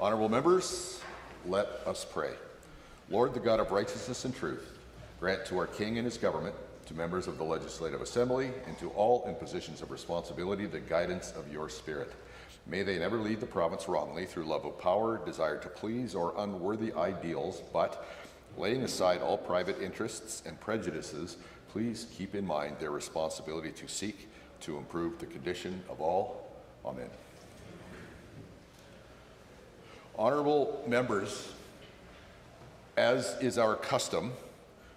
Honorable members, let us pray. Lord, the God of righteousness and truth, grant to our King and his government, to members of the Legislative Assembly, and to all in positions of responsibility, the guidance of your Spirit. May they never lead the province wrongly through love of power, desire to please, or unworthy ideals, but laying aside all private interests and prejudices, please keep in mind their responsibility to seek to improve the condition of all. Amen. Honorable members, as is our custom,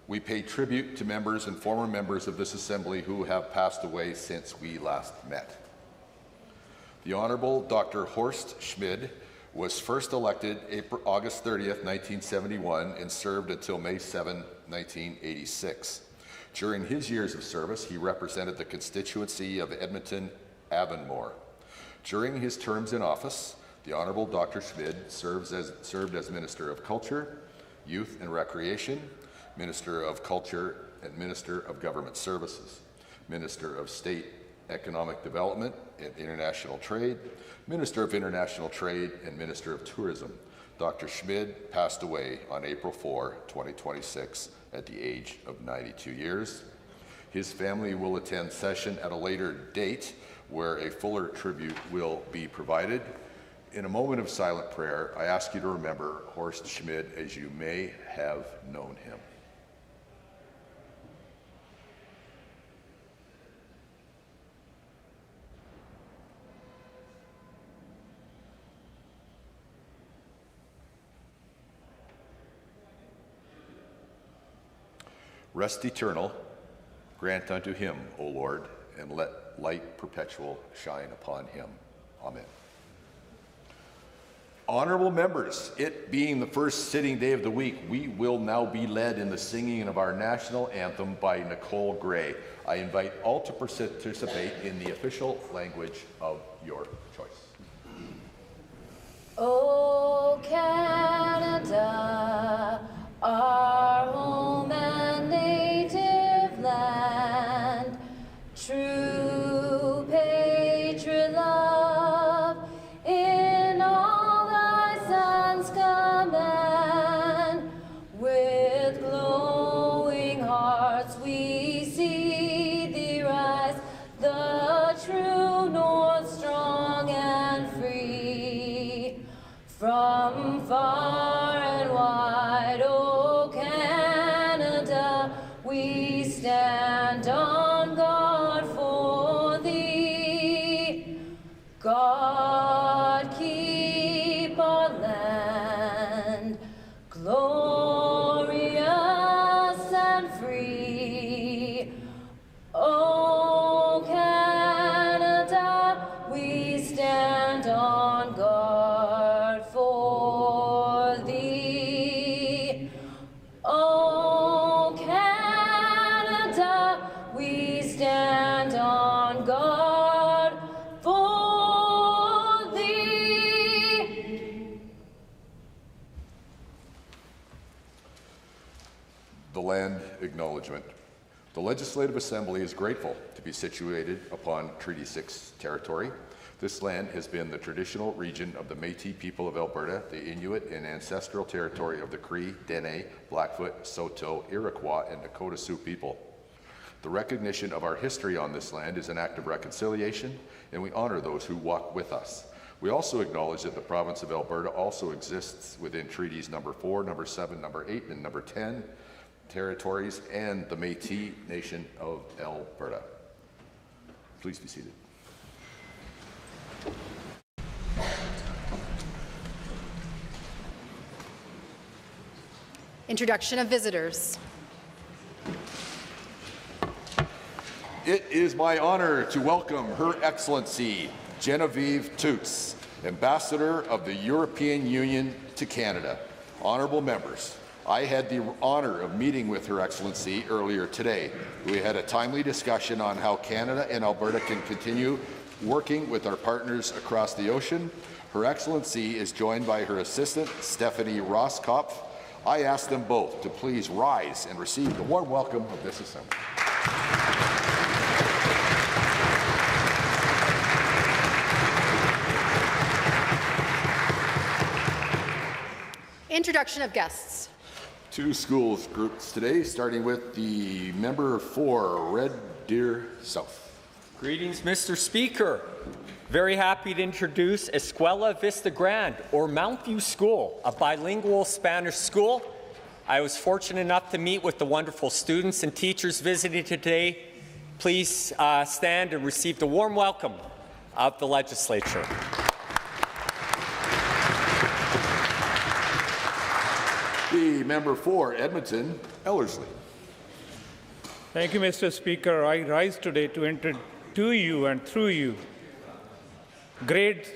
we pay tribute to members and former members of this Assembly who have passed away since we last met. The Honorable Dr. Horst Schmid was first elected August 30th, 1971 and served until May 7, 1986. During his years of service, he represented the constituency of Edmonton-Avonmore. During his terms in office, the Honorable Dr. Schmid served as Minister of Culture, Youth and Recreation, Minister of Culture and Minister of Government Services, Minister of State Economic Development and International Trade, Minister of International Trade, and Minister of Tourism. Dr. Schmid passed away on April 4, 2026 at the age of 92 years. His family will attend session at a later date where a fuller tribute will be provided. In a moment of silent prayer, I ask you to remember Horst Schmid as you may have known him. Rest eternal, grant unto him, O Lord, and let light perpetual shine upon him. Amen. Honorable members, it being the first sitting day of the week, we will now be led in the singing of our national anthem by Nicole Gray. I invite all to participate in the official language of your choice. O Canada, our home and native land, true patriot love in all thy sons command. With glowing hearts we see thee rise, the true north strong and free. From far and wide, O Canada, we stand on guard for thee. God keep our land glorious and free. O Canada, we stand on guard for thee. O Canada, we stand on guard for thee. The land acknowledgement. The Legislative Assembly is grateful to be situated upon Treaty 6 territory. This land has been the traditional region of the Métis people of Alberta, the Inuit and ancestral territory of the Cree, Dene, Blackfoot, Saulteaux, Iroquois, and Nakota Sioux people. The recognition of our history on this land is an act of reconciliation, and we honor those who walk with us. We also acknowledge that the province of Alberta also exists within treaties number 4, number 7, number 8, and number 10 territories, and the Métis Nation of Alberta. Please be seated. Introduction of visitors. It is my honor to welcome Her Excellency Genevieve Toots, Ambassador of the European Union to Canada. Honorable members, I had the honor of meeting with Her Excellency earlier today. We had a timely discussion on how Canada and Alberta can continue working with our partners across the ocean. Her Excellency is joined by her assistant, Stephanie Roskopf. I ask them both to please rise and receive the warm welcome of this Assembly. Introduction of guests. 2 schools groups today, starting with the member for Red Deer South. Greetings, Mr. Speaker. Very happy to introduce Escuela Vista Grande, or Mount View School, a bilingual Spanish school. I was fortunate enough to meet with the wonderful students and teachers visiting today. Please stand and receive the warm welcome of the legislature. The member for Edmonton, Ellerslie. Thank you, Mr. Speaker. I rise today to introduce to you and through you grade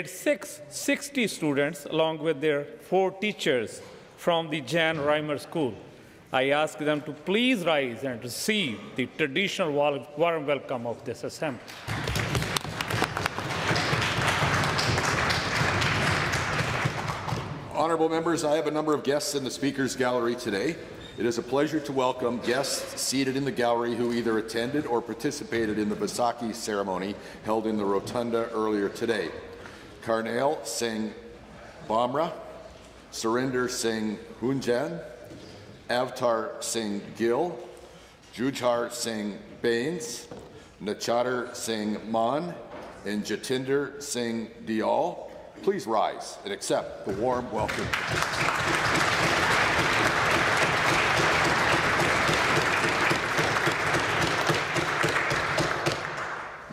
6, 60 students along with their 4 teachers from the Jan Reimer School. I ask them to please rise and receive the traditional warm welcome of this assembly. Honourable members, I have a number of guests in the Speaker's Gallery today. It is a pleasure to welcome guests seated in the gallery who either attended or participated in the Vaisakhi ceremony held in the Rotunda earlier today. Karnail Singh Bamra, Surinder Singh Hunjan, Avtar Singh Gill, Jujhar Singh Bains, Nachatter Singh Man, and Jatinder Singh Dial. Please rise and accept the warm welcome.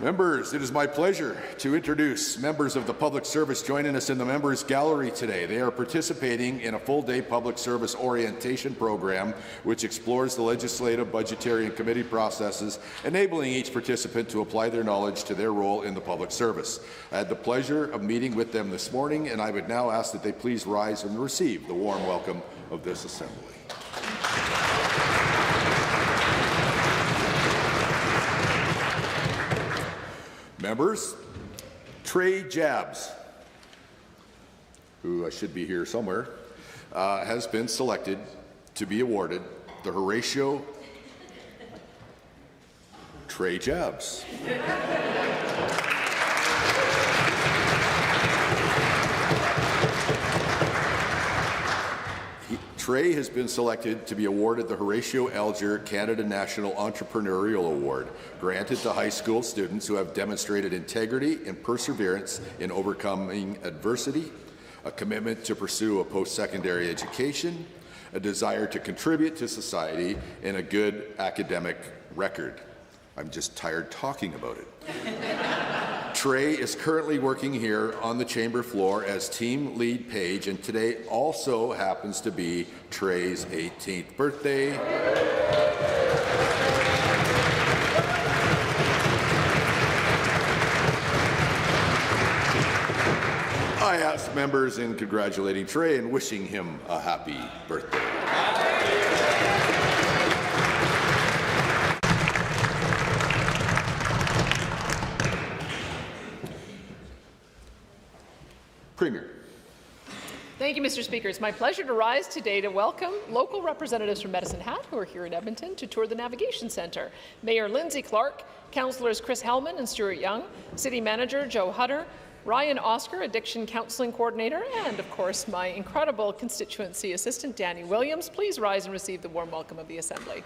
Members, it is my pleasure to introduce members of the public service joining us in the members gallery today. They are participating in a full-day public service orientation program which explores the legislative, budgetary and committee processes, enabling each participant to apply their knowledge to their role in the public service. I had the pleasure of meeting with them this morning, and I would now ask that they please rise and receive the warm welcome of this assembly. Members, Trey Jabs, who should be here somewhere, has been selected to be awarded the Horatio Trey Jabs. Trey has been selected to be awarded the Horatio Alger Canada National Entrepreneurial Award, granted to high school students who have demonstrated integrity and perseverance in overcoming adversity, a commitment to pursue a post-secondary education, a desire to contribute to society, and a good academic record. I'm just tired talking about it. Trey is currently working here on the chamber floor as team lead page, and today also happens to be Trey's 18th birthday. I ask members in congratulating Trey and wishing him a happy birthday. Premier. Thank you, Mr. Speaker. It's my pleasure to rise today to welcome local representatives from Medicine Hat who are here in Edmonton to tour the Navigation Centre. Mayor Lindsay Clark, Councillors Chris Hellman and Stuart Young, City Manager Joe Hutter, Ryan Oscar, Addiction Counselling Coordinator, and of course my incredible constituency assistant Danny Williams. Please rise and receive the warm welcome of the Assembly.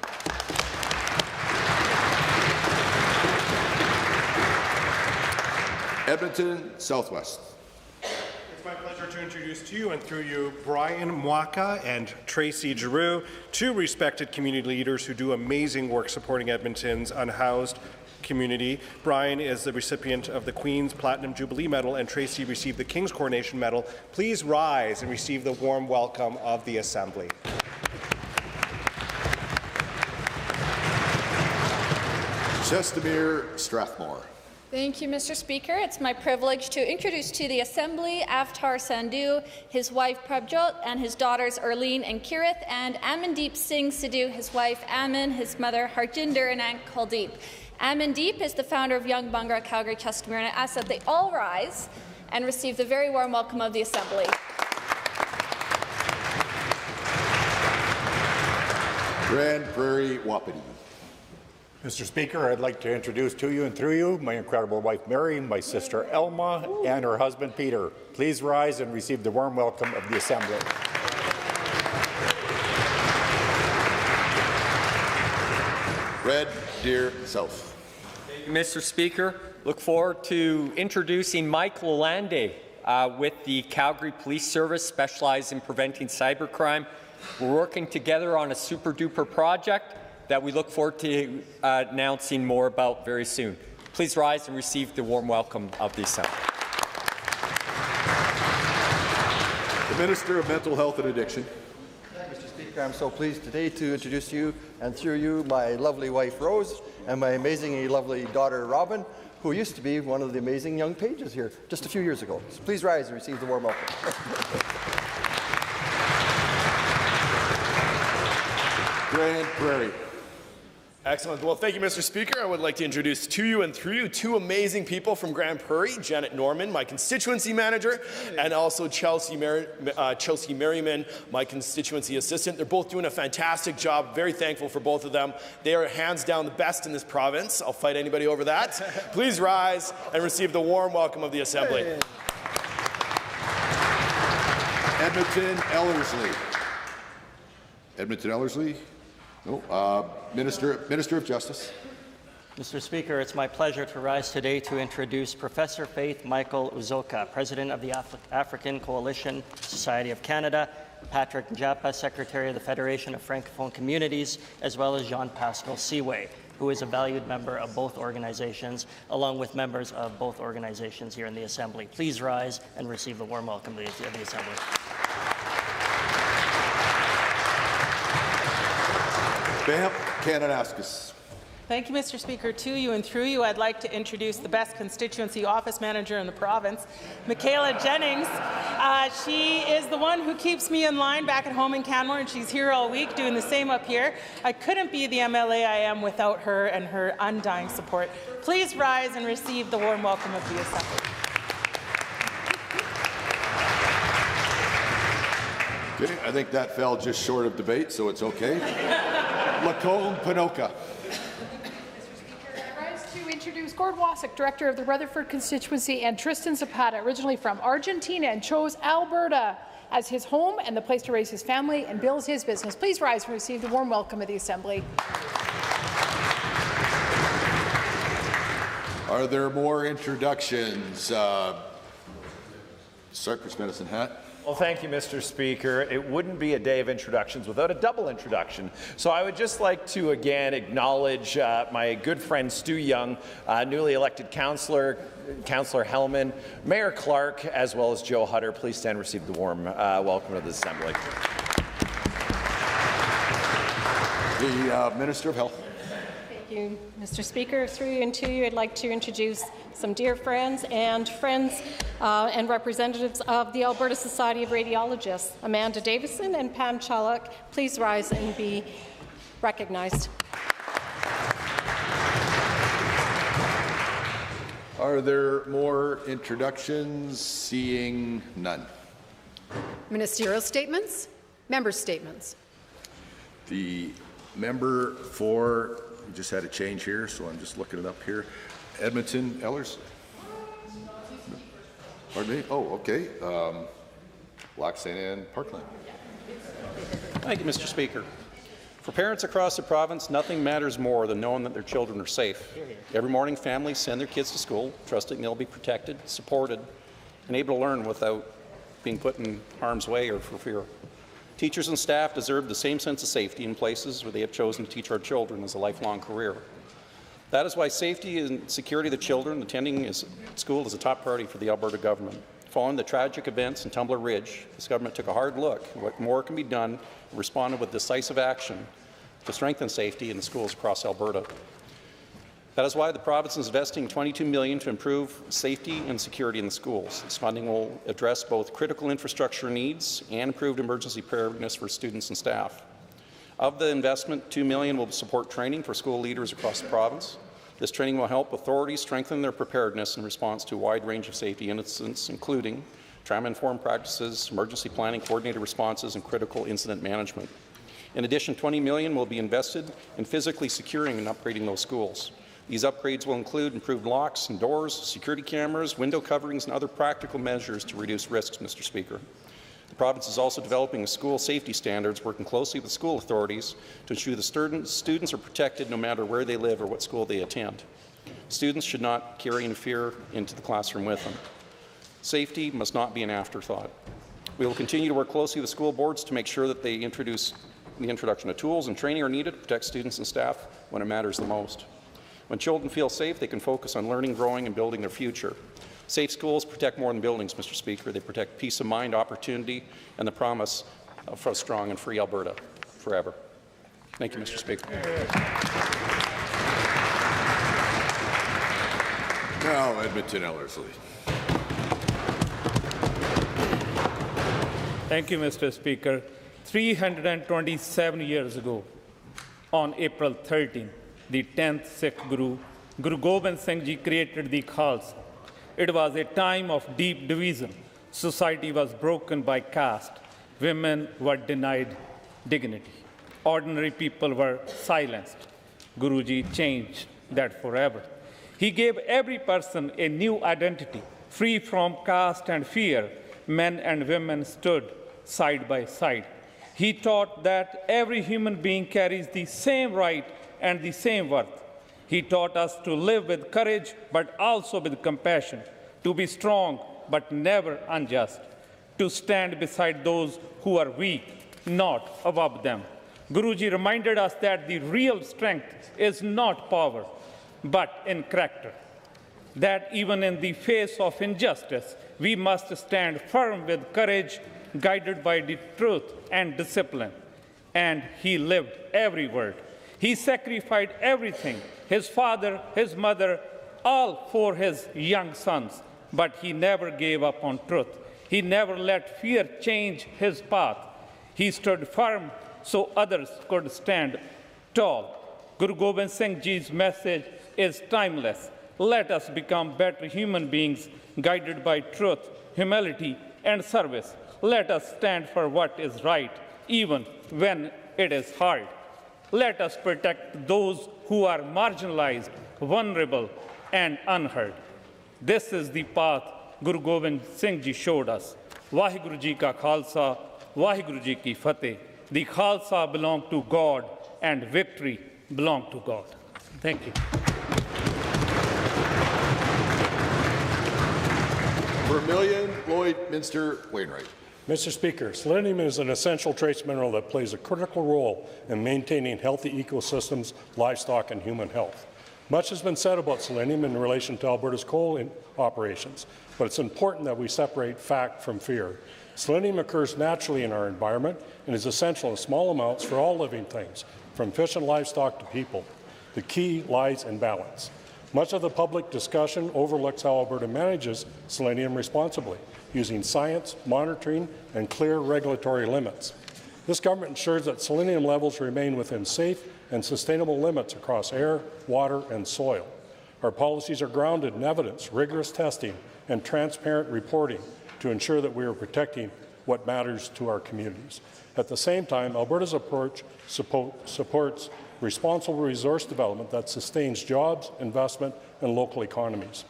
Edmonton Southwest. It's my pleasure to introduce to you and through you Brian Mwaka and Tracy Giroux, 2 respected community leaders who do amazing work supporting Edmonton's unhoused community. Brian is the recipient of the Queen's Platinum Jubilee Medal and Tracy received the King's Coronation Medal. Please rise and receive the warm welcome of the Assembly. Chestermere Strathmore. Thank you, Mr. Speaker. It's my privilege to introduce to the Assembly Avtar Sandhu, his wife Prabjot, and his daughters Arlene and Kirith, and Amandeep Singh Sidhu, his wife Aman, his mother Harjinder, and Aunt Kuldeep. Amandeep is the founder of Young Bhangra Calgary Chestermere, and I ask that they all rise and receive the very warm welcome of the Assembly. Grand Prairie Wapiti. Mr. Speaker, I'd like to introduce to you and through you my incredible wife Mary, my sister Elma, and her husband Peter. Please rise and receive the warm welcome of the Assembly. Red Deer South. Thank you, Mr. Speaker. Look forward to introducing Mike Lalande with the Calgary Police Service, specialized in preventing cybercrime. We're working together on a super-duper project that we look forward to announcing more about very soon. Please rise and receive the warm welcome of the Assembly. The Minister of Mental Health and Addiction. Mr. Speaker, I'm so pleased today to introduce you and through you my lovely wife Rose and my amazingly lovely daughter Robin, who used to be one of the amazing young pages here just a few years ago. So please rise and receive the warm welcome. Grand Prairie. Excellent. Well, thank you, Mr. Speaker. I would like to introduce to you and through you two amazing people from Grand Prairie, Janet Norman, my constituency manager, and also Chelsea Merriman, my constituency assistant. They're both doing a fantastic job. Very thankful for both of them. They are hands down the best in this province. I'll fight anybody over that. Please rise and receive the warm welcome of the Assembly. Hey. Edmonton Ellerslie. Edmonton Ellerslie. No. Minister of Justice. Mr. Speaker, it's my pleasure to rise today to introduce Professor Faith Michael Uzoka, President of the African Coalition Society of Canada, Patrick Njapa, Secretary of the Federation of Francophone Communities, as well as Jean-Pascal Seaway, who is a valued member of both organizations, along with members of both organizations here in the Assembly. Please rise and receive the warm welcome of the Assembly. Bam Kananaskis. Thank you, Mr. Speaker. To you and through you, I'd like to introduce the best constituency office manager in the province, Michaela Jennings. She is the one who keeps me in line back at home in Canmore, and she's here all week doing the same up here. I couldn't be the MLA I am without her and her undying support. Please rise and receive the warm welcome of the Assembly. Okay, I think that fell just short of debate, so it's okay. Lacombe Pinoca. I rise to introduce Gord Wasik, Director of the Rutherford constituency, and Tristan Zapata, originally from Argentina and chose Alberta as his home and the place to raise his family and build his business. Please rise and receive the warm welcome of the Assembly. Are there more introductions? Cypress Medicine Hat. Well, thank you, Mr. Speaker. It wouldn't be a day of introductions without a double introduction. So I would just like to again acknowledge my good friend Stu Young, newly elected councillor, Councillor Hellman, Mayor Clark, as well as Joe Hutter. Please stand and receive the warm welcome of the Assembly. The Minister of Health. Thank you, Mr. Speaker. Through you and to you, I'd like to introduce some dear friends and representatives of the Alberta Society of Radiologists, Amanda Davison and Pam Chaluk. Please rise and be recognized. Are there more introductions? Seeing none. Ministerial statements, member statements. The member for, we just had a change here, so I'm just looking it up here. Edmonton Ellers. Pardon me? Oh, okay. Lac St. Anne Parkland. Thank you, Mr. Speaker. For parents across the province, nothing matters more than knowing that their children are safe. Every morning, families send their kids to school, trusting they'll be protected, supported, and able to learn without being put in harm's way or for fear. Teachers and staff deserve the same sense of safety in places where they have chosen to teach our children as a lifelong career. That is why safety and security of the children attending school is a top priority for the Alberta government. Following the tragic events in Tumbler Ridge, this government took a hard look at what more can be done and responded with decisive action to strengthen safety in the schools across Alberta. That is why the province is investing $22 million to improve safety and security in the schools. This funding will address both critical infrastructure needs and improved emergency preparedness for students and staff. Of the investment, $2 million will support training for school leaders across the province. This training will help authorities strengthen their preparedness in response to a wide range of safety incidents, including trauma-informed practices, emergency planning, coordinated responses, and critical incident management. In addition, $20 million will be invested in physically securing and upgrading those schools. These upgrades will include improved locks and doors, security cameras, window coverings, and other practical measures to reduce risks, Mr. Speaker. The province is also developing school safety standards, working closely with school authorities to ensure the students are protected no matter where they live or what school they attend. Students should not carry fear into the classroom with them. Safety must not be an afterthought. We will continue to work closely with school boards to make sure that the introduction of tools and training are needed to protect students and staff when it matters the most. When children feel safe, they can focus on learning, growing, and building their future. Safe schools protect more than buildings, Mr. Speaker. They protect peace of mind, opportunity, and the promise of a strong and free Alberta forever. Thank you, Mr. Speaker. Now, Edmonton Ellerslie. Thank you, Mr. Speaker. 327 years ago, on April 13, the 10th Sikh Guru, Guru Gobind Singh Ji, created the Khalsa. It was a time of deep division. Society was broken by caste. Women were denied dignity. Ordinary people were silenced. Guruji changed that forever. He gave every person a new identity, free from caste and fear. Men and women stood side by side. He taught that every human being carries the same right and the same worth. He taught us to live with courage, but also with compassion, to be strong, but never unjust, to stand beside those who are weak, not above them. Guruji reminded us that the real strength is not power, but in character. That even in the face of injustice, we must stand firm with courage, guided by the truth and discipline. And he lived every word. He sacrificed everything, his father, his mother, all for his young sons. But he never gave up on truth. He never let fear change his path. He stood firm so others could stand tall. Guru Gobind Singh Ji's message is timeless. Let us become better human beings, guided by truth, humility, and service. Let us stand for what is right, even when it is hard. Let us protect those who are marginalized, vulnerable, and unheard. This is the path Guru Gobind Singh Ji showed us. Vaheguru Ji ka Khalsa, Vaheguru Ji ki Fateh. The Khalsa belong to God, and victory belong to God. Thank you. Vermilion Lloydminster Wainwright. Mr. Speaker, selenium is an essential trace mineral that plays a critical role in maintaining healthy ecosystems, livestock, and human health. Much has been said about selenium in relation to Alberta's coal operations, but it's important that we separate fact from fear. Selenium occurs naturally in our environment and is essential in small amounts for all living things, from fish and livestock to people. The key lies in balance. Much of the public discussion overlooks how Alberta manages selenium responsibly, using science, monitoring, and clear regulatory limits. This government ensures that selenium levels remain within safe and sustainable limits across air, water, and soil. Our policies are grounded in evidence, rigorous testing, and transparent reporting to ensure that we are protecting what matters to our communities. At the same time, Alberta's approach supports responsible resource development that sustains jobs, investment, and local economies.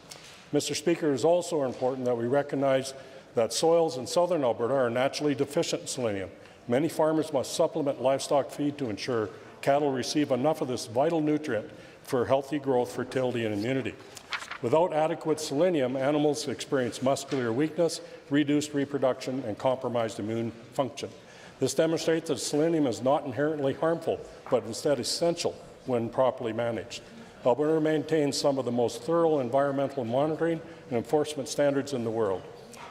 Mr. Speaker, it is also important that we recognize that soils in southern Alberta are naturally deficient in selenium. Many farmers must supplement livestock feed to ensure cattle receive enough of this vital nutrient for healthy growth, fertility, and immunity. Without adequate selenium, animals experience muscular weakness, reduced reproduction, and compromised immune function. This demonstrates that selenium is not inherently harmful, but instead essential when properly managed. Alberta maintains some of the most thorough environmental monitoring and enforcement standards in the world.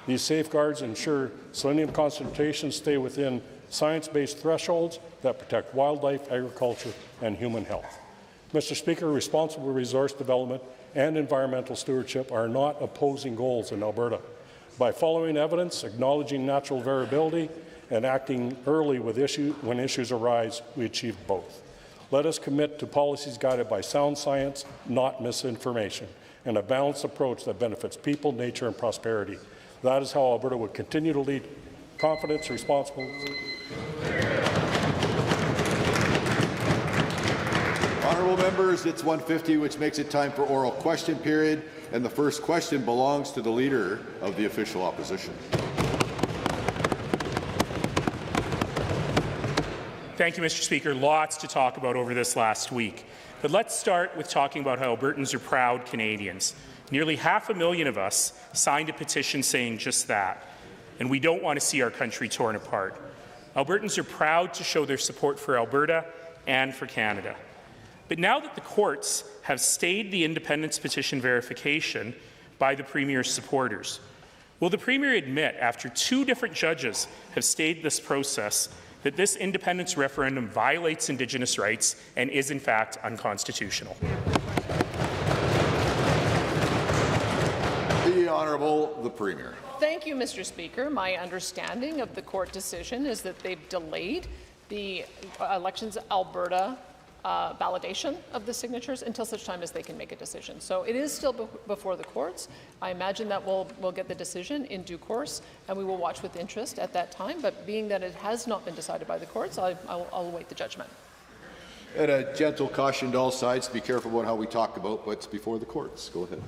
These safeguards ensure selenium concentrations stay within science-based thresholds that protect wildlife, agriculture, and human health. Mr. Speaker, responsible resource development and environmental stewardship are not opposing goals in Alberta. By following evidence, acknowledging natural variability, and acting early with when issues arise, we achieve both. Let us commit to policies guided by sound science, not misinformation, and a balanced approach that benefits people, nature, and prosperity. That is how Alberta would continue to lead confidence, responsible. members, it's 1:50, which makes it time for oral question period. And the first question belongs to the Leader of the Official Opposition. Thank you, Mr. Speaker. Lots to talk about over this last week. But let's start with talking about how Albertans are proud Canadians. Nearly 500,000 of us signed a petition saying just that, and we don't want to see our country torn apart. Albertans are proud to show their support for Alberta and for Canada. But now that the courts have stayed the independence petition verification by the Premier's supporters, will the Premier admit, after 2 different judges have stayed this process, that this independence referendum violates Indigenous rights and is in fact unconstitutional? The Honourable the Premier. Thank you, Mr. Speaker. My understanding of the court decision is that they've delayed the Elections Alberta validation of the signatures until such time as they can make a decision. So it is still before the courts. I imagine that we'll get the decision in due course, and we will watch with interest at that time. But being that it has not been decided by the courts, I'll await the judgment. And a gentle caution to all sides, be careful about how we talk about what's before the courts. Go ahead.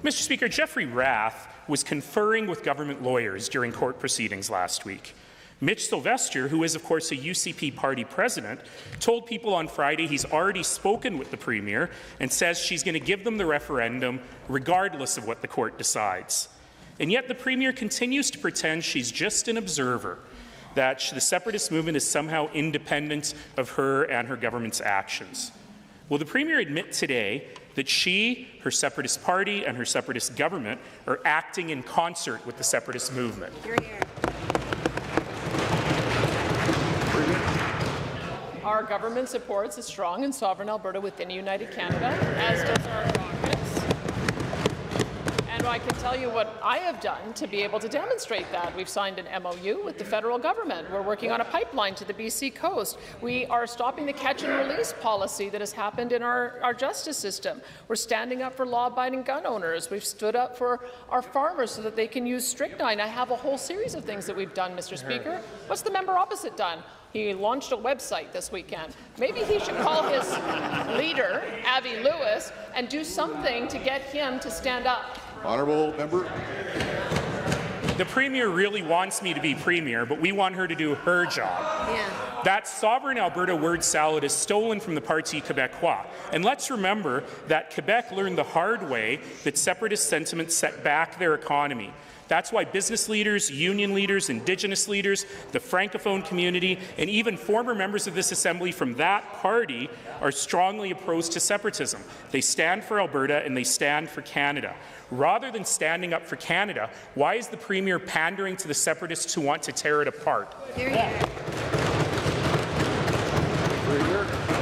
Mr. Speaker, Jeffrey Rath was conferring with government lawyers during court proceedings last week. Mitch Sylvester, who is of course a UCP party president, told people on Friday he's already spoken with the Premier and says she's going to give them the referendum regardless of what the court decides. And yet the Premier continues to pretend she's just an observer, that the separatist movement is somehow independent of her and her government's actions. Will the Premier admit today that she, her separatist party, and her separatist government are acting in concert with the separatist movement? Hear, hear. Our government supports a strong and sovereign Alberta within a united Canada, as does our caucus. And I can tell you what I have done to be able to demonstrate that. We've signed an MOU with the federal government. We're working on a pipeline to the BC coast. We are stopping the catch and release policy that has happened in our justice system. We're standing up for law-abiding gun owners. We've stood up for our farmers so that they can use strychnine. I have a whole series of things that we've done, Mr. Speaker. What's the member opposite done? He launched a website this weekend. Maybe he should call his leader, Avi Lewis, and do something to get him to stand up. Honourable member. The Premier really wants me to be Premier, but we want her to do her job. Yeah. That sovereign Alberta word salad is stolen from the Parti Québécois. And let's remember that Quebec learned the hard way that separatist sentiment set back their economy. That's why business leaders, union leaders, Indigenous leaders, the Francophone community, and even former members of this Assembly from that party are strongly opposed to separatism. They stand for Alberta and they stand for Canada. Rather than standing up for Canada, why is the Premier pandering to the separatists who want to tear it apart?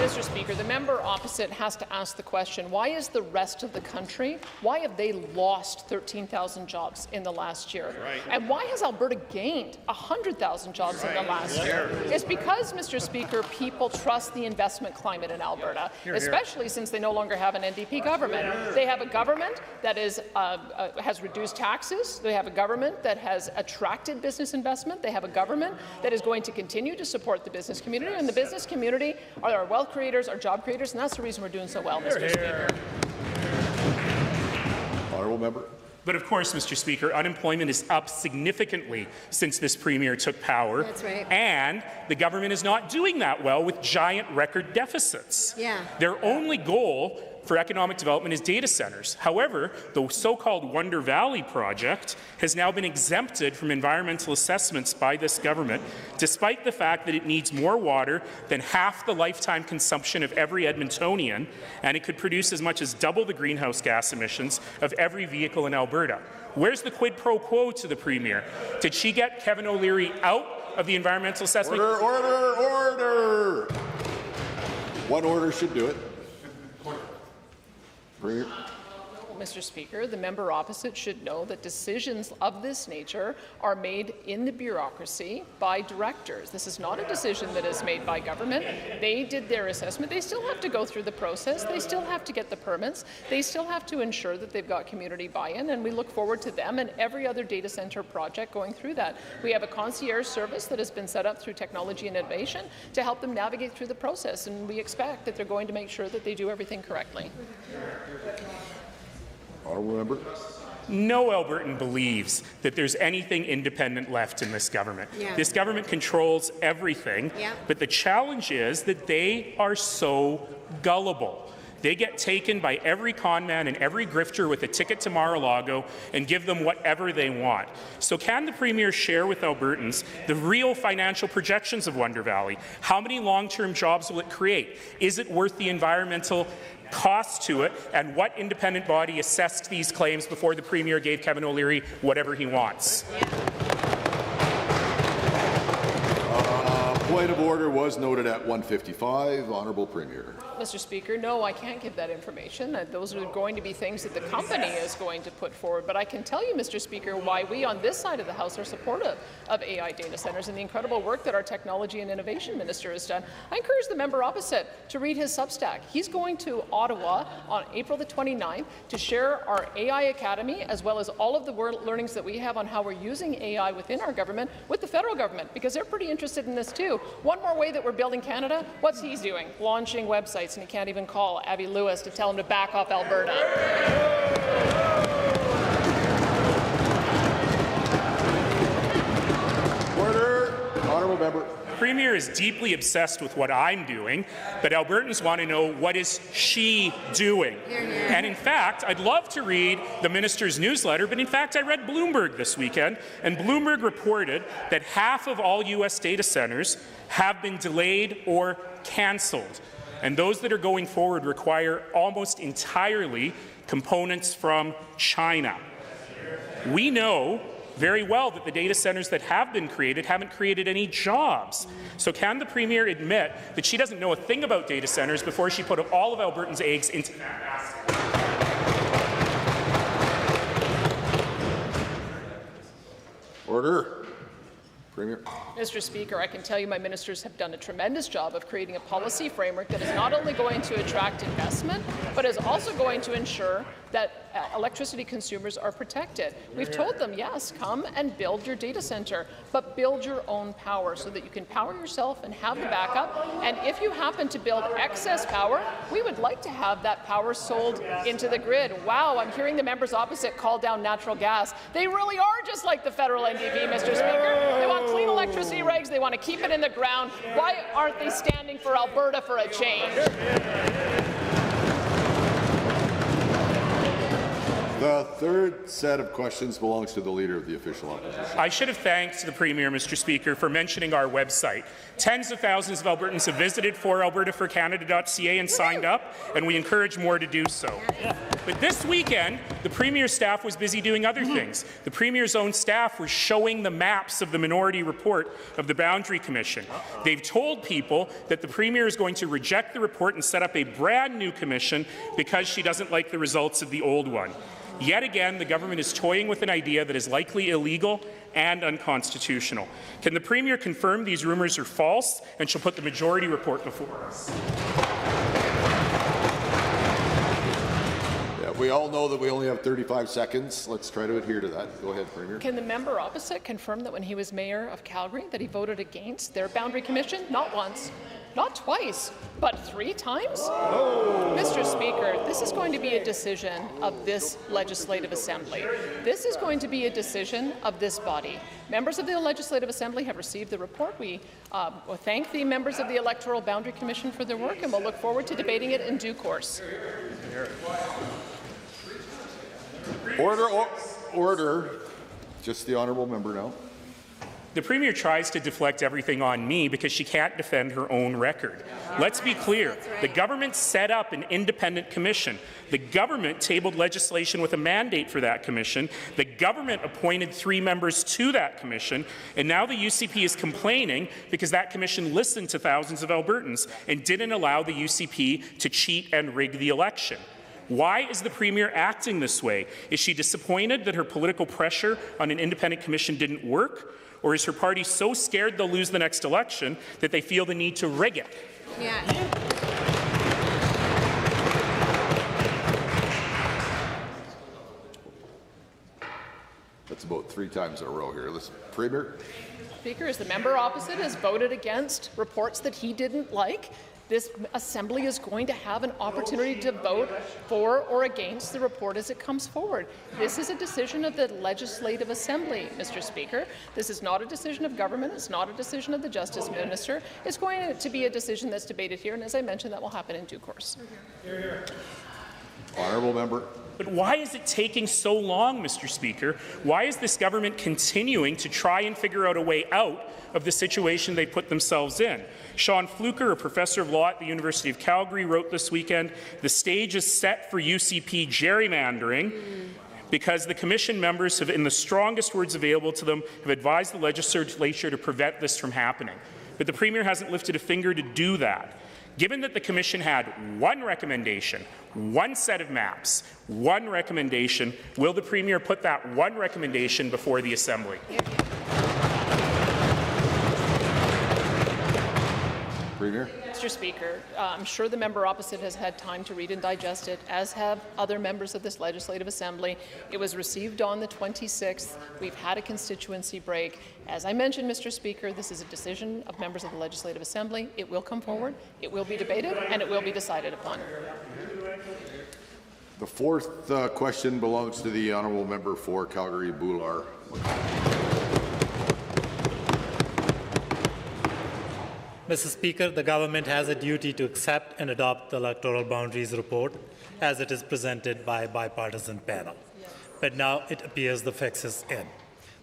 Mr. Speaker, the member opposite has to ask the question, why is the rest of the country, why have they lost 13,000 jobs in the last year? Right. And why has Alberta gained 100,000 jobs in the last year? It's because, Mr. Speaker, people trust the investment climate in Alberta, especially since they no longer have an NDP government. They have a government that is, has reduced taxes. They have a government that has attracted business investment. They have a government that is going to continue to support the business community, and the business community are our wealth creators, our job creators, and that's the reason we're doing so well, Mr. Speaker. Honourable member. But of course, Mr. Speaker, unemployment is up significantly since this Premier took power. That's right. And the government is not doing that well with giant record deficits. Yeah. Their only goal for economic development is data centers. However, the so-called Wonder Valley project has now been exempted from environmental assessments by this government, despite the fact that it needs more water than half the lifetime consumption of every Edmontonian, and it could produce as much as double the greenhouse gas emissions of every vehicle in Alberta. Where's the quid pro quo to the Premier? Did she get Kevin O'Leary out of the environmental assessment? Order! One order should do it. Mr. Speaker, the member opposite should know that decisions of this nature are made in the bureaucracy by directors. This is not a decision that is made by government. They did their assessment. They still have to go through the process. They still have to get the permits. They still have to ensure that they've got community buy-in, and we look forward to them and every other data centre project going through that. We have a concierge service that has been set up through technology and innovation to help them navigate through the process, and we expect that they're going to make sure that they do everything correctly. Honourable member. No Albertan believes that there's anything independent left in this government. Yeah. This government controls everything, but the challenge is that they are so gullible. They get taken by every conman and every grifter with a ticket to Mar-a-Lago and give them whatever they want. So can the Premier share with Albertans the real financial projections of Wonder Valley? How many long-term jobs will it create? Is it worth the environmental cost to it, and what independent body assessed these claims before the Premier gave Kevin O'Leary whatever he wants? Point of order was noted at 1:55. Honourable Premier. Mr. Speaker, no, I can't give that information. Those are going to be things that the company is going to put forward. But I can tell you, Mr. Speaker, why we on this side of the House are supportive of AI data centres and the incredible work that our Technology and Innovation Minister has done. I encourage the member opposite to read his Substack. He's going to Ottawa on April the 29th to share our AI Academy, as well as all of the learnings that we have on how we're using AI within our government with the federal government, because they're pretty interested in this too. One more way that we're building Canada, what's he doing? Launching websites, and he can't even call Abby Lewis to tell him to back off Alberta. Order. Honourable member. The Premier is deeply obsessed with what I'm doing, but Albertans want to know, what is she doing? And in fact, I'd love to read the minister's newsletter, but in fact, I read Bloomberg this weekend, and Bloomberg reported that half of all U.S. data centers have been delayed or cancelled. And those that are going forward require almost entirely components from China. We know very well that the data centres that have been created haven't created any jobs. So can the Premier admit that she doesn't know a thing about data centres before she put all of Albertans' eggs into that basket? Order. Premier. Mr. Speaker, I can tell you my ministers have done a tremendous job of creating a policy framework that is not only going to attract investment, but is also going to ensure that electricity consumers are protected. We've told them, yes, come and build your data center, but build your own power so that you can power yourself and have the backup. And if you happen to build excess power, we would like to have that power sold into the grid. Wow, I'm hearing the members opposite call down natural gas. They really are just like the federal NDP, Mr. Speaker. They want clean electricity regs. They want to keep it in the ground. Why aren't they standing for Alberta for a change? The third set of questions belongs to the Leader of the Official Opposition. I should have thanked the Premier, Mr. Speaker, for mentioning our website. Tens of thousands of Albertans have visited foralbertaforcanada.ca and signed up, and we encourage more to do so. But this weekend, the Premier's staff was busy doing other things. The Premier's own staff were showing the maps of the Minority Report of the Boundary Commission. They've told people that the Premier is going to reject the report and set up a brand new commission because she doesn't like the results of the old one. Yet again, the government is toying with an idea that is likely illegal and unconstitutional. Can the Premier confirm these rumours are false, and she'll put the Majority Report before us? We all know that we only have 35 seconds. Let's try to adhere to that. Go ahead, Premier. Can the member opposite confirm that when he was mayor of Calgary that he voted against their boundary commission? Not once, not twice, but 3 times? Oh. Mr. Speaker, this is going to be a decision of this Legislative Assembly. This is going to be a decision of this body. Members of the Legislative Assembly have received the report. We thank the members of the Electoral Boundary Commission for their work, and we'll look forward to debating it in due course. Order. Just the honourable member now. The Premier tries to deflect everything on me because she can't defend her own record. Let's be clear. The government set up an independent commission. The government tabled legislation with a mandate for that commission. The government appointed 3 members to that commission. And now the UCP is complaining because that commission listened to thousands of Albertans and didn't allow the UCP to cheat and rig the election. Why is the Premier acting this way? Is she disappointed that her political pressure on an independent commission didn't work? Or is her party so scared they'll lose the next election that they feel the need to rig it? Yeah. That's about 3 times in a row here. Listen, Premier. Speaker, as the member opposite has voted against reports that he didn't like, this Assembly is going to have an opportunity to vote for or against the report as it comes forward. This is a decision of the Legislative Assembly, Mr. Speaker. This is not a decision of government. It's not a decision of the Justice Minister. It's going to be a decision that's debated here, and as I mentioned, that will happen in due course. Honourable member. But why is it taking so long, Mr. Speaker? Why is this government continuing to try and figure out a way out of the situation they put themselves in? Sean Fluker, a professor of law at the University of Calgary, wrote this weekend, "The stage is set for UCP gerrymandering because the Commission members have, in the strongest words available to them, have advised the legislature to prevent this from happening." But the Premier hasn't lifted a finger to do that. Given that the Commission had one recommendation, one set of maps, one recommendation, will the Premier put that one recommendation before the Assembly? Premier. Mr. Speaker, I'm sure the member opposite has had time to read and digest it, as have other members of this Legislative Assembly. It was received on the 26th. We've had a constituency break. As I mentioned, Mr. Speaker, this is a decision of members of the Legislative Assembly. It will come forward, it will be debated, and it will be decided upon. The fourth question belongs to the honourable member for Calgary-Boular. Mr. Speaker, the government has a duty to accept and adopt the electoral boundaries report as it is presented by a bipartisan panel. But now it appears the fix is in.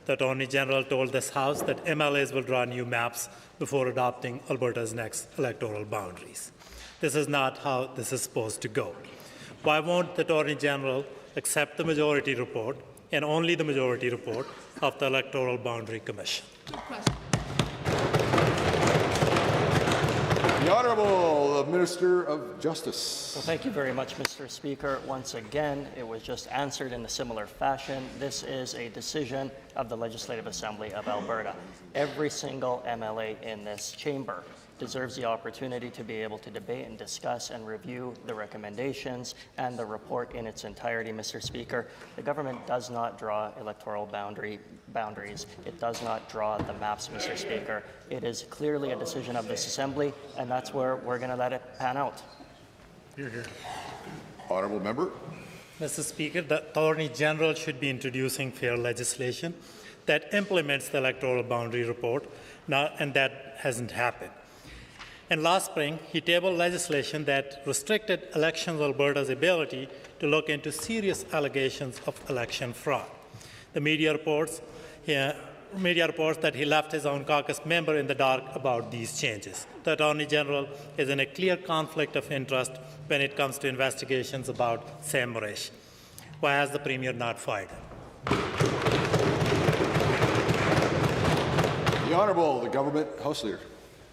The Attorney General told this House that MLAs will draw new maps before adopting Alberta's next electoral boundaries. This is not how this is supposed to go. Why won't the Attorney General accept the majority report, and only the majority report, of the Electoral Boundary Commission? The Honourable Minister of Justice. Well, thank you very much, Mr. Speaker. Once again, it was just answered in a similar fashion. This is a decision of the Legislative Assembly of Alberta. Every single MLA in this chamber deserves the opportunity to be able to debate and discuss and review the recommendations and the report in its entirety, Mr. Speaker. The government does not draw electoral boundaries. It does not draw the maps, Mr. Speaker. It is clearly a decision of this Assembly, and that's where we're going to let it pan out. Hear, hear. Honourable member. Mr. Speaker, the Attorney General should be introducing fair legislation that implements the electoral boundary report, and that hasn't happened. And last spring, he tabled legislation that restricted Elections Alberta's ability to look into serious allegations of election fraud. The media reports that he left his own caucus member in the dark about these changes. The Attorney General is in a clear conflict of interest when it comes to investigations about Sam Moresh. Why has the Premier not fired him? The Honourable, the Government House Leader.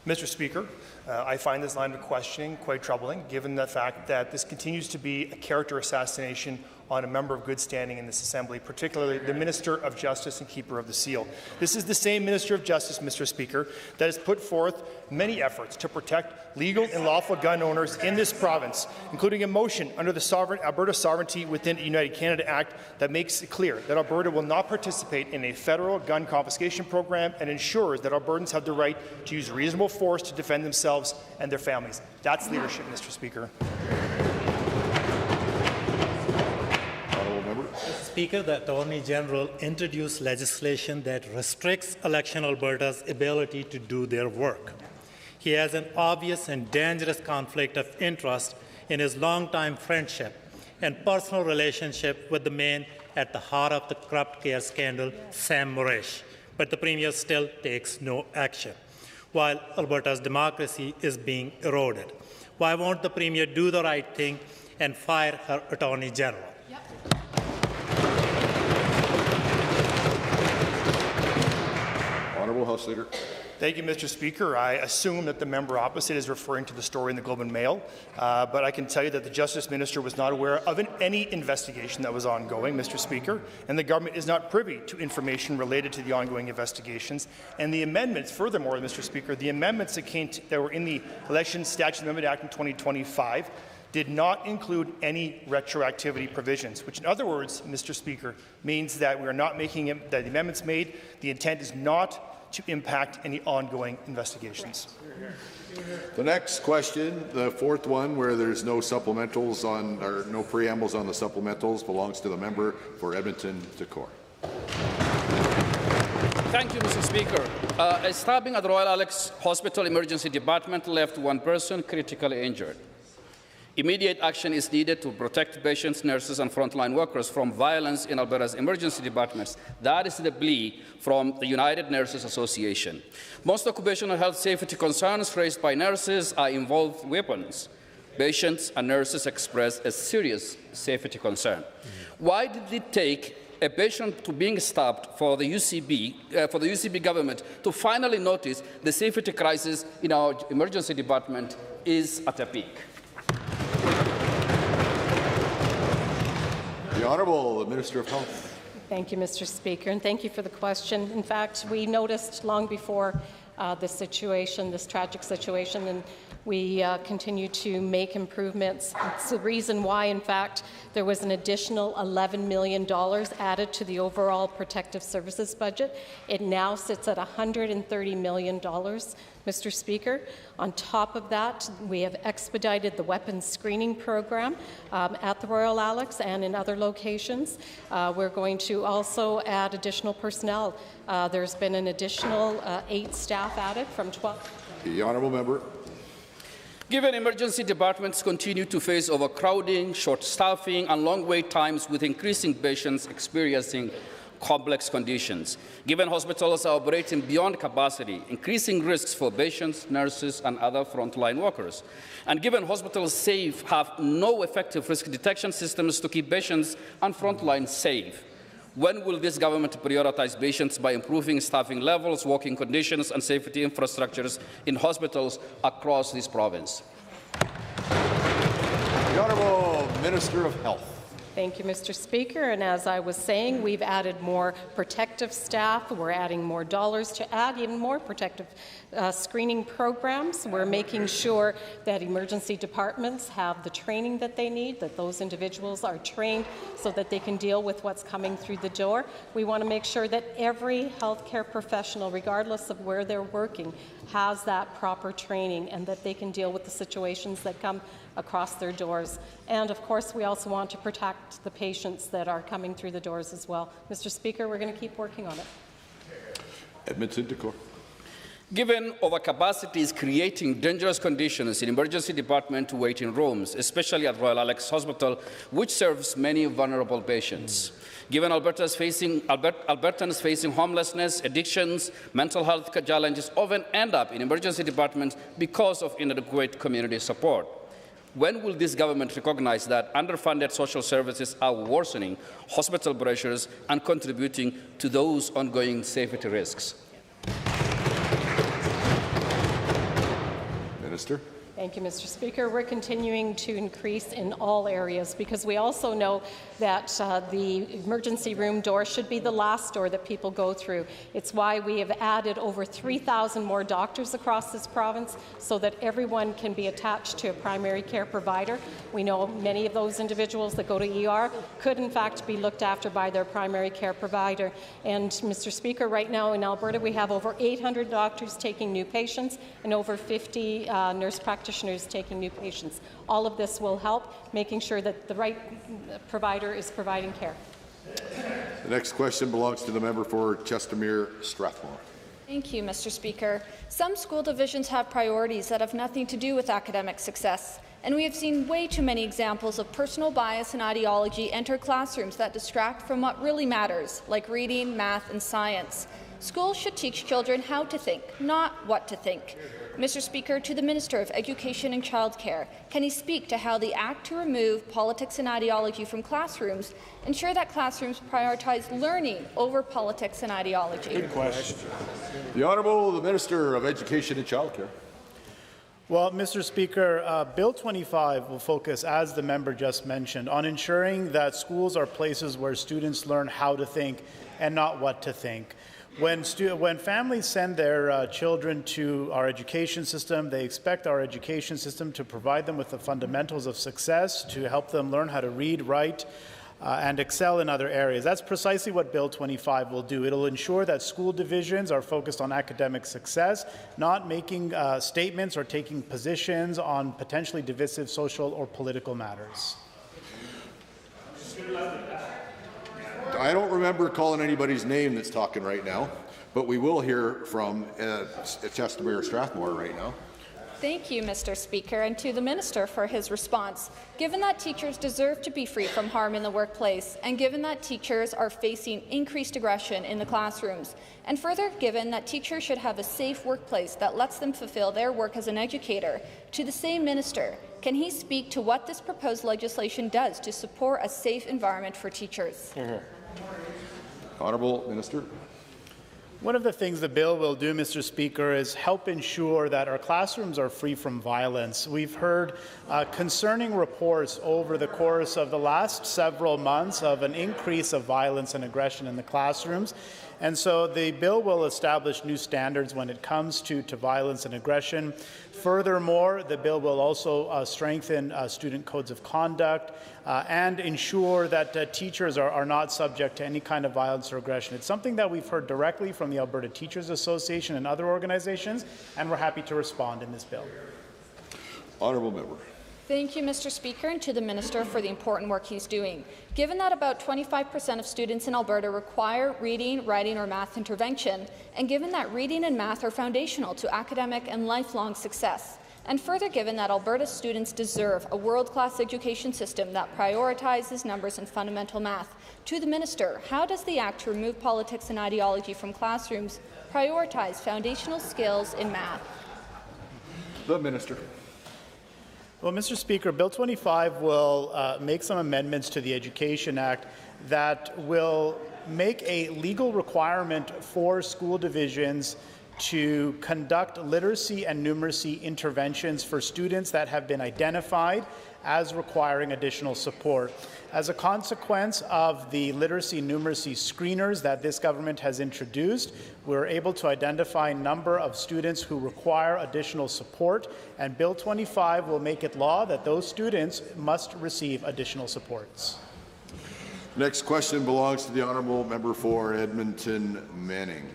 Mr. Speaker, I find this line of questioning quite troubling, given the fact that this continues to be a character assassination on a member of good standing in this Assembly, particularly the Minister of Justice and Keeper of the Seal. This is the same Minister of Justice, Mr. Speaker, that has put forth many efforts to protect legal and lawful gun owners in this province, including a motion under the Alberta Sovereignty Within United Canada Act that makes it clear that Alberta will not participate in a federal gun confiscation program and ensures that Albertans have the right to use reasonable force to defend themselves and their families. That's leadership, Mr. Speaker. Mr. Speaker, the Attorney General introduced legislation that restricts Election Alberta's ability to do their work. He has an obvious and dangerous conflict of interest in his long-time friendship and personal relationship with the man at the heart of the corrupt care scandal, Sam Moresh. But the Premier still takes no action, while Alberta's democracy is being eroded. Why won't the Premier do the right thing and fire her Attorney General? Honourable House Leader. Thank you, Mr. Speaker. I assume that the member opposite is referring to the story in the Globe and Mail, but I can tell you that the Justice Minister was not aware of any investigation that was ongoing, Mr. Speaker, and the government is not privy to information related to the ongoing investigations. And the amendments, furthermore, Mr. Speaker, the amendments that were in the Election Statute Amendment Act in 2025 did not include any retroactivity provisions, which in other words, Mr. Speaker, means that we are not making it, that the amendments made, the intent is not to impact any ongoing investigations. The next question, the fourth one, where there's no supplementals on, or no preambles on the supplementals, belongs to the member for Edmonton Decore. Thank you, Mr. Speaker. A stabbing at the Royal Alex Hospital Emergency Department left one person critically injured. Immediate action is needed to protect patients, nurses, and frontline workers from violence in Alberta's emergency departments. That is the plea from the United Nurses Association. Most occupational health safety concerns raised by nurses are involved weapons. Patients and nurses express a serious safety concern. Why did it take a patient to being stabbed for the UCB government to finally notice the safety crisis in our emergency department is at a peak? The Honourable Minister of Health. Thank you, Mr. Speaker, and thank you for the question. In fact, we noticed long before this situation, this tragic situation, and we continue to make improvements. It's the reason why, in fact, there was an additional $11 million added to the overall protective services budget. It now sits at $130 million, Mr. Speaker. On top of that, we have expedited the weapons screening program at the Royal Alex and in other locations. We're going to also add additional personnel. There's been an additional 8 staff added from 12. The Honourable Member. Given emergency departments continue to face overcrowding, short staffing, and long wait times with increasing patients experiencing complex conditions, given hospitals are operating beyond capacity, increasing risks for patients, nurses, and other frontline workers, and given hospitals have no effective risk detection systems to keep patients and frontline safe, when will this government prioritize patients by improving staffing levels, working conditions, and safety infrastructures in hospitals across this province? The Honourable Minister of Health. Thank you, Mr. Speaker. And as I was saying, we've added more protective staff. We're adding more dollars to add even more protective screening programs. We're making sure that emergency departments have the training that they need, that those individuals are trained so that they can deal with what's coming through the door. We want to make sure that every healthcare professional, regardless of where they're working, has that proper training and that they can deal with the situations that come across their doors. And of course, we also want to protect the patients that are coming through the doors as well. Mr. Speaker, we're going to keep working on it. Edmonton Decore. Given overcapacity is creating dangerous conditions in emergency department waiting rooms, especially at Royal Alex Hospital, which serves many vulnerable patients. Given Albertans facing homelessness, addictions, mental health challenges often end up in emergency departments because of inadequate community support. When will this government recognize that underfunded social services are worsening hospital pressures and contributing to those ongoing safety risks? Minister. Thank you, Mr. Speaker. We're continuing to increase in all areas because we also know that the emergency room door should be the last door that people go through. It's why we have added over 3,000 more doctors across this province so that everyone can be attached to a primary care provider. We know many of those individuals that go to ER could in fact be looked after by their primary care provider. And Mr. Speaker, right now in Alberta we have over 800 doctors taking new patients and over 50 nurse practitioners taking new patients. All of this will help making sure that the right provider is providing care. The next question belongs to the member for Chestermere-Strathmore. Thank you, Mr. Speaker. Some school divisions have priorities that have nothing to do with academic success, and we have seen way too many examples of personal bias and ideology enter classrooms that distract from what really matters, like reading, math, and science. Schools should teach children how to think, not what to think. Mr. Speaker, to the Minister of Education and Childcare, can he speak to how the Act to remove politics and ideology from classrooms ensure that classrooms prioritize learning over politics and ideology? Good question. The Honourable Minister of Education and Childcare. Well, Mr. Speaker, Bill 25 will focus, as the member just mentioned, on ensuring that schools are places where students learn how to think and not what to think. When families send their children to our education system, they expect our education system to provide them with the fundamentals of success, to help them learn how to read, write, and excel in other areas. That's precisely what Bill 25 will do. It'll ensure that school divisions are focused on academic success, not making statements or taking positions on potentially divisive social or political matters. I don't remember calling anybody's name that's talking right now, but we will hear from Chestermere Strathmore right now. Thank you, Mr. Speaker, and to the Minister for his response. Given that teachers deserve to be free from harm in the workplace, and given that teachers are facing increased aggression in the classrooms, and further given that teachers should have a safe workplace that lets them fulfill their work as an educator, to the same Minister, can he speak to what this proposed legislation does to support a safe environment for teachers? Honourable Minister. One of the things the bill will do, Mr. Speaker, is help ensure that our classrooms are free from violence. We've heard concerning reports over the course of the last several months of an increase of violence and aggression in the classrooms. And so the bill will establish new standards when it comes to violence and aggression. Furthermore, the bill will also strengthen student codes of conduct and ensure that teachers are not subject to any kind of violence or aggression. It's something that we've heard directly from the Alberta Teachers Association and other organizations, and we're happy to respond in this bill. Honourable member. Thank you, Mr. Speaker, and to the Minister for the important work he's doing. Given that about 25% of students in Alberta require reading, writing, or math intervention, and given that reading and math are foundational to academic and lifelong success, and further given that Alberta students deserve a world-class education system that prioritizes numbers and fundamental math, to the Minister, how does the Act to remove politics and ideology from classrooms prioritize foundational skills in math? The Minister. Well, Mr. Speaker, Bill 25 will make some amendments to the Education Act that will make a legal requirement for school divisions to conduct literacy and numeracy interventions for students that have been identified as requiring additional support. As a consequence of the literacy and numeracy screeners that this government has introduced, we're able to identify a number of students who require additional support, and Bill 25 will make it law that those students must receive additional supports. Next question belongs to the Honourable Member for Edmonton Manning.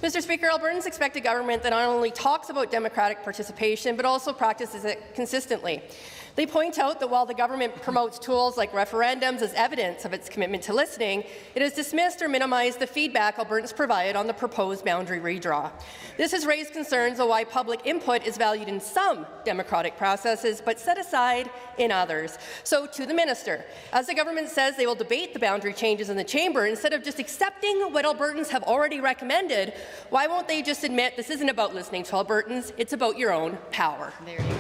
Mr. Speaker, Albertans expect a government that not only talks about democratic participation, but also practices it consistently. They point out that while the government promotes tools like referendums as evidence of its commitment to listening, it has dismissed or minimized the feedback Albertans provide on the proposed boundary redraw. This has raised concerns of why public input is valued in some democratic processes, but set aside in others. So, to the Minister, as the government says they will debate the boundary changes in the chamber, instead of just accepting what Albertans have already recommended, why won't they just admit this isn't about listening to Albertans, it's about your own power? There you go.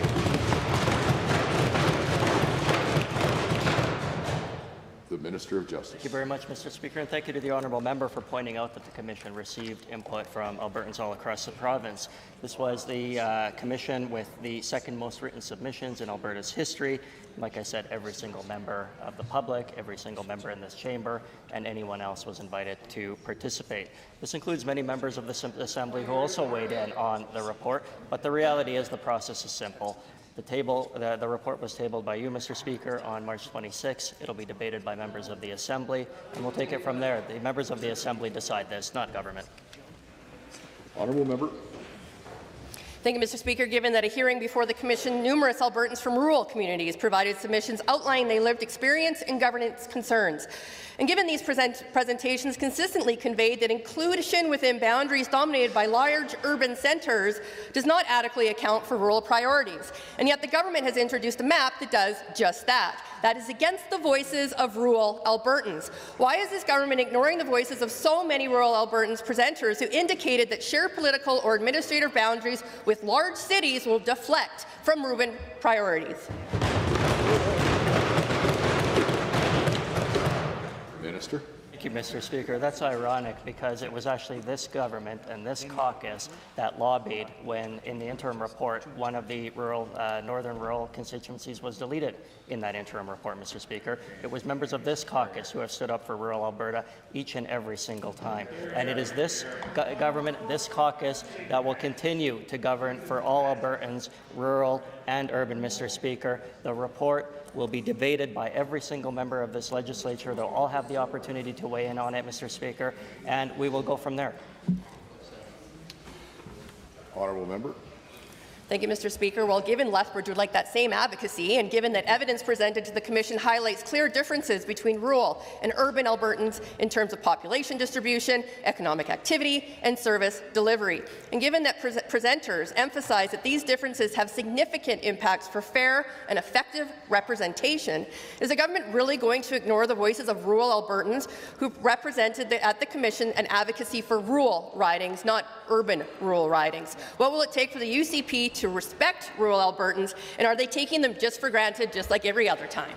The Minister of Justice. Thank you very much, Mr. Speaker, and thank you to the honourable member for pointing out that the Commission received input from Albertans all across the province. This was the Commission with the second most written submissions in Alberta's history. Like I said, every single member of the public, every single member in this chamber, and anyone else was invited to participate. This includes many members of the Assembly who also weighed in on the report, but the reality is the process is simple. The report was tabled by you, Mr. Speaker, on March 26. It'll be debated by members of the Assembly, and we'll take it from there. The members of the Assembly decide this, not government. Honourable member. Thank you, Mr. Speaker. Given that a hearing before the Commission, numerous Albertans from rural communities provided submissions outlining their lived experience and governance concerns. And given these presentations consistently conveyed that inclusion within boundaries dominated by large urban centres does not adequately account for rural priorities, and yet the government has introduced a map that does just that. That is against the voices of rural Albertans. Why is this government ignoring the voices of so many rural Albertans presenters who indicated that shared political or administrative boundaries with large cities will deflect from urban priorities? Minister. Thank you, Mr. Speaker. That's ironic because it was actually this government and this caucus that lobbied when, in the interim report, one of the northern rural constituencies was deleted in that interim report, Mr. Speaker. It was members of this caucus who have stood up for rural Alberta each and every single time. And it is this government, this caucus, that will continue to govern for all Albertans, rural and urban, Mr. Speaker. The report will be debated by every single member of this legislature. They'll all have the opportunity to weigh in on it, Mr. Speaker, and we will go from there. Honourable member. Thank you, Mr. Speaker. Well, given Lethbridge would like that same advocacy, and given that evidence presented to the Commission highlights clear differences between rural and urban Albertans in terms of population distribution, economic activity, and service delivery, and given that presenters emphasize that these differences have significant impacts for fair and effective representation, is the government really going to ignore the voices of rural Albertans who represented at the Commission an advocacy for rural ridings, not urban rural ridings? What will it take for the UCP to respect rural Albertans, and are they taking them just for granted, just like every other time?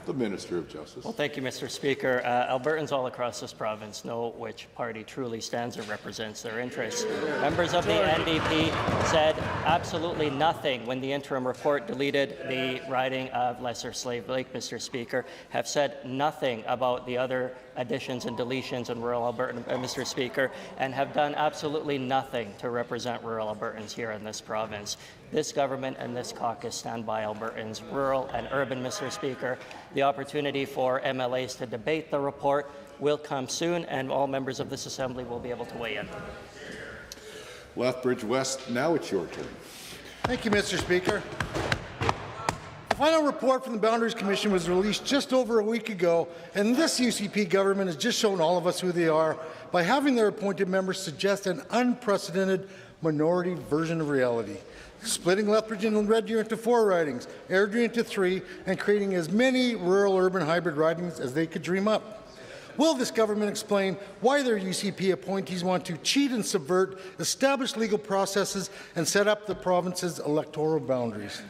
The Minister of Justice. Well, thank you, Mr. Speaker. Albertans all across this province know which party truly stands or represents their interests. Members of the NDP said absolutely nothing when the interim report deleted the riding of Lesser Slave Lake, Mr. Speaker, have said nothing about the other additions and deletions in rural Alberta, Mr. Speaker, and have done absolutely nothing to represent rural Albertans here in this province. This government and this caucus stand by Albertans, rural and urban, Mr. Speaker. The opportunity for MLAs to debate the report will come soon, and all members of this Assembly will be able to weigh in. Lethbridge West, now it's your turn. Thank you, Mr. Speaker. The final report from the Boundaries Commission was released just over a week ago, and this UCP government has just shown all of us who they are by having their appointed members suggest an unprecedented minority version of reality, splitting Lethbridge and Red Deer into 4 ridings, Airdrie into 3, and creating as many rural-urban hybrid ridings as they could dream up. Will this government explain why their UCP appointees want to cheat and subvert established legal processes and set up the province's electoral boundaries?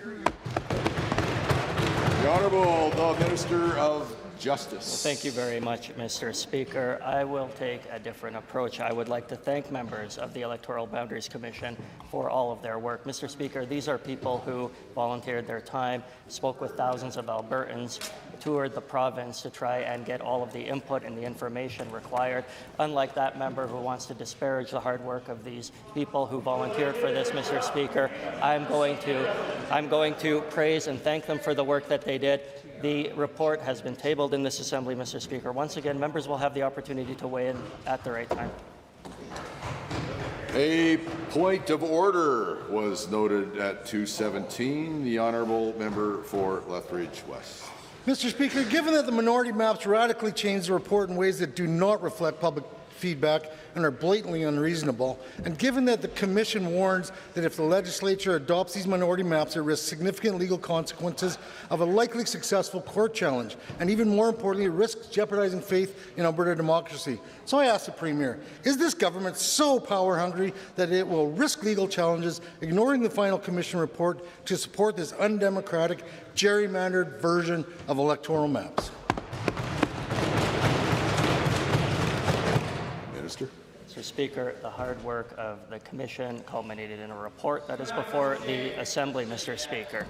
The Honourable the Minister of Justice. Well, thank you very much, Mr. Speaker. I will take a different approach. I would like to thank members of the Electoral Boundaries Commission for all of their work. Mr. Speaker, these are people who volunteered their time, spoke with thousands of Albertans, toured the province to try and get all of the input and the information required. Unlike that member who wants to disparage the hard work of these people who volunteered for this, Mr. Speaker, I'm going to praise and thank them for the work that they did. The report has been tabled in this Assembly, Mr. Speaker. Once again, members will have the opportunity to weigh in at the right time. A point of order was noted at 2:17. The Honourable Member for Lethbridge West. Mr. Speaker, given that the minority maps radically change the report in ways that do not reflect public feedback and are blatantly unreasonable, and given that the Commission warns that if the legislature adopts these minority maps, it risks significant legal consequences of a likely successful court challenge, and even more importantly, it risks jeopardizing faith in Alberta democracy. So I ask the Premier, is this government so power-hungry that it will risk legal challenges, ignoring the final Commission report, to support this undemocratic, gerrymandered version of electoral maps? Minister. Mr. Speaker, the hard work of the Commission culminated in a report that is before the Assembly, Mr. Speaker.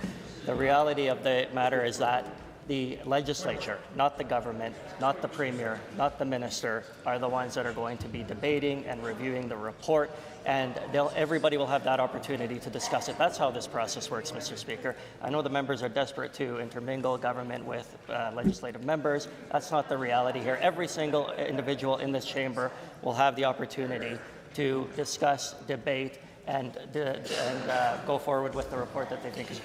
The reality of the matter is that the legislature, not the government, not the Premier, not the Minister, are the ones that are going to be debating and reviewing the report, and everybody will have that opportunity to discuss it. That's how this process works, Mr. Speaker. I know the members are desperate to intermingle government with legislative members. That's not the reality here. Every single individual in this chamber will have the opportunity to discuss, debate, and go forward with the report that they think is.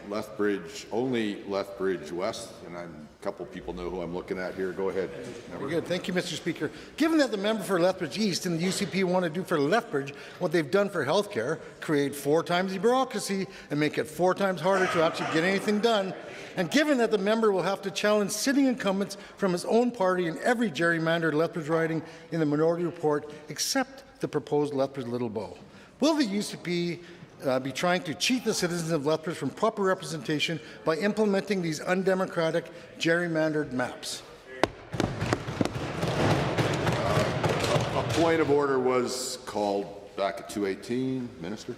Lethbridge, only Lethbridge West, and a couple people know who I'm looking at here. Go ahead. Very good. Thank you, Mr. Speaker. Given that the member for Lethbridge East and the UCP want to do for Lethbridge what they've done for healthcare, create 4 times the bureaucracy and make it 4 times harder to actually get anything done, and given that the member will have to challenge sitting incumbents from his own party in every gerrymandered Lethbridge riding in the minority report except the proposed Lethbridge Little Bow, will the UCP be trying to cheat the citizens of Lethbridge from proper representation by implementing these undemocratic, gerrymandered maps? A point of order was called back at 2:18. Minister.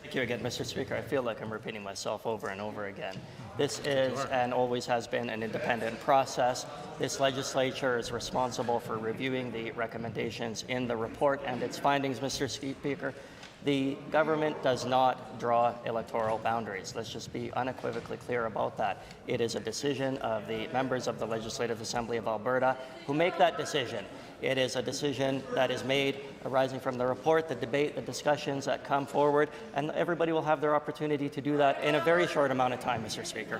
Thank you again, Mr. Speaker. I feel like I'm repeating myself over and over again. This is and always has been an independent process. This legislature is responsible for reviewing the recommendations in the report and its findings, Mr. Speaker. The government does not draw electoral boundaries. Let's just be unequivocally clear about that. It is a decision of the members of the Legislative Assembly of Alberta who make that decision. It is a decision that is made arising from the report, the debate, the discussions that come forward, and everybody will have their opportunity to do that in a very short amount of time, Mr. Speaker.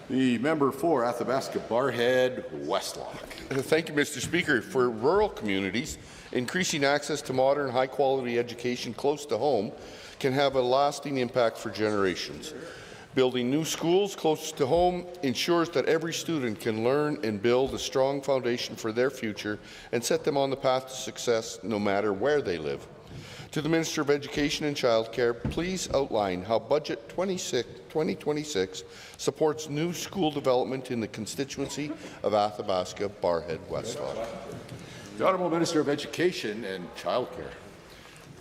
The member for Athabasca Barhead Westlock. Thank you, Mr. Speaker. For rural communities, increasing access to modern, high-quality education close to home can have a lasting impact for generations. Building new schools close to home ensures that every student can learn and build a strong foundation for their future and set them on the path to success no matter where they live. To the Minister of Education and Childcare, please outline how Budget 2026 supports new school development in the constituency of Athabasca Barhead Westlock. The Honourable Minister of Education and Childcare.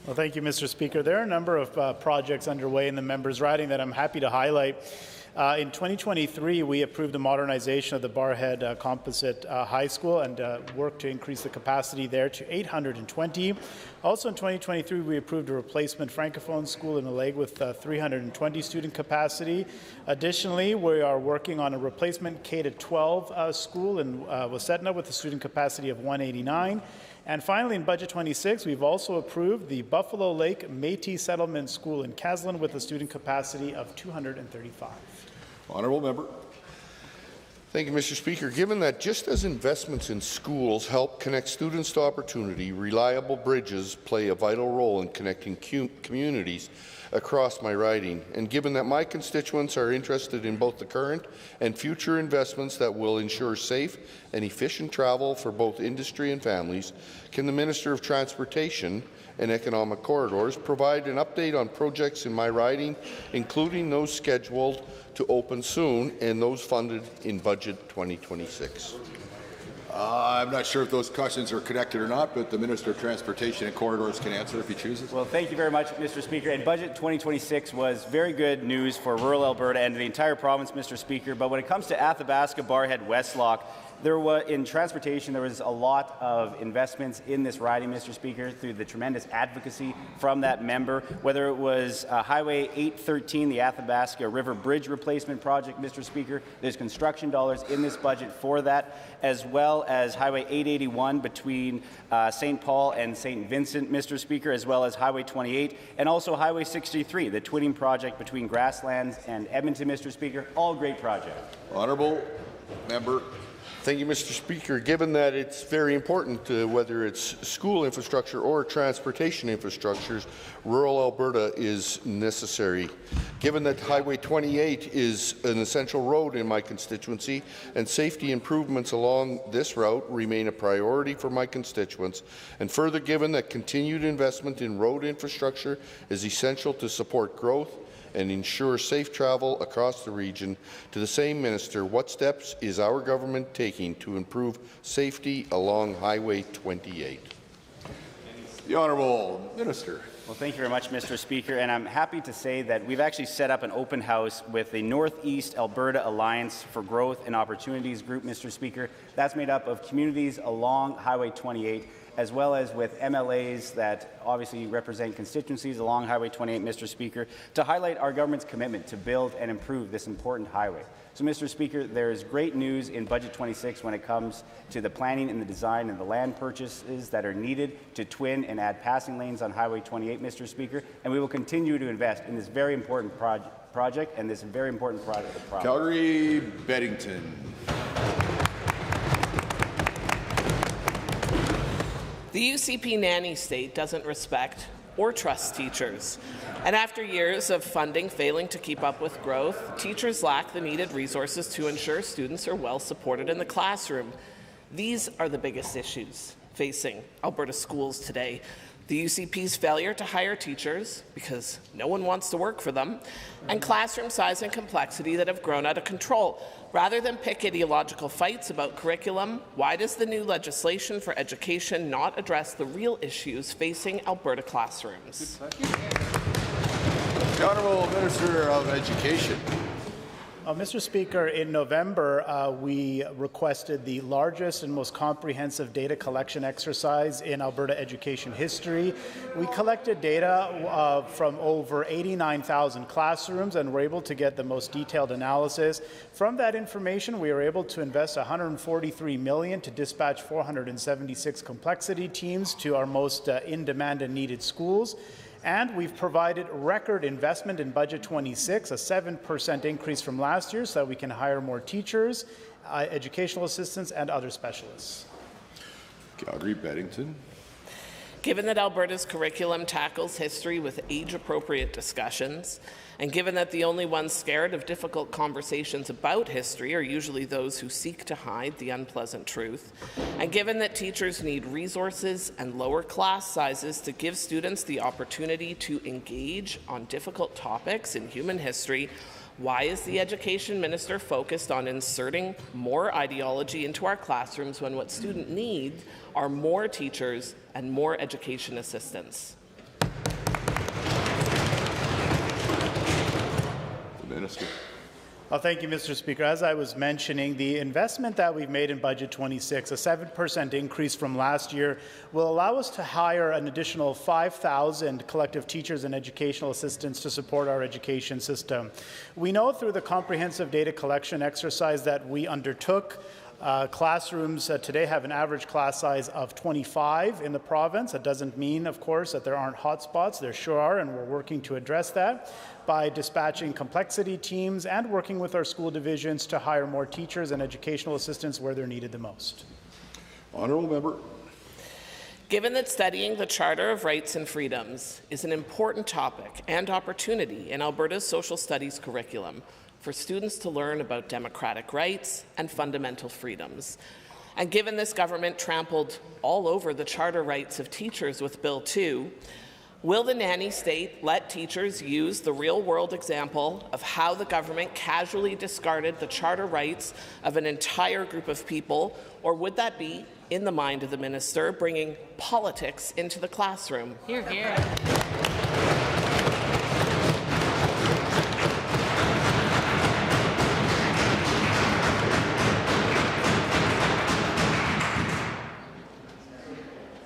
Well, thank you, Mr. Speaker. There are a number of projects underway in the member's riding that I'm happy to highlight. In 2023, we approved the modernization of the Barhead Composite High School and worked to increase the capacity there to 820. Also in 2023, we approved a replacement Francophone school in Alleg with 320 student capacity. Additionally, we are working on a replacement K-12 school in Wasetna with a student capacity of 189. And finally, in Budget 26, we've also approved the Buffalo Lake Métis Settlement School in Caslin with a student capacity of 235. Honourable member. Thank you, Mr. Speaker. Given that just as investments in schools help connect students to opportunity, reliable bridges play a vital role in connecting communities across my riding, and given that my constituents are interested in both the current and future investments that will ensure safe and efficient travel for both industry and families, can the Minister of Transportation and Economic Corridors provide an update on projects in my riding, including those scheduled to open soon and those funded in Budget 2026? I'm not sure if those questions are connected or not, but the Minister of Transportation and Corridors can answer if he chooses. Well, thank you very much, Mr. Speaker. And Budget 2026 was very good news for rural Alberta and the entire province, Mr. Speaker. But when it comes to Athabasca Barhead Westlock, in transportation, there was a lot of investments in this riding, Mr. Speaker, through the tremendous advocacy from that member, whether it was Highway 813, the Athabasca River Bridge Replacement Project, Mr. Speaker. There's construction dollars in this budget for that, as well as Highway 881 between St. Paul and St. Vincent, Mr. Speaker, as well as Highway 28, and also Highway 63, the twinning project between Grasslands and Edmonton, Mr. Speaker. All great projects. Honourable member. Thank you, Mr. Speaker. Given that it's very important, whether it's school infrastructure or transportation infrastructures, rural Alberta is necessary. Given that Highway 28 is an essential road in my constituency and safety improvements along this route remain a priority for my constituents, and further given that continued investment in road infrastructure is essential to support growth and ensure safe travel across the region, to the same minister, what steps is our government taking to improve safety along Highway 28? The Honourable Minister. Well, thank you very much, Mr. Speaker, and I'm happy to say that we've actually set up an open house with the Northeast Alberta Alliance for Growth and Opportunities group, Mr. Speaker. That's made up of communities along Highway 28, as well as with MLAs that obviously represent constituencies along Highway 28, Mr. Speaker, to highlight our government's commitment to build and improve this important highway. So, Mr. Speaker, there is great news in Budget 26 when it comes to the planning and the design and the land purchases that are needed to twin and add passing lanes on Highway 28, Mr. Speaker, and we will continue to invest in this very important project and this very important project. Calgary Beddington. The UCP nanny state doesn't respect or trust teachers. And after years of funding failing to keep up with growth, teachers lack the needed resources to ensure students are well supported in the classroom. These are the biggest issues facing Alberta schools today. The UCP's failure to hire teachers, because no one wants to work for them, and classroom size and complexity that have grown out of control. Rather than pick ideological fights about curriculum, why does the new legislation for education not address the real issues facing Alberta classrooms? The Honourable Minister of Education. Mr. Speaker, in November, we requested the largest and most comprehensive data collection exercise in Alberta education history. We collected data from over 89,000 classrooms and were able to get the most detailed analysis. From that information, we were able to invest $143 million to dispatch 476 complexity teams to our most in-demand and needed schools. And we've provided record investment in Budget 26, a 7% increase from last year so that we can hire more teachers, educational assistants, and other specialists. Calgary Beddington. Given that Alberta's curriculum tackles history with age-appropriate discussions, and given that the only ones scared of difficult conversations about history are usually those who seek to hide the unpleasant truth, and given that teachers need resources and lower class sizes to give students the opportunity to engage on difficult topics in human history, why is the Education Minister focused on inserting more ideology into our classrooms when what students need are more teachers and more education assistants? Minister. Well, thank you, Mr. Speaker. As I was mentioning, the investment that we've made in Budget 26, a 7% increase from last year, will allow us to hire an additional 5,000 collective teachers and educational assistants to support our education system. We know through the comprehensive data collection exercise that we undertook, classrooms today have an average class size of 25 in the province. That doesn't mean, of course, that there aren't hotspots. There sure are, and we're working to address that by dispatching complexity teams and working with our school divisions to hire more teachers and educational assistants where they're needed the most. Honourable Member. Given that studying the Charter of Rights and Freedoms is an important topic and opportunity in Alberta's social studies curriculum, for students to learn about democratic rights and fundamental freedoms. And given this government trampled all over the charter rights of teachers with Bill 2, will the nanny state let teachers use the real-world example of how the government casually discarded the charter rights of an entire group of people, or would that be, in the mind of the minister, bringing politics into the classroom? Hear, hear.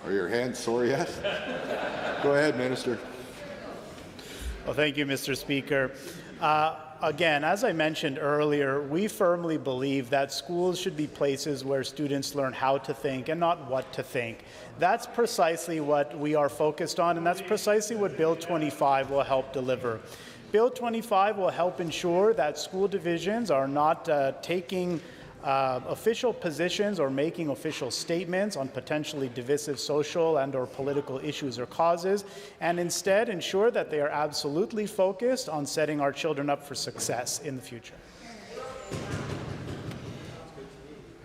Are your hands sore yet? Go ahead, Minister. Well, thank you, Mr. Speaker. Again, as I mentioned earlier, we firmly believe that schools should be places where students learn how to think and not what to think. That's precisely what we are focused on, and that's precisely what Bill 25 will help deliver. Bill 25 will help ensure that school divisions are not taking official positions or making official statements on potentially divisive social and or political issues or causes, and instead ensure that they are absolutely focused on setting our children up for success in the future.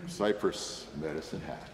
Cypress Medicine Hat.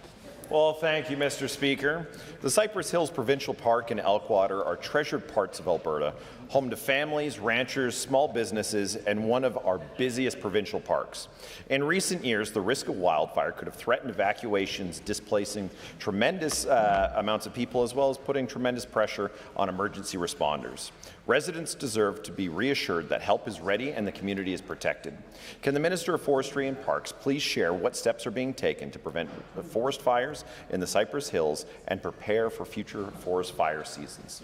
Well, thank you, Mr. Speaker. The Cypress Hills Provincial Park and Elkwater are treasured parts of Alberta, home to families, ranchers, small businesses, and one of our busiest provincial parks. In recent years, the risk of wildfire could have threatened evacuations, displacing tremendous amounts of people, as well as putting tremendous pressure on emergency responders. Residents deserve to be reassured that help is ready and the community is protected. Can the Minister of Forestry and Parks please share what steps are being taken to prevent forest fires wildfires in the Cypress Hills and prepare for future forest fire seasons.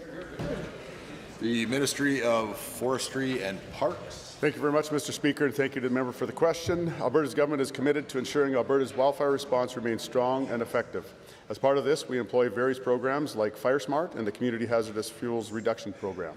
The Ministry of Forestry and Parks. Thank you very much, Mr. Speaker, and thank you to the member for the question. Alberta's government is committed to ensuring Alberta's wildfire response remains strong and effective. As part of this, we employ various programs like FireSmart and the Community Hazardous Fuels Reduction Program.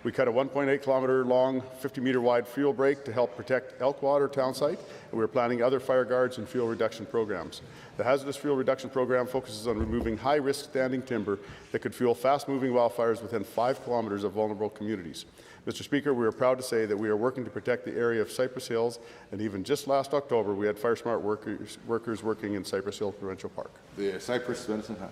We cut a 1.8-kilometre long, 50-metre wide fuel break to help protect Elkwater town site, and we're planning other fire guards and fuel reduction programs. The Hazardous Fuel Reduction Program focuses on removing high-risk standing timber that could fuel fast-moving wildfires within 5 kilometres of vulnerable communities. Mr. Speaker, we are proud to say that we are working to protect the area of Cypress Hills, and even just last October, we had FireSmart workers working in Cypress Hills Provincial Park. The Cypress Medicine Hat.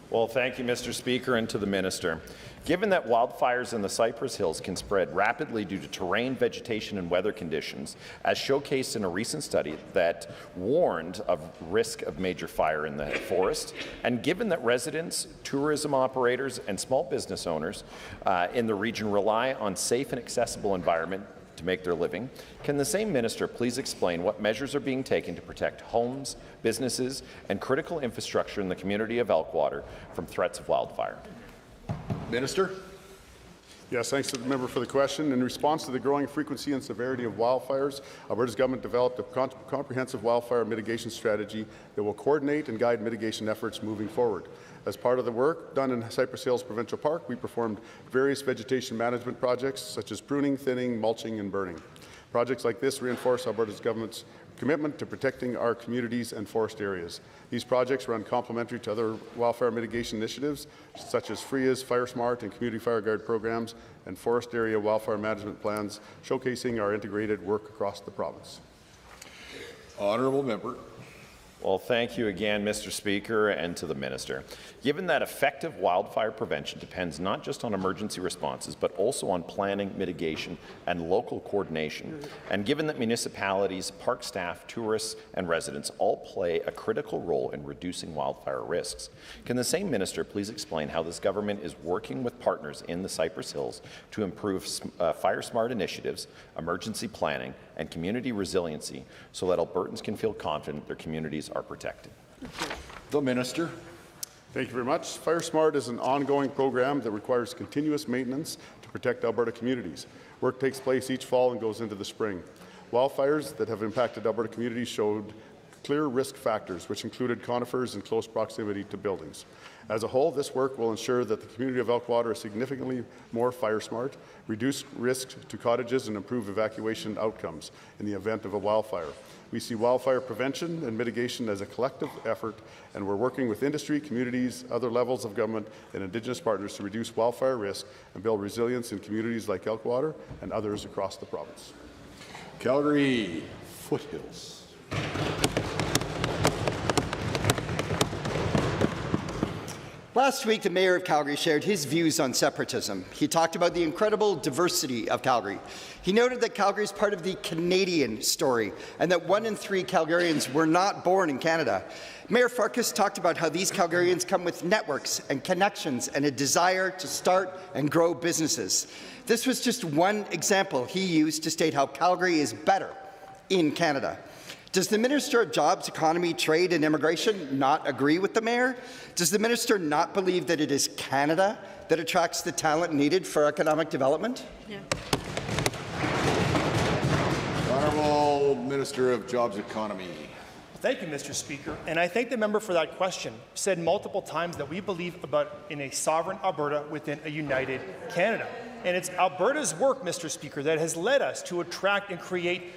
Well, thank you, Mr. Speaker, and to the Minister. Given that wildfires in the Cypress Hills can spread rapidly due to terrain, vegetation, and weather conditions, as showcased in a recent study that warned of risk of major fire in the forest, and given that residents, tourism operators, and small business owners in the region rely on safe and accessible environment to make their living, can the same minister please explain what measures are being taken to protect homes, businesses, and critical infrastructure in the community of Elkwater from threats of wildfire? Minister. Yes, thanks to the member for the question. In response to the growing frequency and severity of wildfires, Alberta's government developed a comprehensive wildfire mitigation strategy that will coordinate and guide mitigation efforts moving forward. As part of the work done in Cypress Hills Provincial Park, we performed various vegetation management projects such as pruning, thinning, mulching, and burning. Projects like this reinforce Alberta's government's commitment to protecting our communities and forest areas. These projects run complementary to other wildfire mitigation initiatives such as FRIA's FireSmart and Community Fire Guard programs and forest area wildfire management plans, showcasing our integrated work across the province. Honourable member. Well, thank you again, Mr. Speaker, and to the Minister. Given that effective wildfire prevention depends not just on emergency responses, but also on planning, mitigation, and local coordination, and given that municipalities, park staff, tourists, and residents all play a critical role in reducing wildfire risks, can the same Minister please explain how this government is working with partners in the Cypress Hills to improve FireSmart initiatives, emergency planning, and community resiliency so that Albertans can feel confident their communities are protected? The Minister. Thank you very much. FireSmart is an ongoing program that requires continuous maintenance to protect Alberta communities. Work takes place each fall and goes into the spring. Wildfires that have impacted Alberta communities showed clear risk factors, which included conifers in close proximity to buildings. As a whole, this work will ensure that the community of Elkwater is significantly more fire-smart, reduce risk to cottages, and improve evacuation outcomes in the event of a wildfire. We see wildfire prevention and mitigation as a collective effort, and we're working with industry, communities, other levels of government, and Indigenous partners to reduce wildfire risk and build resilience in communities like Elkwater and others across the province. Calgary Foothills. Last week, the Mayor of Calgary shared his views on separatism. He talked about the incredible diversity of Calgary. He noted that Calgary is part of the Canadian story and that 1 in 3 Calgarians were not born in Canada. Mayor Farkas talked about how these Calgarians come with networks and connections and a desire to start and grow businesses. This was just one example he used to state how Calgary is better in Canada. Does the Minister of Jobs, Economy, Trade and Immigration not agree with the Mayor? Does the Minister not believe that it is Canada that attracts the talent needed for economic development? Yeah. Honourable Minister of Jobs, Economy. Thank you, Mr. Speaker. And I thank the member for that question. Said multiple times that we believe in a sovereign Alberta within a united Canada. And it's Alberta's work, Mr. Speaker, that has led us to attract and create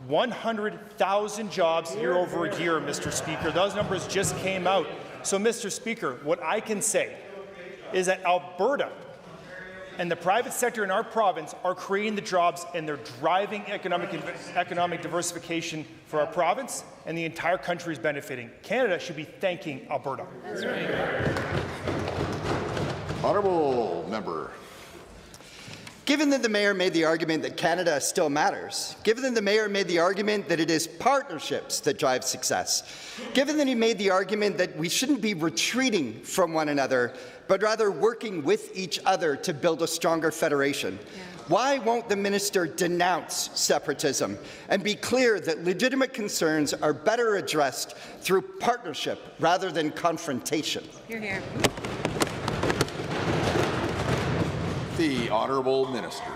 100,000 jobs year over year, Mr. Speaker. Those numbers just came out. So, Mr. Speaker, what I can say is that Alberta and the private sector in our province are creating the jobs and they're driving economic diversification for our province, and the entire country is benefiting. Canada should be thanking Alberta. That's right. Honourable member. Given that the Mayor made the argument that Canada still matters, given that the Mayor made the argument that it is partnerships that drive success, given that he made the argument that we shouldn't be retreating from one another, but rather working with each other to build a stronger federation, Why won't the minister denounce separatism and be clear that legitimate concerns are better addressed through partnership rather than confrontation? Hear, hear. The Honourable Minister.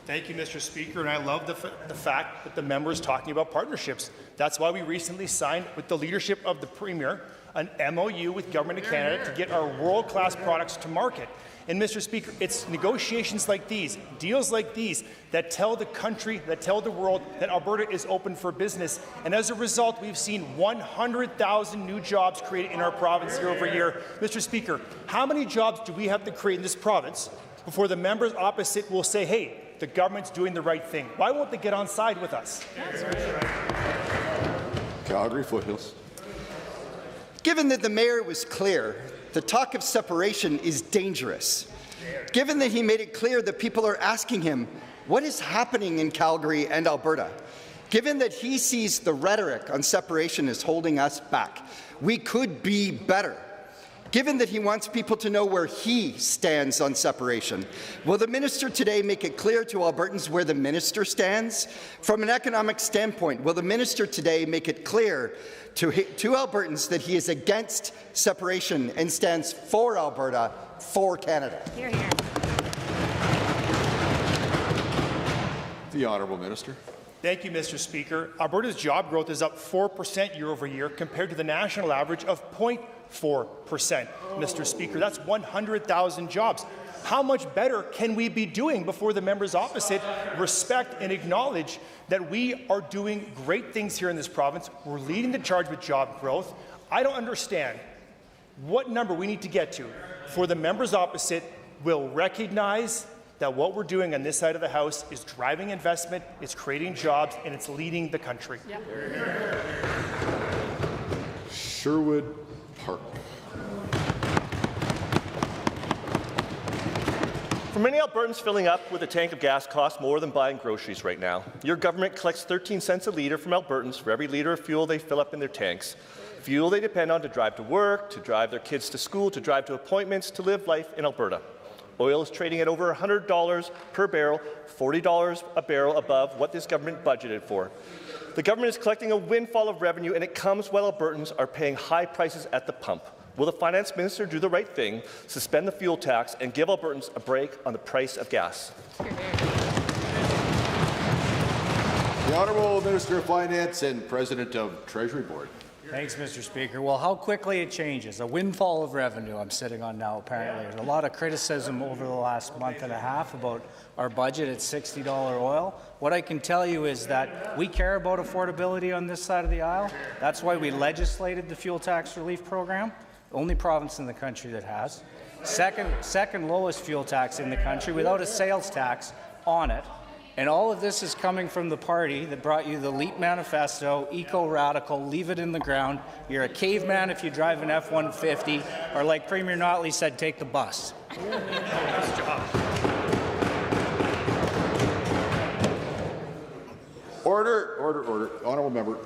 Thank you, Mr. Speaker, and I love the fact that the member is talking about partnerships. That's why we recently signed, with the leadership of the Premier, an MOU with Government of Canada to get our world-class products to market. And Mr. Speaker, it's negotiations like these, deals like these, that tell the country, that tell the world that Alberta is open for business. And as a result, we've seen 100,000 new jobs created in our province year over year. Mr. Speaker, how many jobs do we have to create in this province before the members opposite will say, hey, the government's doing the right thing? Why won't they get on side with us? Calgary Foothills. Given that the mayor was clear, the talk of separation is dangerous. Given that he made it clear that people are asking him, what is happening in Calgary and Alberta? Given that he sees the rhetoric on separation as holding us back, we could be better. Given that he wants people to know where he stands on separation, will the minister today make it clear to Albertans where the minister stands? From an economic standpoint, will the minister today make it clear to Albertans that he is against separation and stands for Alberta, for Canada? Hear, hear. The Honourable Minister. Thank you, Mr. Speaker. Alberta's job growth is up 4% year over year compared to the national average of 0.4%. Mr. Speaker, that's 100,000 jobs. How much better can we be doing before the members opposite respect and acknowledge that we are doing great things here in this province? We're leading the charge with job growth. I don't understand what number we need to get to for the members opposite will recognize that what we're doing on this side of the House is driving investment, it's creating jobs, and it's leading the country. Yep. Sherwood Park. For many Albertans, filling up with a tank of gas costs more than buying groceries right now. Your government collects 13 cents a litre from Albertans for every litre of fuel they fill up in their tanks. Fuel they depend on to drive to work, to drive their kids to school, to drive to appointments, to live life in Alberta. Oil is trading at over $100 per barrel, $40 a barrel above what this government budgeted for. The government is collecting a windfall of revenue, and it comes while Albertans are paying high prices at the pump. Will the Finance Minister do the right thing, suspend the fuel tax, and give Albertans a break on the price of gas? The Honourable Minister of Finance and President of Treasury Board. Thanks, Mr. Speaker. Well, how quickly it changes. A windfall of revenue I'm sitting on now, apparently. There's a lot of criticism over the last month and a half about our budget at $60 oil. What I can tell you is that we care about affordability on this side of the aisle. That's why we legislated the fuel tax relief program, the only province in the country that has. Second lowest fuel tax in the country without a sales tax on it. And all of this is coming from the party that brought you the LEAP manifesto, eco-radical, leave it in the ground. You're a caveman if you drive an F-150, or like Premier Notley said, take the bus. Nice job. Order. Honourable Member.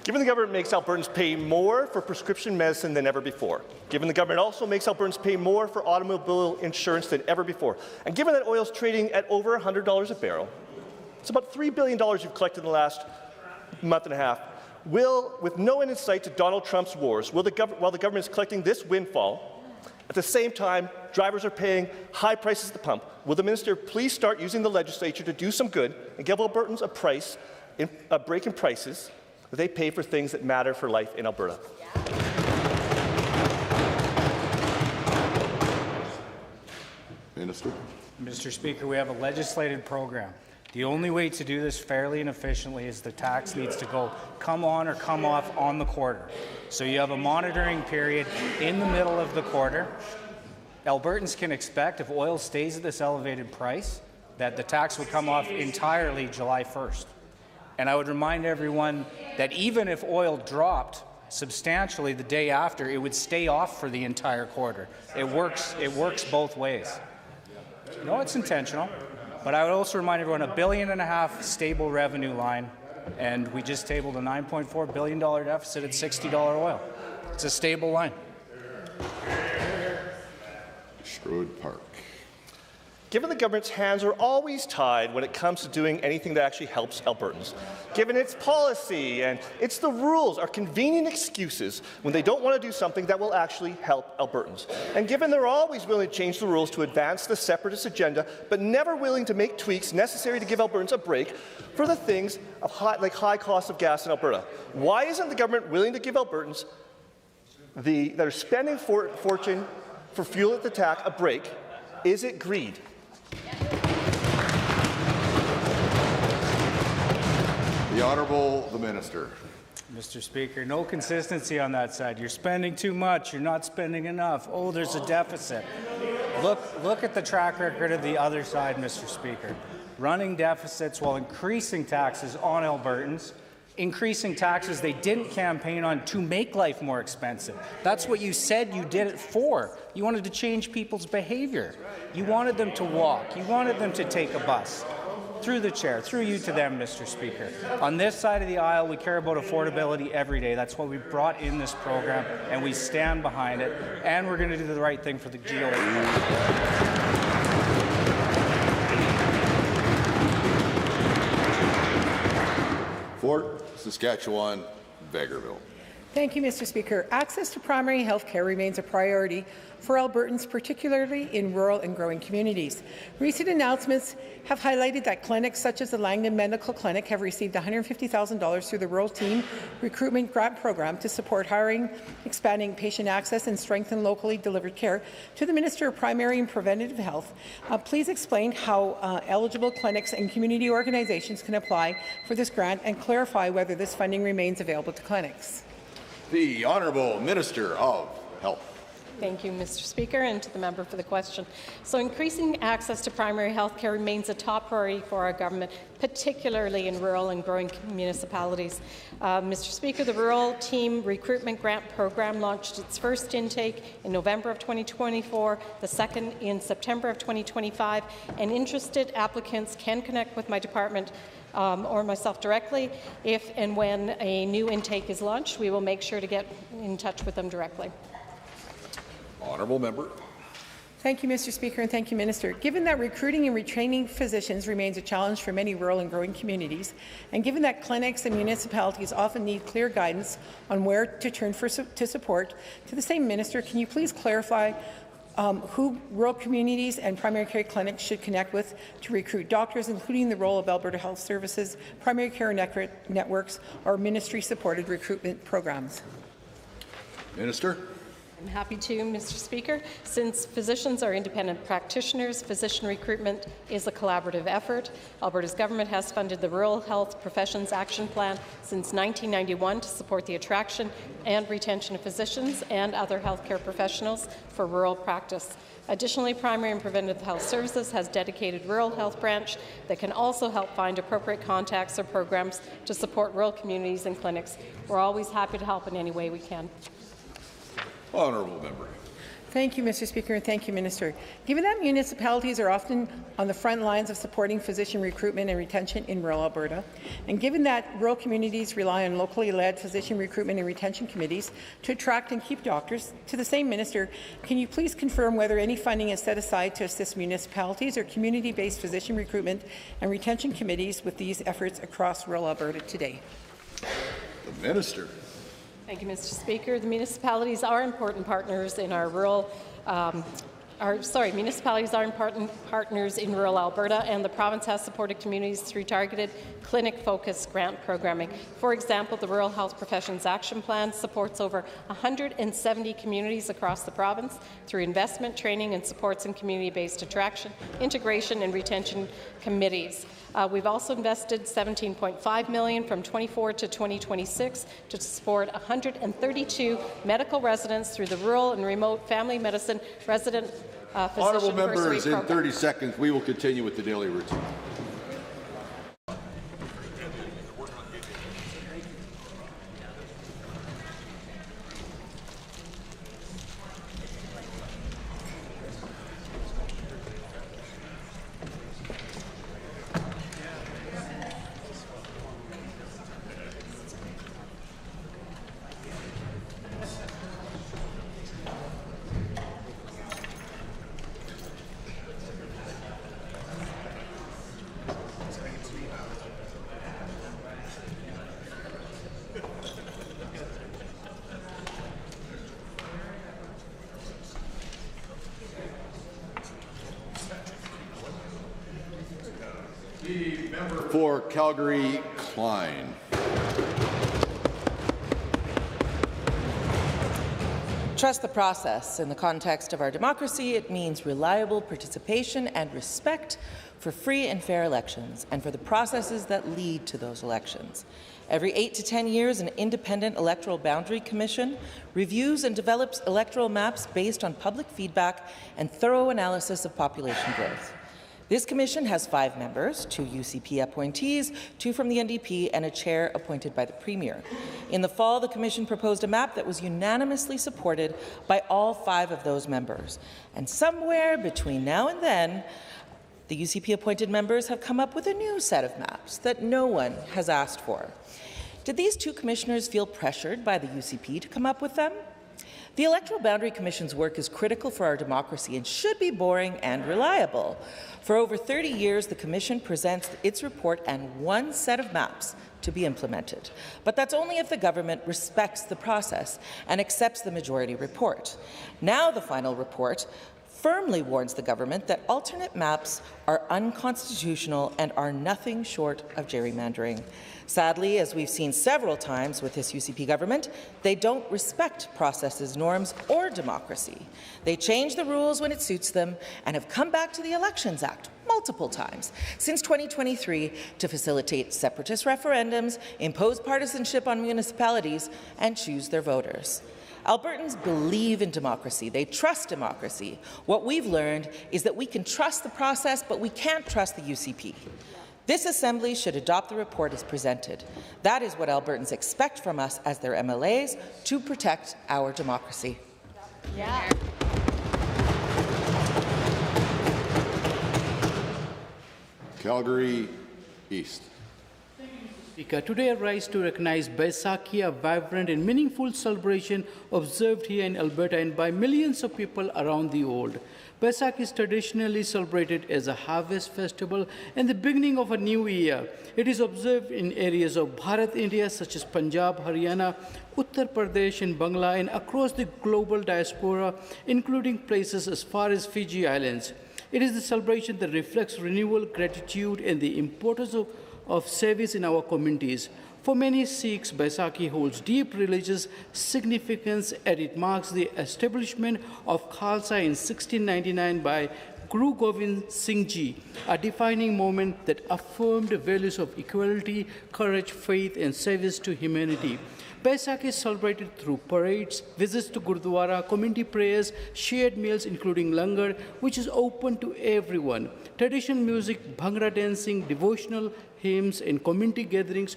Given the government makes Albertans pay more for prescription medicine than ever before, given the government also makes Albertans pay more for automobile insurance than ever before, and given that oil is trading at over $100 a barrel, it's about $3 billion you've collected in the last month and a half, with no end in sight to Donald Trump's wars, while the government is collecting this windfall, at the same time, drivers are paying high prices at the pump. Will the minister please start using the legislature to do some good and give Albertans a break in prices that they pay for things that matter for life in Alberta? Minister. Mr. Speaker, we have a legislated program. The only way to do this fairly and efficiently is the tax needs to come on or come off on the quarter. So you have a monitoring period in the middle of the quarter. Albertans can expect, if oil stays at this elevated price, that the tax would come off entirely July 1st. And I would remind everyone that even if oil dropped substantially the day after, it would stay off for the entire quarter. It works both ways. No, it's intentional. But I would also remind everyone, $1.5 billion stable revenue line, and we just tabled a $9.4 billion deficit at $60 oil. It's a stable line. Sherwood Park. Given the government's hands are always tied when it comes to doing anything that actually helps Albertans, given its policy and it's the rules are convenient excuses when they don't want to do something that will actually help Albertans, and given they're always willing to change the rules to advance the separatist agenda, but never willing to make tweaks necessary to give Albertans a break for the things of like high cost of gas in Alberta, why isn't the government willing to give Albertans that are spending fortune for fuel at the tap a break? Is it greed? The Honourable the Minister. Mr. Speaker, no consistency on that side. You're spending too much. You're not spending enough. Oh, there's a deficit. Look at the track record of the other side, Mr. Speaker. Running deficits while increasing taxes on Albertans, increasing taxes they didn't campaign on to make life more expensive. That's what you said you did it for. You wanted to change people's behavior. You wanted them to walk. You wanted them to take a bus. Through the chair, through you to them, Mr. Speaker. On this side of the aisle, we care about affordability every day. That's why we brought in this program, and we stand behind it, and we're going to do the right thing for the GOA. Fort Saskatchewan, Vegreville. Thank you, Mr. Speaker. Access to primary health care remains a priority for Albertans, particularly in rural and growing communities. Recent announcements have highlighted that clinics such as the Langdon Medical Clinic have received $150,000 through the Rural Team Recruitment Grant Program to support hiring, expanding patient access and strengthen locally delivered care. To the Minister of Primary and Preventative Health, please explain how eligible clinics and community organizations can apply for this grant and clarify whether this funding remains available to clinics. The Honourable Minister of Health. Thank you, Mr. Speaker, and to the member for the question. So increasing access to primary health care remains a top priority for our government, particularly in rural and growing municipalities. Mr. Speaker, the Rural Team Recruitment Grant Program launched its first intake in November of 2024, the second in September of 2025, and interested applicants can connect with my department or myself directly. If and when a new intake is launched, we will make sure to get in touch with them directly. Honourable member. Thank you, Mr. Speaker, and thank you, Minister. Given that recruiting and retraining physicians remains a challenge for many rural and growing communities, and given that clinics and municipalities often need clear guidance on where to turn to support, to the same Minister, can you please clarify who rural communities and primary care clinics should connect with to recruit doctors, including the role of Alberta Health Services, primary care networks, or ministry-supported recruitment programs? Minister. I'm happy to, Mr. Speaker. Since physicians are independent practitioners, physician recruitment is a collaborative effort. Alberta's government has funded the Rural Health Professions Action Plan since 1991 to support the attraction and retention of physicians and other healthcare professionals for rural practice. Additionally, Primary and Preventative Health Services has dedicated rural health branch that can also help find appropriate contacts or programs to support rural communities and clinics. We're always happy to help in any way we can. Honourable member. Thank you, Mr. Speaker, and thank you, Minister. Given that municipalities are often on the front lines of supporting physician recruitment and retention in rural Alberta, and given that rural communities rely on locally led physician recruitment and retention committees to attract and keep doctors, to the same Minister, can you please confirm whether any funding is set aside to assist municipalities or community-based physician recruitment and retention committees with these efforts across rural Alberta today? The Minister. Thank you, Mr. Speaker. The municipalities are important partners in our rural. Municipalities are important partners in rural Alberta, and the province has supported communities through targeted clinic-focused grant programming. For example, the Rural Health Professions Action Plan supports over 170 communities across the province through investment, training, and supports in community-based attraction, integration, and retention committees. We've also invested $17.5 million from 24 to 2026 to support 132 medical residents through the rural and remote family medicine resident physician Honourable members, in program. 30 seconds, we will continue with the daily routine. The member for Calgary, Klein. Trust the process. In the context of our democracy, it means reliable participation and respect for free and fair elections and for the processes that lead to those elections. Every 8 to 10 years, an independent electoral boundary commission reviews and develops electoral maps based on public feedback and thorough analysis of population growth. This commission has 5 members, 2 UCP appointees, 2 from the NDP, and a chair appointed by the Premier. In the fall, the commission proposed a map that was unanimously supported by all 5 of those members. And somewhere between now and then, the UCP-appointed members have come up with a new set of maps that no one has asked for. Did these 2 commissioners feel pressured by the UCP to come up with them? The Electoral Boundary Commission's work is critical for our democracy and should be boring and reliable. For over 30 years, the Commission presents its report and one set of maps to be implemented. But that's only if the government respects the process and accepts the majority report. Now the final report firmly warns the government that alternate maps are unconstitutional and are nothing short of gerrymandering. Sadly, as we've seen several times with this UCP government, they don't respect processes, norms, or democracy. They change the rules when it suits them and have come back to the Elections Act multiple times since 2023 to facilitate separatist referendums, impose partisanship on municipalities, and choose their voters. Albertans believe in democracy. They trust democracy. What we've learned is that we can trust the process, but we can't trust the UCP. This Assembly should adopt the report as presented. That is what Albertans expect from us as their MLAs to protect our democracy. Yeah. Calgary East. Speaker, today I rise to recognize Baisakhi, a vibrant and meaningful celebration observed here in Alberta and by millions of people around the world. Baisakhi is traditionally celebrated as a harvest festival and the beginning of a new year. It is observed in areas of Bharat, India, such as Punjab, Haryana, Uttar Pradesh, and Bangla, and across the global diaspora, including places as far as Fiji Islands. It is the celebration that reflects renewal, gratitude, and the importance of service in our communities. For many Sikhs, Baisakhi holds deep religious significance as it marks the establishment of Khalsa in 1699 by Guru Gobind Singh Ji, a defining moment that affirmed the values of equality, courage, faith, and service to humanity. Baisakhi is celebrated through parades, visits to Gurdwara, community prayers, shared meals including langar, which is open to everyone. Traditional music, bhangra dancing, devotional hymns, and community gatherings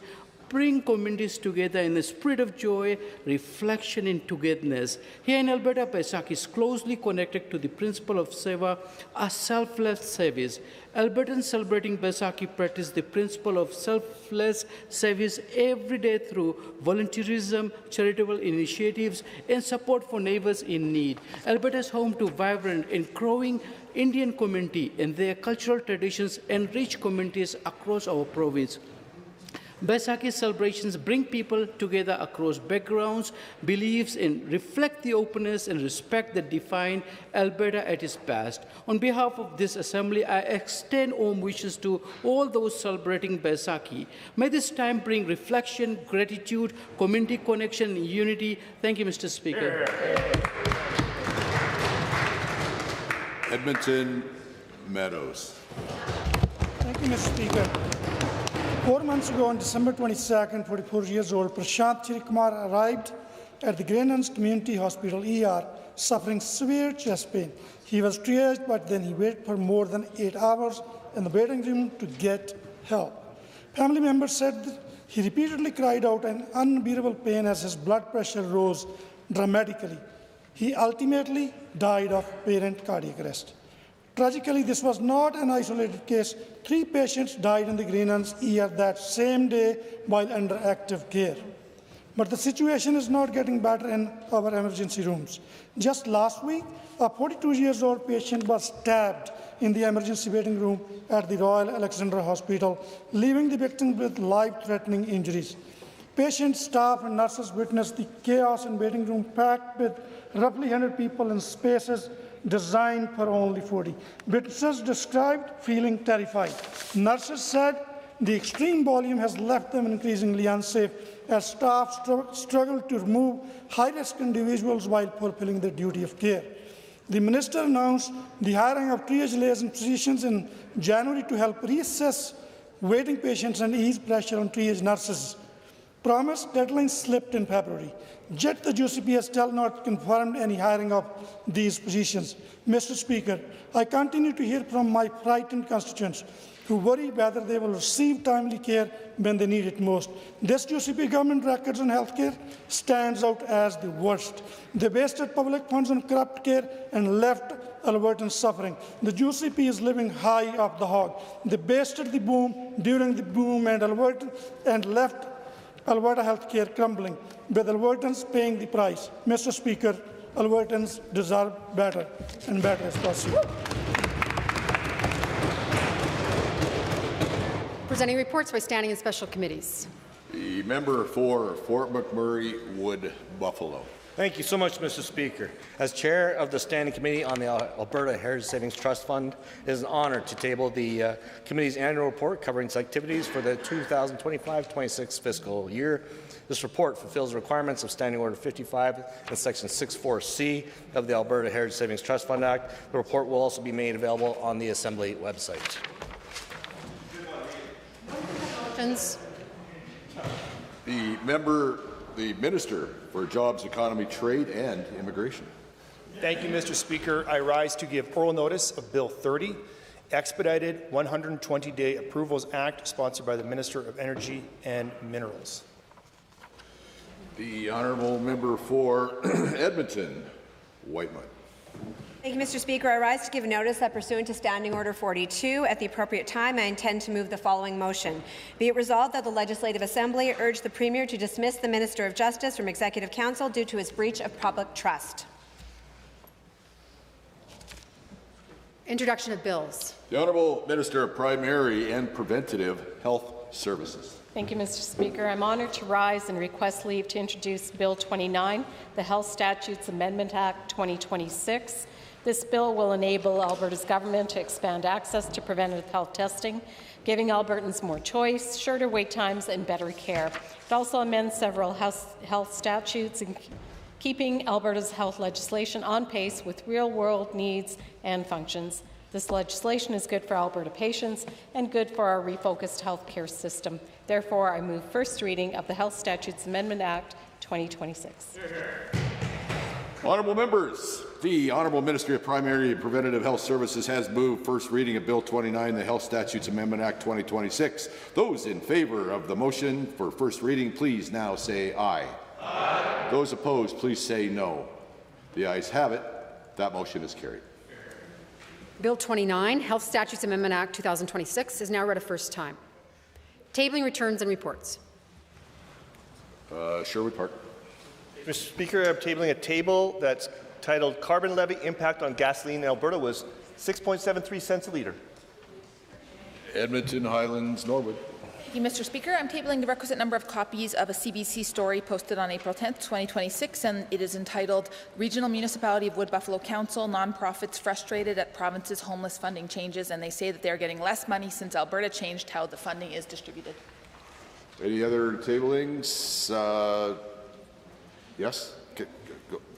bring communities together in the spirit of joy, reflection, and togetherness. Here in Alberta, Baisakhi is closely connected to the principle of seva, a selfless service. Albertans celebrating Baisakhi practice the principle of selfless service every day through volunteerism, charitable initiatives, and support for neighbors in need. Alberta is home to vibrant and growing Indian community, and their cultural traditions enrich communities across our province. Baisakhi celebrations bring people together across backgrounds, beliefs, and reflect the openness and respect that define Alberta at its best. On behalf of this Assembly, I extend warm wishes to all those celebrating Baisakhi. May this time bring reflection, gratitude, community connection, and unity. Thank you, Mr. Speaker. Edmonton Meadows. Thank you, Mr. Speaker. 4 months ago, on December 22nd, 44 years old, Prashant Chirikumar arrived at the Greenlands Community Hospital ER suffering severe chest pain. He was triaged, but then he waited for more than 8 hours in the waiting room to get help. Family members said that he repeatedly cried out in unbearable pain as his blood pressure rose dramatically. He ultimately died of apparent cardiac arrest. Tragically, this was not an isolated case. 3 patients died in the Greenlands ER that same day while under active care. But the situation is not getting better in our emergency rooms. Just last week, a 42-year-old patient was stabbed in the emergency waiting room at the Royal Alexandra Hospital, leaving the victim with life-threatening injuries. Patients, staff, and nurses witnessed the chaos in waiting room packed with roughly 100 people in spaces designed for only 40. Witnesses described feeling terrified. Nurses said the extreme volume has left them increasingly unsafe as staff struggle to remove high-risk individuals while fulfilling their duty of care. The minister announced the hiring of triage liaison physicians in January to help reassess waiting patients and ease pressure on triage nurses. Promised deadline slipped in February. Yet the UCP has still not confirmed any hiring of these positions. Mr. Speaker, I continue to hear from my frightened constituents who worry whether they will receive timely care when they need it most. This UCP government records on healthcare stands out as the worst. They wasted public funds on corrupt care and left Albertans suffering. The UCP is living high off the hog. They wasted the boom during the boom and left Alberta healthcare crumbling, with Albertans paying the price. Mr. Speaker, Albertans deserve better, and better is possible. Presenting reports by standing and special committees. The member for Fort McMurray Wood Buffalo. Thank you so much, Mr. Speaker. As Chair of the Standing Committee on the Alberta Heritage Savings Trust Fund, it is an honour to table the committee's annual report covering its activities for the 2025-26 fiscal year. This report fulfills the requirements of Standing Order 55 and Section 64C of the Alberta Heritage Savings Trust Fund Act. The report will also be made available on the Assembly website. The Minister for Jobs, Economy, Trade and Immigration. Thank you, Mr. Speaker. I rise to give oral notice of Bill 30, Expedited 120-Day Approvals Act, sponsored by the Minister of Energy and Minerals. The honourable member for Edmonton, Whiteman. Thank you, Mr. Speaker. I rise to give notice that pursuant to Standing Order 42, at the appropriate time, I intend to move the following motion. Be it resolved that the Legislative Assembly urge the Premier to dismiss the Minister of Justice from Executive Council due to his breach of public trust. Introduction of bills. The Honourable Minister of Primary and Preventative Health Services. Thank you, Mr. Speaker. I'm honoured to rise and request leave to introduce Bill 29, the Health Statutes Amendment Act 2026. This bill will enable Alberta's government to expand access to preventative health testing, giving Albertans more choice, shorter wait times, and better care. It also amends several health statutes, and keeping Alberta's health legislation on pace with real-world needs and functions. This legislation is good for Alberta patients and good for our refocused healthcare system. Therefore, I move first reading of the Health Statutes Amendment Act 2026. Honourable members, the Honourable Ministry of Primary and Preventative Health Services has moved first reading of Bill 29, the Health Statutes Amendment Act 2026. Those in favour of the motion for first reading, please now say aye. Aye. Those opposed, please say no. The ayes have it. That motion is carried. Bill 29, Health Statutes Amendment Act 2026, is now read a first time. Tabling returns and reports. Sherwood Park. Mr. Speaker, I'm tabling a table that's titled Carbon Levy Impact on Gasoline in Alberta was 6.73 cents a litre. Edmonton, Highlands, Norwood. Thank you, Mr. Speaker. I'm tabling the requisite number of copies of a CBC story posted on April 10th, 2026, and it is entitled Regional Municipality of Wood Buffalo Council, Nonprofits Frustrated at Province's Homeless Funding Changes, and they say that they're getting less money since Alberta changed how the funding is distributed. Any other tablings? Yes?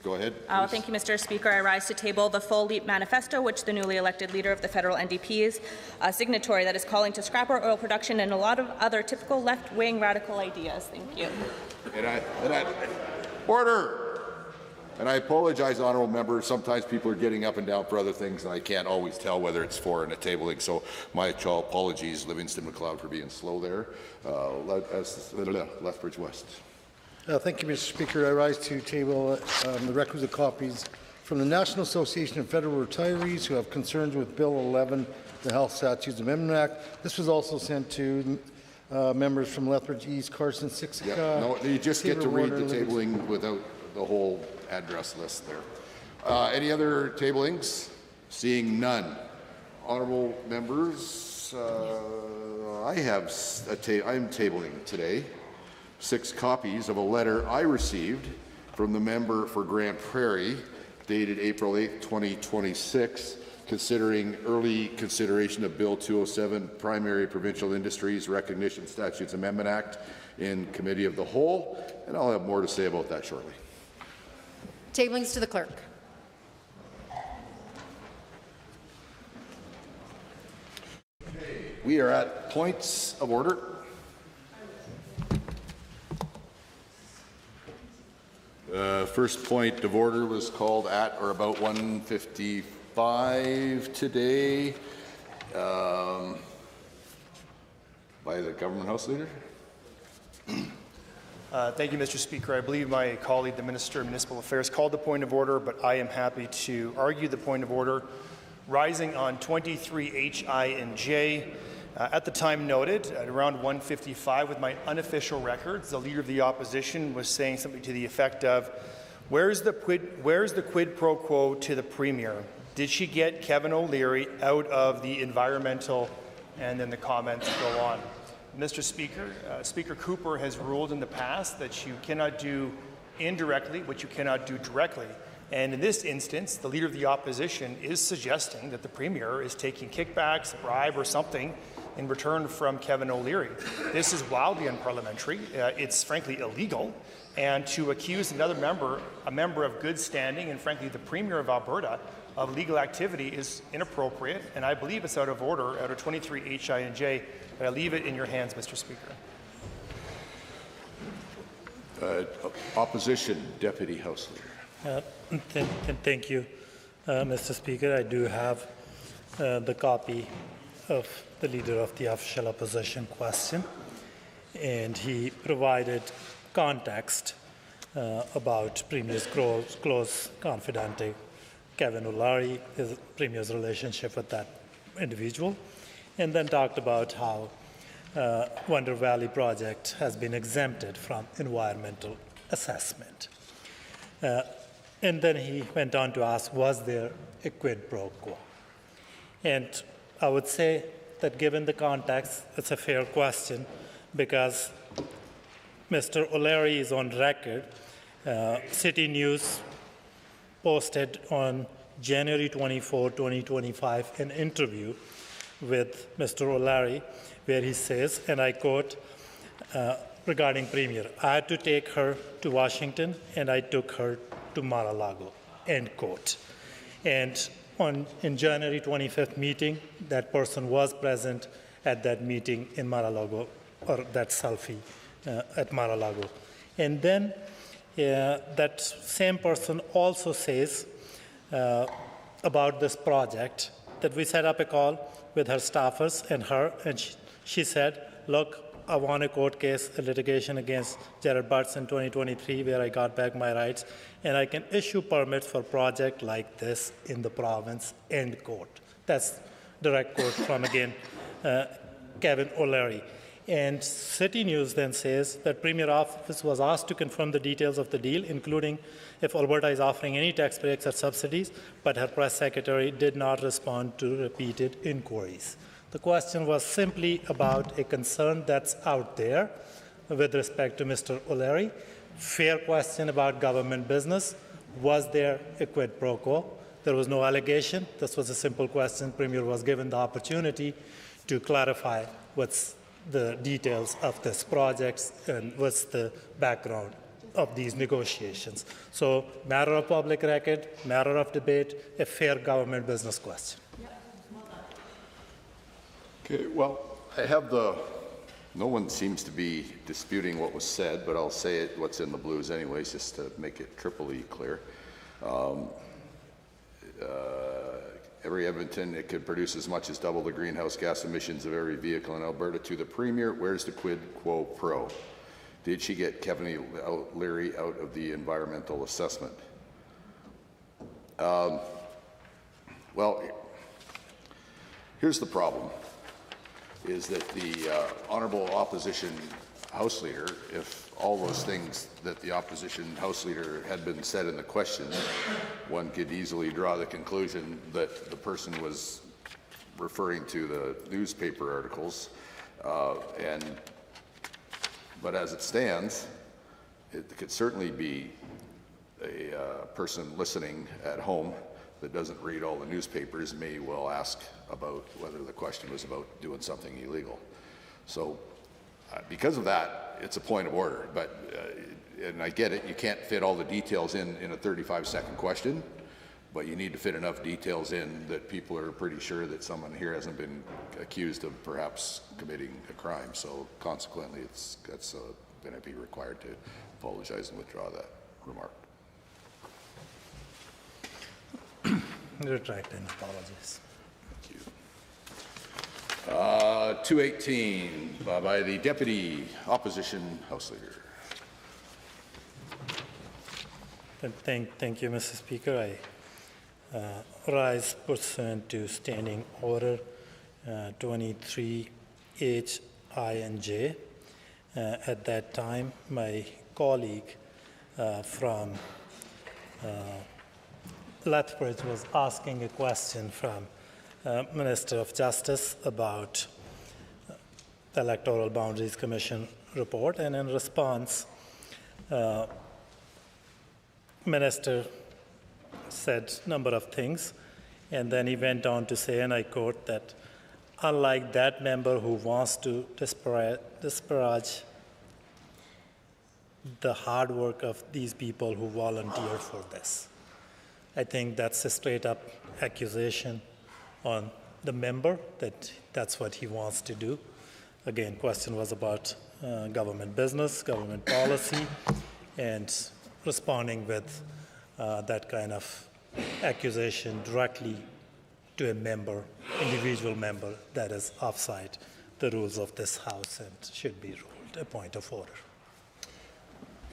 Go ahead. Thank you, Mr. Speaker. I rise to table the full LEAP manifesto, which the newly elected leader of the federal NDP is a signatory, that is calling to scrap our oil production and a lot of other typical left-wing radical ideas. Thank you. Order! And I apologize, honourable members. Sometimes people are getting up and down for other things, and I can't always tell whether it's for and a tabling. So my apologies, Livingston McLeod, for being slow there. Lethbridge West. Thank you, Mr. Speaker. I rise to table the requisite copies from the National Association of Federal Retirees who have concerns with Bill 11, the Health Statutes Amendment Act. This was also sent to members from Lethbridge East, Carson, Siksika. No, you just get to read the tabling without the whole address list there. Any other tablings? Seeing none. Honourable members, I'm tabling today 6 copies of a letter I received from the member for Grant Prairie dated April 8, 2026, considering early consideration of Bill 207, Primary Provincial Industries Recognition Statutes Amendment Act in Committee of the Whole, and I'll have more to say about that shortly. Tablings to the clerk. We are at points of order. First point of order was called at or about 1:55 today by the Government House Leader. Thank you, Mr. Speaker. I believe my colleague, the Minister of Municipal Affairs, called the point of order, but I am happy to argue the point of order. Rising on 23 H, I, and J. At the time noted, at around 1:55, with my unofficial records, the Leader of the Opposition was saying something to the effect of, where's the quid pro quo to the Premier? Did she get Kevin O'Leary out of the environmental? And then the comments go on. Mr. Speaker, Speaker Cooper has ruled in the past that you cannot do indirectly what you cannot do directly. And in this instance, the Leader of the Opposition is suggesting that the Premier is taking kickbacks, a bribe, or something in return from Kevin O'Leary. This is wildly unparliamentary. It's frankly illegal. And to accuse another member, a member of good standing, and frankly the Premier of Alberta, of legal activity is inappropriate, and I believe it's out of order, out of 23 H, I, and J, but I leave it in your hands, Mr. Speaker. Opposition Deputy House Leader. Thank you, Mr. Speaker. I do have the copy of the Leader of the Official Opposition question, and he provided context about Premier's close confidant Kevin O'Leary, his Premier's relationship with that individual, and then talked about how Wonder Valley project has been exempted from environmental assessment. And then he went on to ask, was there a quid pro quo? And I would say that given the context, it's a fair question because Mr. O'Leary is on record. City News posted on January 24, 2025, an interview with Mr. O'Leary where he says, and I quote, regarding Premier, I had to take her to Washington and I took her to Mar-a-Lago, end quote. And in January 25th meeting, that person was present at that meeting in Mar-a-Lago, or that selfie at Mar-a-Lago. And then that same person also says about this project that we set up a call with her staffers and her, and she said, look, I won a court case, a litigation against Jared Butts in 2023 where I got back my rights, and I can issue permits for a project like this in the province, end quote. That's direct quote from, again, Kevin O'Leary. And City News then says that Premier Office was asked to confirm the details of the deal, including if Alberta is offering any tax breaks or subsidies, but her press secretary did not respond to repeated inquiries. The question was simply about a concern that's out there with respect to Mr. O'Leary. Fair question about government business. Was there a quid pro quo? There was no allegation. This was a simple question. Premier was given the opportunity to clarify what's the details of this project and what's the background of these negotiations. So, matter of public record, matter of debate, a fair government business question. Okay, well, I have no one seems to be disputing what was said, but I'll say it, what's in the blues anyways, just to make it triply clear. Every Edmonton, it could produce as much as double the greenhouse gas emissions of every vehicle in Alberta. To the Premier, where's the quid quo pro? Did she get Kevin O'Leary out of the environmental assessment? Well, here's the problem, is that the Honourable Opposition House Leader, if all those things that the Opposition House Leader had been said in the question, one could easily draw the conclusion that the person was referring to the newspaper articles. But as it stands, it could certainly be a person listening at home that doesn't read all the newspapers may well ask about whether the question was about doing something illegal. So because of that, it's a point of order. But and I get it, you can't fit all the details in a 35-second question, but you need to fit enough details in that people are pretty sure that someone here hasn't been accused of perhaps committing a crime. So consequently, that's going to be required to apologize and withdraw that remark. Retract and apologies. Thank you. 218 by the Deputy Opposition House Leader. Thank you, Mr. Speaker. I rise pursuant to Standing Order 23H, I, and J. At that time, my colleague from Lethbridge was asking a question from Minister of Justice about the Electoral Boundaries Commission report, and in response, Minister said a number of things, and then he went on to say, and I quote, that unlike that member who wants to disparage the hard work of these people who volunteer for this. I think that's a straight-up accusation on the member that that's what he wants to do. Again, question was about government business, government policy, and responding with that kind of accusation directly to a member, individual member, that is outside the rules of this House and should be ruled a point of order.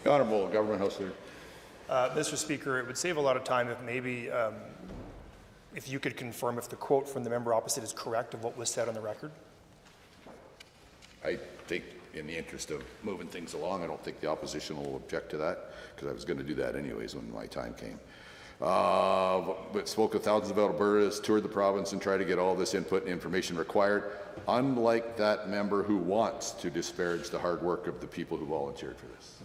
The Honourable Government House Leader. Mr. Speaker, it would save a lot of time if maybe if you could confirm if the quote from the member opposite is correct of what was said on the record. I think in the interest of moving things along, I don't think the opposition will object to that, because I was going to do that anyways when my time came. But spoke with thousands of Albertas, toured the province, and tried to get all this input and information required, unlike that member who wants to disparage the hard work of the people who volunteered for this.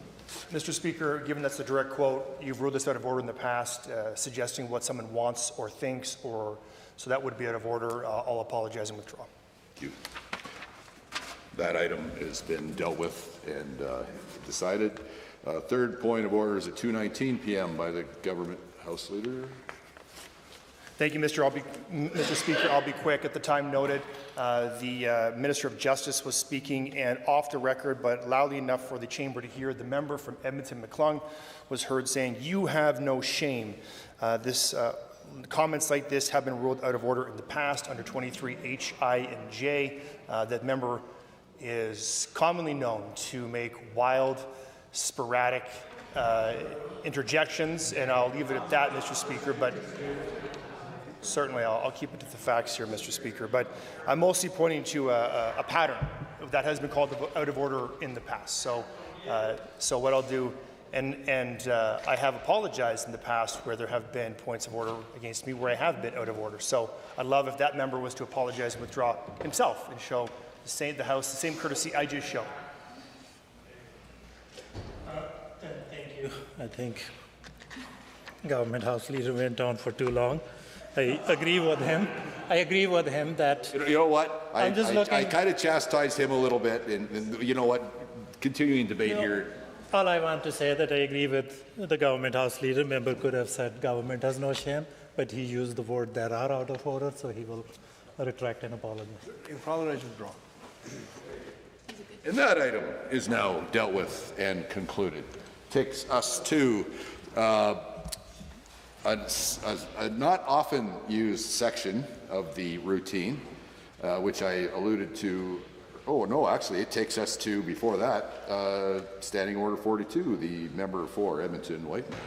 Mr. Speaker, given that's the direct quote, you've ruled this out of order in the past, suggesting what someone wants or thinks, or so that would be out of order. I'll apologize and withdraw. Thank you. That item has been dealt with and decided. Third point of order is at 2:19 p.m. by the Government House Leader. Thank you, Mr. Speaker. I'll be quick. At the time noted, the Minister of Justice was speaking, and off the record, but loudly enough for the chamber to hear, the member from Edmonton-McClung was heard saying, "You have no shame." Comments like this have been ruled out of order in the past under 23H, I, and J. That member is commonly known to make wild, sporadic interjections, and I'll leave it at that, Mr. Speaker. But certainly, I'll keep it to the facts here, Mr. Speaker. But I'm mostly pointing to a pattern that has been called out of order in the past. So what I'll do, and I have apologized in the past where there have been points of order against me where I have been out of order. So I'd love if that member was to apologize and withdraw himself and show the House the same courtesy I just showed. Thank you. I think Government House Leader went on for too long. I agree with him. That you know what? I'm just looking. I kind of chastised him a little bit, and you know what? Continuing debate here. All I want to say that I agree with the Government House Leader. Member could have said government has no shame, but he used the word "there are" out of order, so he will retract and apologize. Apologize, withdraw. And that item is now dealt with and concluded. Takes us to a not often used section of the routine, which I alluded to. Oh, no, actually, it takes us to, before that, Standing Order 42, the member for Edmonton-Whiteman.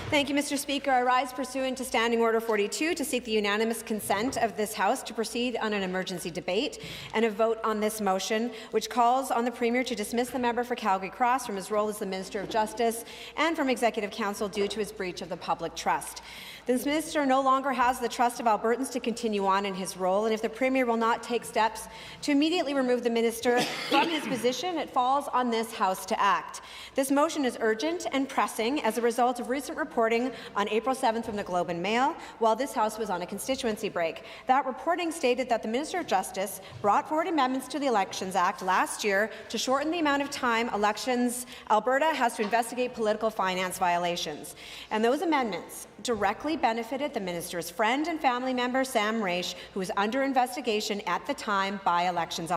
Thank you, Mr. Speaker. I rise pursuant to Standing Order 42 to seek the unanimous consent of this House to proceed on an emergency debate and a vote on this motion, which calls on the Premier to dismiss the member for Calgary Cross from his role as the Minister of Justice and from Executive Council due to his breach of the public trust. This minister no longer has the trust of Albertans to continue on in his role, and if the Premier will not take steps to immediately remove the minister from his position, it falls on this House to act. This motion is urgent and pressing as a result of recent reporting on April 7th from the Globe and Mail while this House was on a constituency break. That reporting stated that the Minister of Justice brought forward amendments to the Elections Act last year to shorten the amount of time Alberta has to investigate political finance violations. And those amendments directly benefited the minister's friend and family member, Sam Raish, who was under investigation at the time by Elections.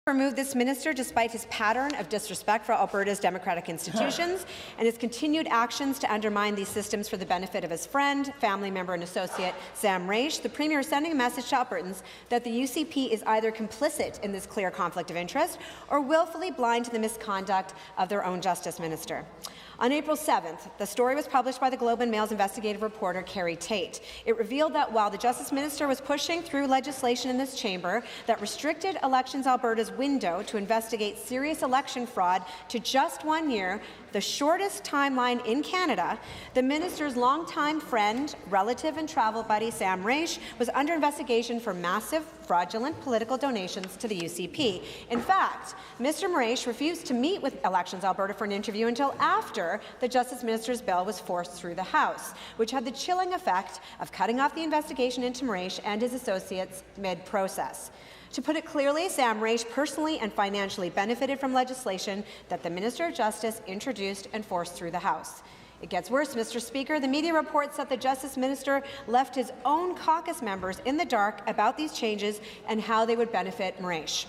Remove this minister despite his pattern of disrespect for Alberta's democratic institutions and his continued actions to undermine these systems for the benefit of his friend, family member and associate Sam Raish. The Premier is sending a message to Albertans that the UCP is either complicit in this clear conflict of interest or willfully blind to the misconduct of their own Justice Minister. On April 7th, the story was published by the Globe and Mail's investigative reporter, Carrie Tate. It revealed that while the Justice Minister was pushing through legislation in this chamber that restricted Elections Alberta's window to investigate serious election fraud to just 1 year, the shortest timeline in Canada, the minister's longtime friend, relative and travel buddy, Sam Raish, was under investigation for massive, fraudulent political donations to the UCP. In fact, Mr. Raish refused to meet with Elections Alberta for an interview until after the Justice Minister's bill was forced through the House, which had the chilling effect of cutting off the investigation into Raish and his associates mid-process. To put it clearly, Sam Raish personally and financially benefited from legislation that the Minister of Justice introduced and forced through the House. It gets worse, Mr. Speaker. The media reports that the Justice Minister left his own caucus members in the dark about these changes and how they would benefit Raish.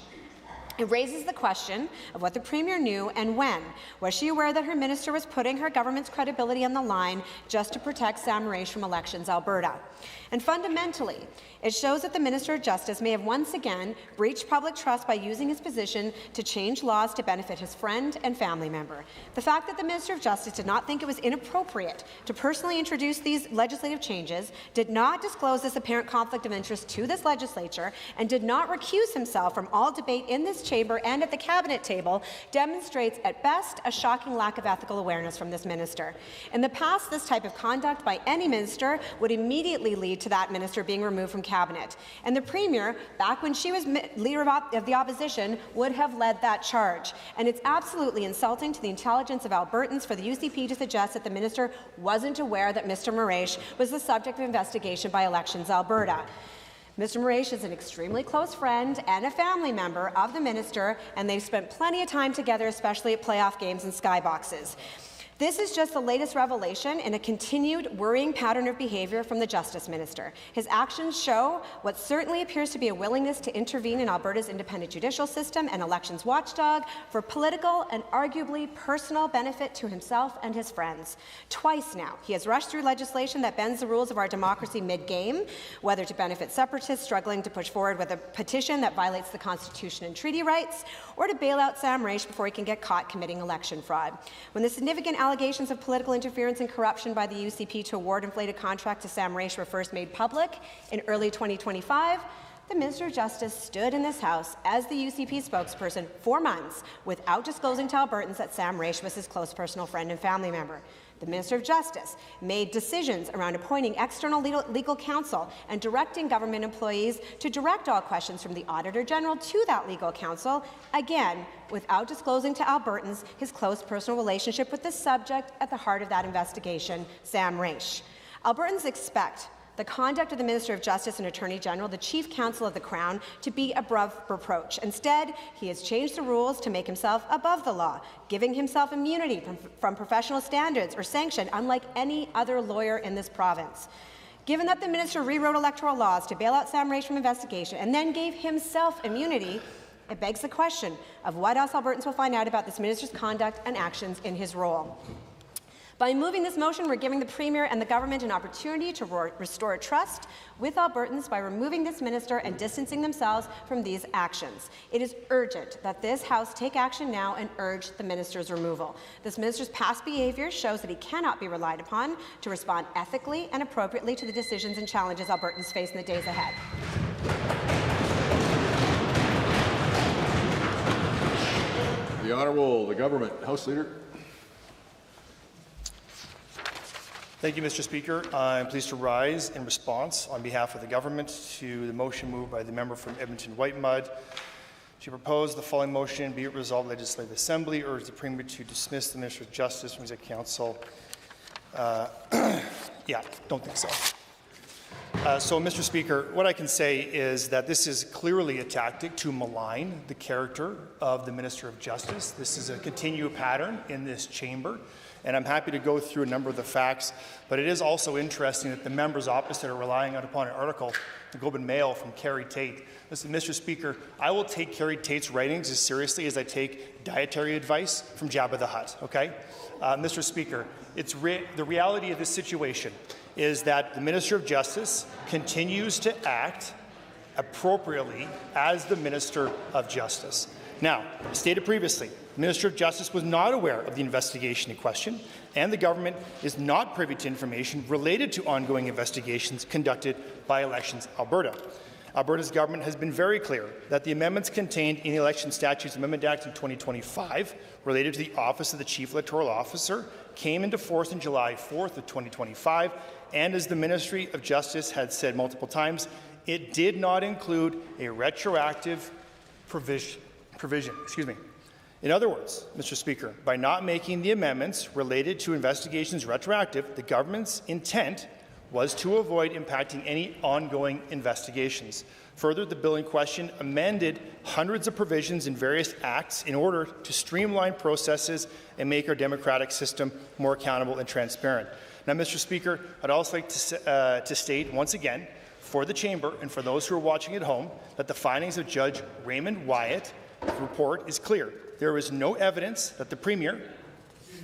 It raises the question of what the Premier knew and when. Was she aware that her minister was putting her government's credibility on the line just to protect Sam Raish from Elections Alberta? And fundamentally, it shows that the Minister of Justice may have once again breached public trust by using his position to change laws to benefit his friend and family member. The fact that the Minister of Justice did not think it was inappropriate to personally introduce these legislative changes, did not disclose this apparent conflict of interest to this legislature, and did not recuse himself from all debate in this chamber and at the cabinet table demonstrates at best a shocking lack of ethical awareness from this minister. In the past, this type of conduct by any minister would immediately lead to that minister being removed from cabinet. And the Premier, back when she was leader of the opposition, would have led that charge. And it's absolutely insulting to the intelligence of Albertans for the UCP to suggest that the minister wasn't aware that Mr. Raish was the subject of investigation by Elections Alberta. Mr. Raish is an extremely close friend and a family member of the minister, and they've spent plenty of time together, especially at playoff games and skyboxes. This is just the latest revelation in a continued worrying pattern of behaviour from the Justice Minister. His actions show what certainly appears to be a willingness to intervene in Alberta's independent judicial system and elections watchdog for political and arguably personal benefit to himself and his friends. Twice now, he has rushed through legislation that bends the rules of our democracy mid-game, whether to benefit separatists struggling to push forward with a petition that violates the Constitution and treaty rights, or to bail out Sam Raish before he can get caught committing election fraud. When the significant allegations of political interference and corruption by the UCP to award inflated contract to Sam Raish were first made public in early 2025, the Minister of Justice stood in this House as the UCP spokesperson for months without disclosing to Albertans that Sam Raish was his close personal friend and family member. The Minister of Justice made decisions around appointing external legal counsel and directing government employees to direct all questions from the Auditor General to that legal counsel, again, without disclosing to Albertans his close personal relationship with the subject at the heart of that investigation, Sam Raish. Albertans expect the conduct of the Minister of Justice and Attorney General, the Chief Counsel of the Crown, to be above reproach. Instead, he has changed the rules to make himself above the law, giving himself immunity from professional standards or sanction, unlike any other lawyer in this province. Given that the minister rewrote electoral laws to bail out Sam Raish from investigation and then gave himself immunity, it begs the question of what else Albertans will find out about this minister's conduct and actions in his role. By moving this motion, we're giving the Premier and the government an opportunity to restore trust with Albertans by removing this minister and distancing themselves from these actions. It is urgent that this House take action now and urge the minister's removal. This minister's past behaviour shows that he cannot be relied upon to respond ethically and appropriately to the decisions and challenges Albertans face in the days ahead. The Honourable, the Government House Leader. Thank you, Mr. Speaker. I'm pleased to rise in response on behalf of the government to the motion moved by the member from Edmonton-Whitemud to propose the following motion: be it resolved, Legislative Assembly urge the Premier to dismiss the Minister of Justice from Executive Council. Yeah, don't think so. So, Mr. Speaker, what I can say is that this is clearly a tactic to malign the character of the Minister of Justice. This is a continual pattern in this chamber, and I'm happy to go through a number of the facts, but it is also interesting that the members opposite are relying upon an article, the Globe and Mail, from Carrie Tate. Listen, Mr. Speaker, I will take Carrie Tate's writings as seriously as I take dietary advice from Jabba the Hutt, okay? Mr. Speaker, the reality of this situation is that the Minister of Justice continues to act appropriately as the Minister of Justice. Now, as stated previously, the Minister of Justice was not aware of the investigation in question, and the government is not privy to information related to ongoing investigations conducted by Elections Alberta. Alberta's government has been very clear that the amendments contained in the Election Statutes Amendment Act in 2025 related to the Office of the Chief Electoral Officer came into force on July 4th of 2025, and as the Ministry of Justice had said multiple times, it did not include a retroactive provision. In other words, Mr. Speaker, by not making the amendments related to investigations retroactive, the government's intent was to avoid impacting any ongoing investigations. Further, the bill in question amended hundreds of provisions in various acts in order to streamline processes and make our democratic system more accountable and transparent. Now, Mr. Speaker, I'd also like to state once again for the chamber and for those who are watching at home that the findings of Judge Raymond Wyatt's report is clear. There is no evidence that the Premier,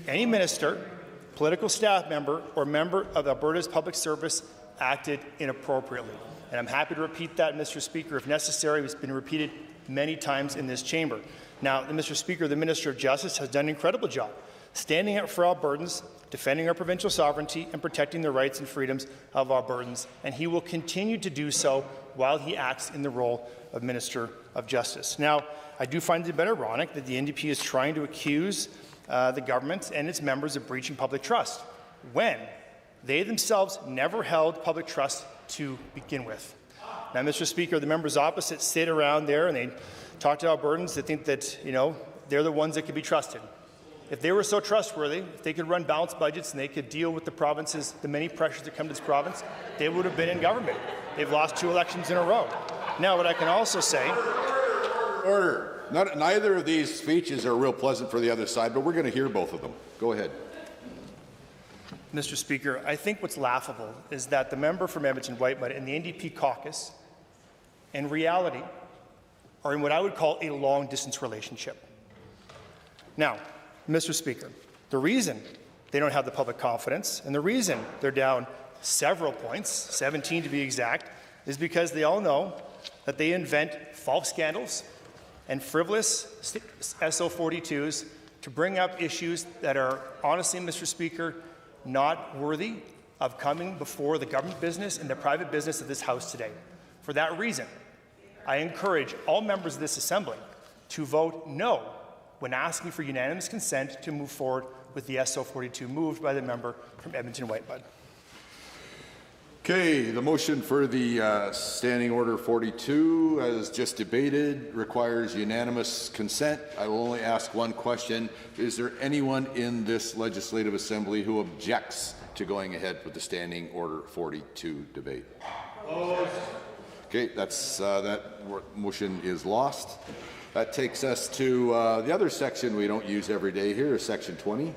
any minister, political staff member, or member of Alberta's public service acted inappropriately. And I'm happy to repeat that, Mr. Speaker, if necessary. It's been repeated many times in this chamber. Now, Mr. Speaker, the Minister of Justice has done an incredible job standing up for Albertans, defending our provincial sovereignty, and protecting the rights and freedoms of Albertans, and he will continue to do so while he acts in the role of Minister of Justice. Now, I do find it a bit ironic that the NDP is trying to accuse the government and its members of breaching public trust when they themselves never held public trust to begin with. Now, Mr. Speaker, the members opposite sit around there and they talk to Albertans. They think that, they're the ones that can be trusted. If they were so trustworthy, if they could run balanced budgets and they could deal with the provinces, the many pressures that come to this province, they would have been in government. They've lost 2 elections in a row. Now, what I can also say... Order. Neither of these speeches are real pleasant for the other side, but we're going to hear both of them. Go ahead. Mr. Speaker, I think what's laughable is that the member from Edmonton-Whitemud and the NDP caucus, in reality, are in what I would call a long-distance relationship. Now, Mr. Speaker, the reason they don't have the public confidence and the reason they're down several points, 17 to be exact, is because they all know that they invent false scandals and frivolous SO42s to bring up issues that are honestly, Mr. Speaker, not worthy of coming before the government business and the private business of this House today. For that reason, I encourage all members of this Assembly to vote no when asking for unanimous consent to move forward with the SO42 moved by the member from Edmonton-Whitemud. Okay, the motion for the Standing Order 42, as just debated, requires unanimous consent. I will only ask one question. Is there anyone in this Legislative Assembly who objects to going ahead with the Standing Order 42 debate? Okay, that motion is lost. That takes us to the other section we don't use every day here, Section 20.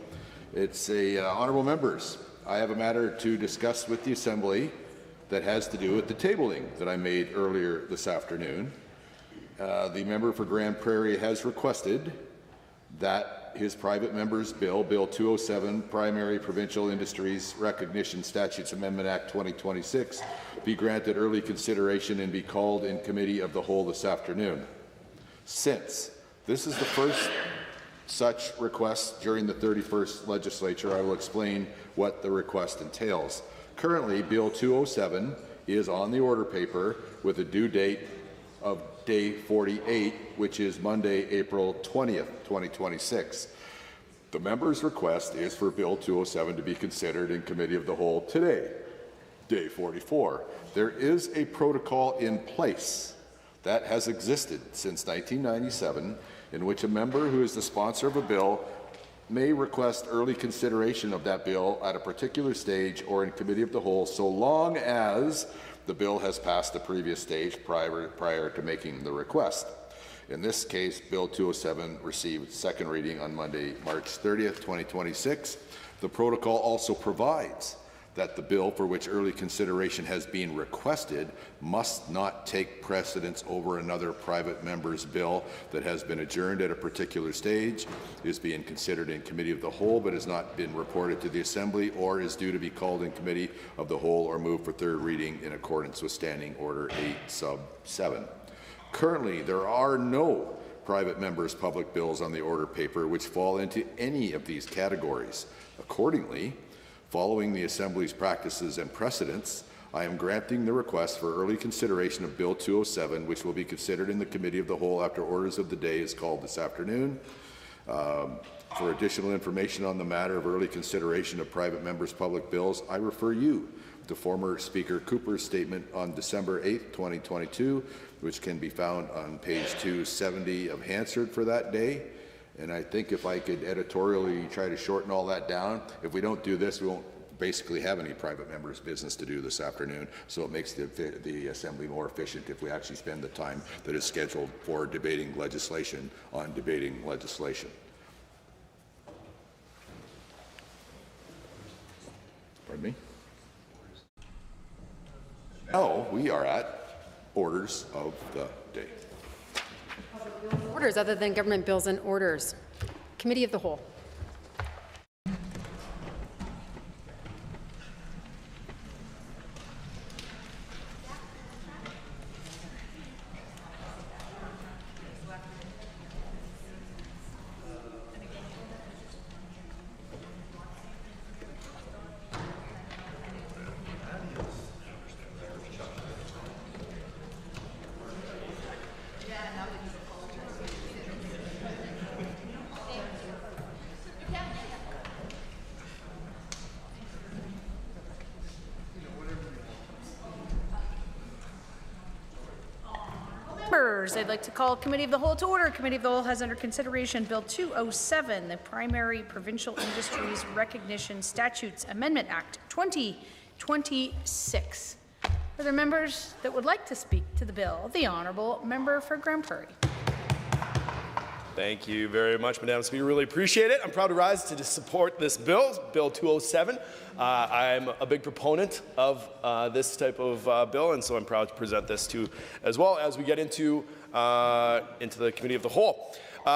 It's honourable members. I have a matter to discuss with the Assembly that has to do with the tabling that I made earlier this afternoon. The member for Grand Prairie has requested that his private member's bill, Bill 207, Primary Provincial Industries Recognition Statutes Amendment Act 2026, be granted early consideration and be called in committee of the whole this afternoon. Since this is the first such request during the 31st legislature, I will explain what the request entails. Currently, Bill 207 is on the order paper with a due date of day 48, which is Monday, April 20th, 2026. The member's request is for Bill 207 to be considered in committee of the whole today, day 44. There is a protocol in place that has existed since 1997 in which a member who is the sponsor of a bill may request early consideration of that bill at a particular stage or in committee of the whole, so long as the bill has passed the previous stage prior to making the request. In this case, Bill 207 received second reading on Monday, March 30th, 2026. The protocol also provides that the bill for which early consideration has been requested must not take precedence over another private member's bill that has been adjourned at a particular stage, is being considered in committee of the whole but has not been reported to the Assembly, or is due to be called in committee of the whole or moved for third reading in accordance with Standing Order 8 sub 7. Currently, there are no private members' public bills on the order paper which fall into any of these categories. Accordingly, following the Assembly's practices and precedents, I am granting the request for early consideration of Bill 207, which will be considered in the Committee of the Whole after orders of the day is called this afternoon. For additional information on the matter of early consideration of private members' public bills, I refer you to former Speaker Cooper's statement on December 8, 2022, which can be found on page 270 of Hansard for that day. And I think if I could editorially try to shorten all that down, if we don't do this, we won't basically have any private members' business to do this afternoon. So it makes the Assembly more efficient if we actually spend the time that is scheduled for debating legislation on debating legislation. Pardon me? Now we are at orders of the day. Orders other than government bills and orders. Committee of the Whole. I'd like to call Committee of the Whole to order. Committee of the Whole has under consideration Bill 207, the Primary Provincial Industries Recognition Statutes Amendment Act 2026. Are there members that would like to speak to the bill? The Honourable Member for Grand Prairie. Thank you very much, Madam Speaker. Really appreciate it. I'm proud to rise to support this bill, Bill 207. I'm a big proponent of this type of bill, and so I'm proud to present this to as well as we get into the Committee of the Whole.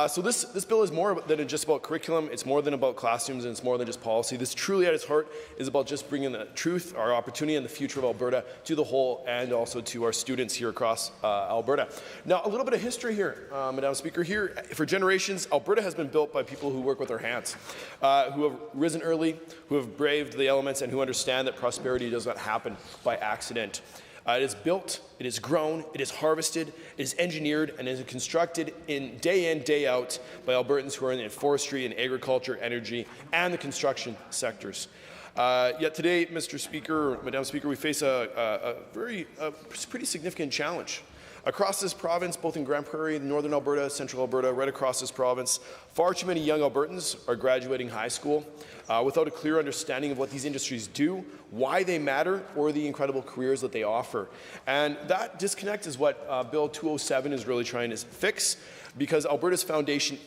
So this bill is more than just about curriculum. It's more than about classrooms, and it's more than just policy. This truly at its heart is about just bringing the truth, our opportunity, and the future of Alberta to the whole, and also to our students here across Alberta. Now, a little bit of history here, Madam Speaker. Here, for generations, Alberta has been built by people who work with their hands, who have risen early, who have braved the elements, and who understand that prosperity does not happen by accident. It is built, it is grown, it is harvested, it is engineered, and it is constructed in, day out by Albertans who are in forestry and agriculture, energy, and the construction sectors. Yet today, Mr. Speaker, Madam Speaker, we face a pretty significant challenge. Across this province, both in Grand Prairie, Northern Alberta, Central Alberta, right across this province, far too many young Albertans are graduating high school without a clear understanding of what these industries do, why they matter, or the incredible careers that they offer. And that disconnect is what Bill 207 is really trying to fix, because Alberta's foundation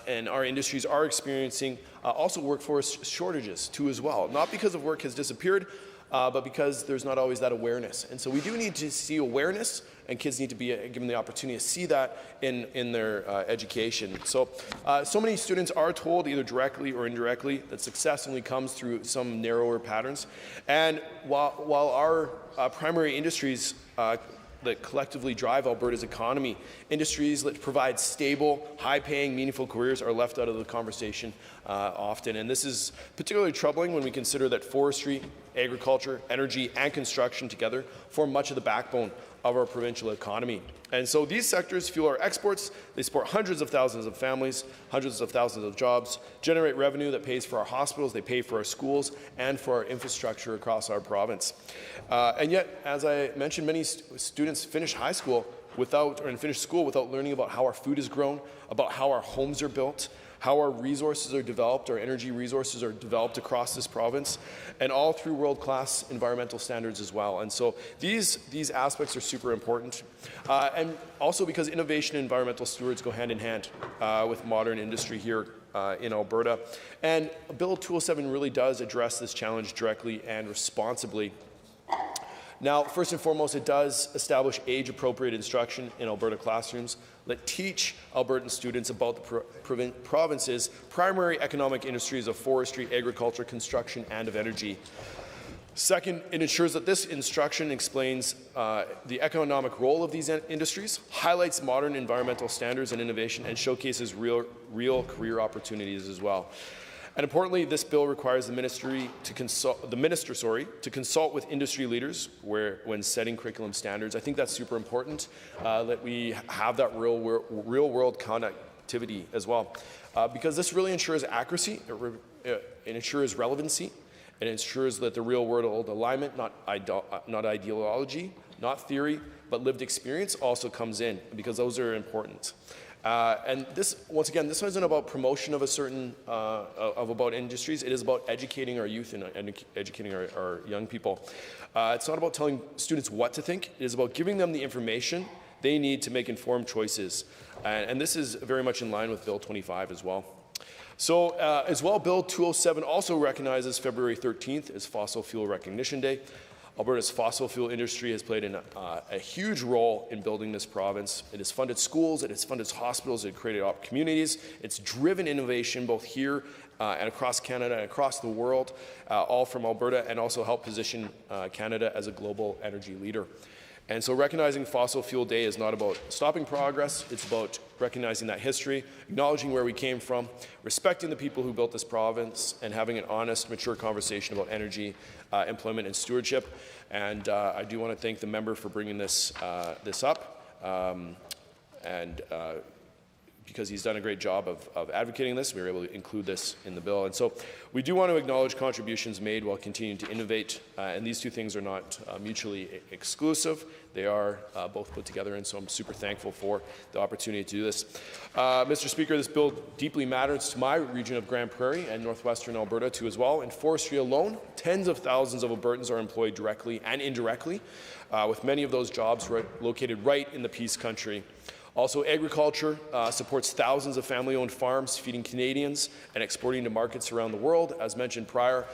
and our industries are experiencing also workforce shortages too as well. Not because of work has disappeared, but because there's not always that awareness. And so we do need to see awareness, and kids need to be given the opportunity to see that in their education. So many students are told, either directly or indirectly, that success only comes through some narrower patterns. And while our primary industries that collectively drive Alberta's economy, industries that provide stable, high-paying, meaningful careers are left out of the conversation often. And this is particularly troubling when we consider that forestry, agriculture, energy, and construction together form much of the backbone of our provincial economy. And so these sectors fuel our exports, they support hundreds of thousands of families, hundreds of thousands of jobs, generate revenue that pays for our hospitals, they pay for our schools, and for our infrastructure across our province. And yet, as I mentioned, many students finish high school finish school without learning about how our food is grown, about how our homes are built, how our resources are developed, our energy resources are developed across this province, and all through world-class environmental standards as well. And so these aspects are super important. And also because innovation and environmental stewards go hand in hand with modern industry here in Alberta. And Bill 207 really does address this challenge directly and responsibly. Now, first and foremost, it does establish age-appropriate instruction in Alberta classrooms that teach Albertan students about the province's primary economic industries of forestry, agriculture, construction, and of energy. Second, it ensures that this instruction explains the economic role of these industries, highlights modern environmental standards and innovation, and showcases real career opportunities as well. And importantly, this bill requires the minister to consult with industry leaders when setting curriculum standards. I think that's super important that we have that real-world connectivity as well, because this really ensures accuracy, it ensures relevancy, it ensures that the real-world alignment, not ideology, not theory, but lived experience also comes in, because those are important. And this, once again, this isn't about promotion of a certain, about industries. It is about educating our youth and educating our young people. It's not about telling students what to think. It is about giving them the information they need to make informed choices. And this is very much in line with Bill 25 as well. So, as well, Bill 207 also recognizes February 13th as Fossil Fuel Recognition Day. Alberta's fossil fuel industry has played a huge role in building this province. It has funded schools, it has funded hospitals, it has created communities, it's driven innovation both here and across Canada and across the world, all from Alberta, and also helped position Canada as a global energy leader. And so recognizing Fossil Fuel Day is not about stopping progress, it's about recognizing that history, acknowledging where we came from, respecting the people who built this province, and having an honest, mature conversation about energy, employment, and stewardship. And I do want to thank the member for bringing this up. Because he's done a great job of advocating this, we were able to include this in the bill. And so we do want to acknowledge contributions made while continuing to innovate, and these two things are not mutually exclusive. They are both put together, and so I'm super thankful for the opportunity to do this. Mr. Speaker, this bill deeply matters to my region of Grand Prairie and northwestern Alberta too as well. In forestry alone, tens of thousands of Albertans are employed directly and indirectly, with many of those jobs located right in the Peace Country. Also, agriculture supports thousands of family-owned farms, feeding Canadians and exporting to markets around the world. As mentioned prior,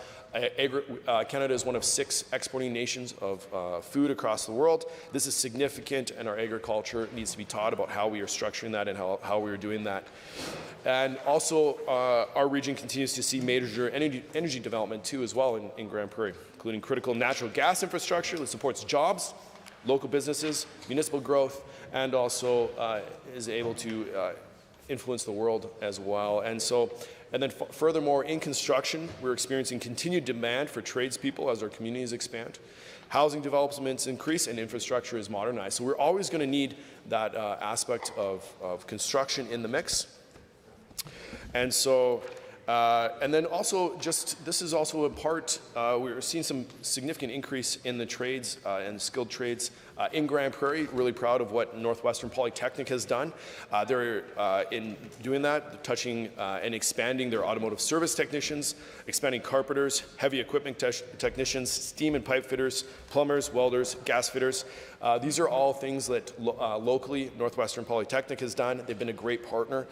Canada is one of 6 exporting nations of food across the world. This is significant, and our agriculture needs to be taught about how we are structuring that and how we are doing that. And also, our region continues to see major energy development too as well in Grand Prairie, including critical natural gas infrastructure that supports jobs, local businesses, municipal growth, and also is able to influence the world as well. And then furthermore, in construction, we're experiencing continued demand for tradespeople as our communities expand. Housing developments increase and infrastructure is modernized. So we're always going to need that aspect of construction in the mix. And so, and then also this is also in part, we're seeing some significant increase in the trades and skilled trades in Grand Prairie. Really proud of what Northwestern Polytechnic has done. They're in doing that, touching and expanding their automotive service technicians, expanding carpenters, heavy equipment technicians, steam and pipe fitters, plumbers, welders, gas fitters. These are all things that locally Northwestern Polytechnic has done. They've been a great partner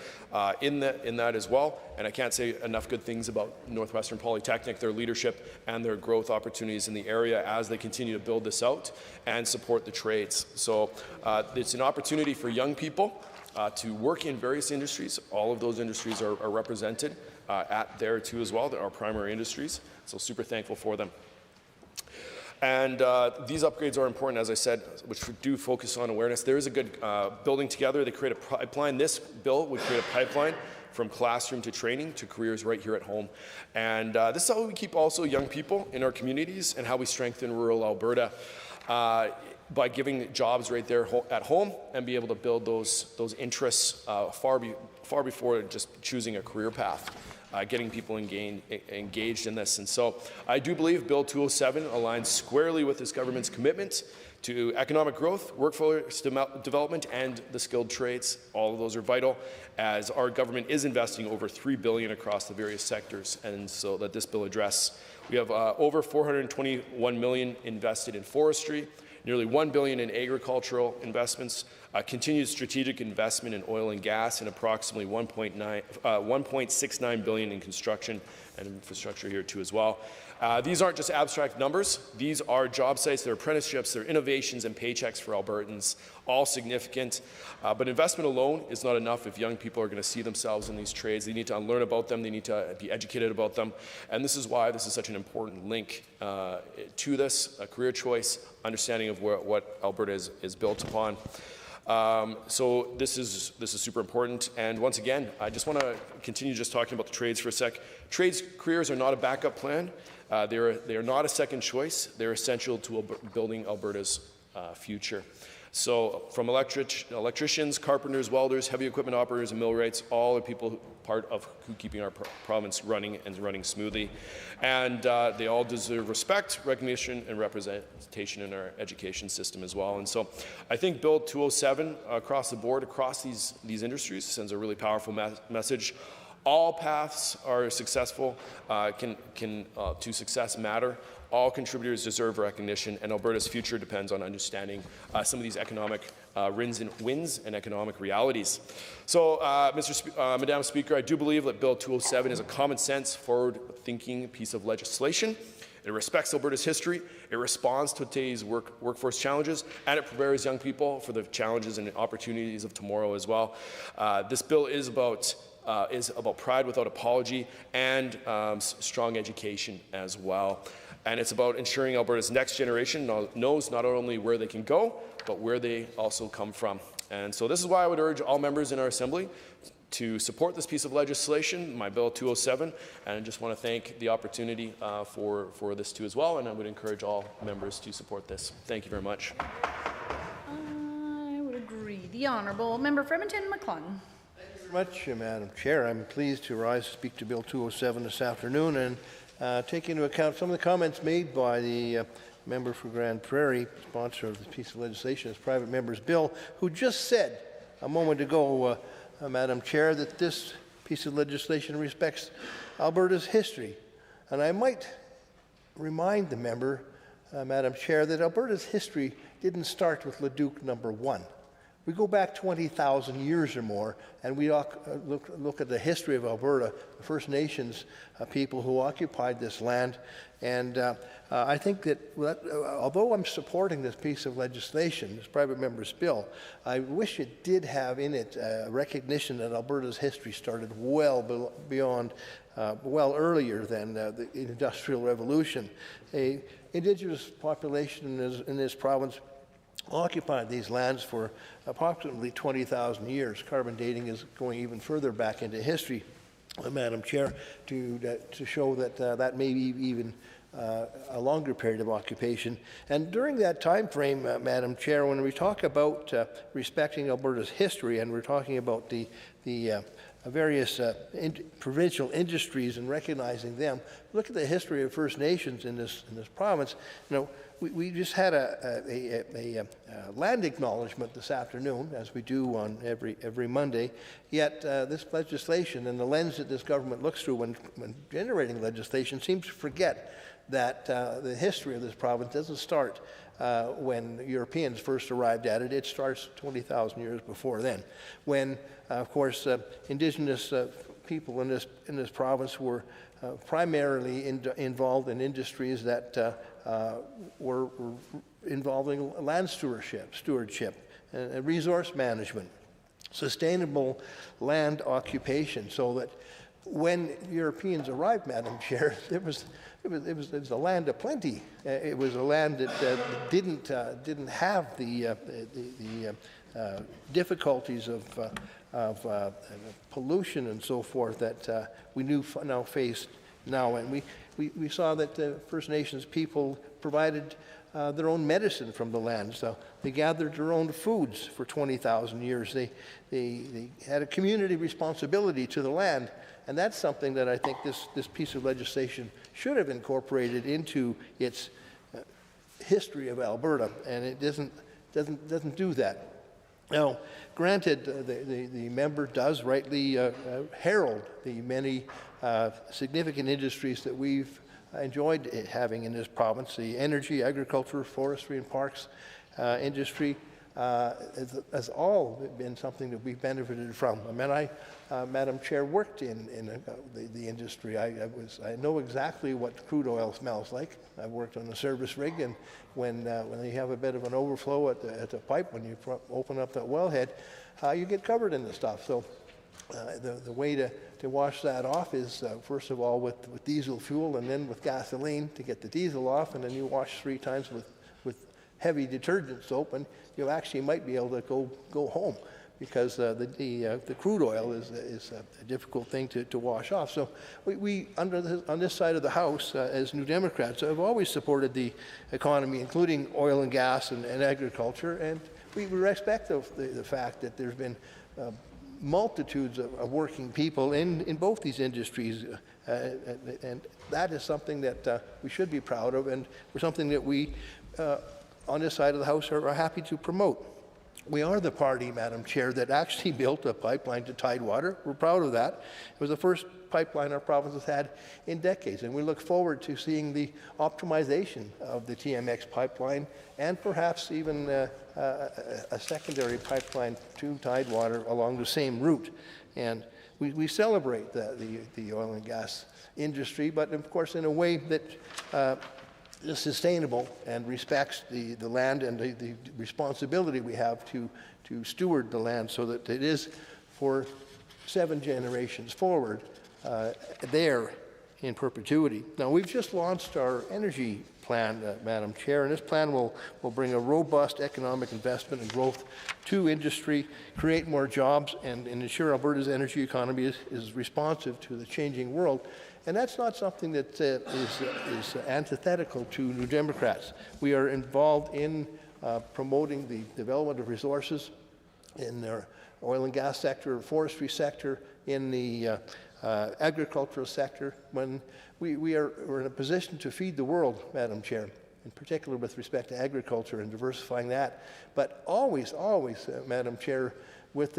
in that as well. And I can't say enough good things about Northwestern Polytechnic, their leadership and their growth opportunities in the area as they continue to build this out and support the trades. So it's an opportunity for young people to work in various industries. All of those industries are represented at there too as well, our primary industries. So super thankful for them. And these upgrades are important, as I said, which do focus on awareness. There is a good building together. They create a pipeline. This bill would create a pipeline from classroom to training to careers right here at home. And this is how we keep also young people in our communities and how we strengthen rural Alberta by giving jobs right there at home and be able to build those interests far before just choosing a career path. Getting people engaged in this. And so I do believe Bill 207 aligns squarely with this government's commitment to economic growth, workforce development, and the skilled trades. All of those are vital as our government is investing over $3 billion across the various sectors, and so that this bill addresses. We have over $421 million invested in forestry, nearly $1 billion in agricultural investments, continued strategic investment in oil and gas, and approximately $1.69 billion in construction and infrastructure here too as well. These aren't just abstract numbers. These are job sites, they're apprenticeships, they're innovations and paychecks for Albertans, all significant. But investment alone is not enough if young people are going to see themselves in these trades. They need to learn about them, they need to be educated about them, and this is why this is such an important link to this, a career choice, understanding of what Alberta is built upon. So this is super important. And once again, I just want to continue just talking about the trades for a sec. Trades careers are not a backup plan. They are not a second choice. They're essential to building Alberta's future. So from electricians, carpenters, welders, heavy equipment operators, and millwrights, all are people part of keeping our province running and running smoothly. And they all deserve respect, recognition, and representation in our education system as well. And so I think Bill 207 across the board, across these industries, sends a really powerful message. All paths are successful, to success matter. All contributors deserve recognition, and Alberta's future depends on understanding some of these economic wins and economic realities. So, Madam Speaker, I do believe that Bill 207 is a common-sense, forward-thinking piece of legislation. It respects Alberta's history, it responds to today's workforce challenges, and it prepares young people for the challenges and opportunities of tomorrow as well. This bill is about pride without apology and strong education as well. And it's about ensuring Alberta's next generation knows not only where they can go, but where they also come from. And so this is why I would urge all members in our Assembly to support this piece of legislation, my Bill 207, and I just want to thank the opportunity for this too as well, and I would encourage all members to support this. Thank you very much. I would agree. The Honourable Member for Edmonton-McClellan. Thank you very much, Madam Chair. I'm pleased to rise to speak to Bill 207 this afternoon, and take into account some of the comments made by the member for Grand Prairie, sponsor of this piece of legislation, this private member's bill, who just said a moment ago, Madam Chair, that this piece of legislation respects Alberta's history. And I might remind the member, Madam Chair, that Alberta's history didn't start with Leduc No. 1. We go back 20,000 years or more, and we look at the history of Alberta, the First Nations people who occupied this land. And I think that although I'm supporting this piece of legislation, this private member's bill, I wish it did have in it recognition that Alberta's history started well earlier than the Industrial Revolution. An Indigenous population in this province occupied these lands for approximately 20,000 years. Carbon dating is going even further back into history, Madam Chair, to show that that may be even a longer period of occupation. And during that time frame, Madam Chair, when we talk about respecting Alberta's history, and we're talking about the various provincial industries and recognizing them. Look at the history of First Nations in this province. You know, we just had a land acknowledgement this afternoon, as we do on every Monday. Yet this legislation and the lens that this government looks through when generating legislation seems to forget that the history of this province doesn't start when Europeans first arrived at it. It starts 20,000 years before then, when, of course, Indigenous people in this province were primarily involved in industries that were involving land stewardship, and resource management, sustainable land occupation, so that when Europeans arrived, Madam Chair, it was a land of plenty. It was a land that didn't have the difficulties of pollution and so forth that we now face now. And we saw that First Nations people provided their own medicine from the land. So they gathered their own foods for 20,000 years. They had a community responsibility to the land. And that's something that I think this piece of legislation should have incorporated into its history of Alberta, and it doesn't do that. Now, granted, the member does rightly herald the many significant industries that we've enjoyed having in this province: the energy, agriculture, forestry, and parks industry. Has all been something that we've benefited from. I mean, Madam Chair, worked in the industry. I know exactly what crude oil smells like. I worked on a service rig, and when you have a bit of an overflow at the pipe, when you open up that wellhead, you get covered in the stuff. So the way to wash that off is first of all with diesel fuel, and then with gasoline to get the diesel off, and then you wash 3 times with heavy detergent soap, and you actually might be able to go home, because the crude oil is a difficult thing to wash off. So we on this side of the House, as New Democrats, have always supported the economy, including oil and gas and agriculture, and we respect the fact that there's been multitudes of working people in both these industries, and that is something that we should be proud of, and something that we on this side of the House are happy to promote. We are the party, Madam Chair, that actually built a pipeline to Tidewater. We're proud of that. It was the first pipeline our province has had in decades, and we look forward to seeing the optimization of the TMX pipeline, and perhaps even a secondary pipeline to Tidewater along the same route. And we celebrate the oil and gas industry, but of course in a way that is sustainable and respects the land and the responsibility we have to steward the land, so that it is for 7 generations forward there in perpetuity. Now, we've just launched our energy plan, Madam Chair, and this plan will bring a robust economic investment and growth to industry, create more jobs, and ensure Alberta's energy economy is responsive to the changing world. And that's not something that is antithetical to New Democrats. We are involved in promoting the development of resources in the oil and gas sector, forestry sector, in the agricultural sector. When we're in a position to feed the world, Madam Chair, in particular with respect to agriculture and diversifying that, but always, Madam Chair, with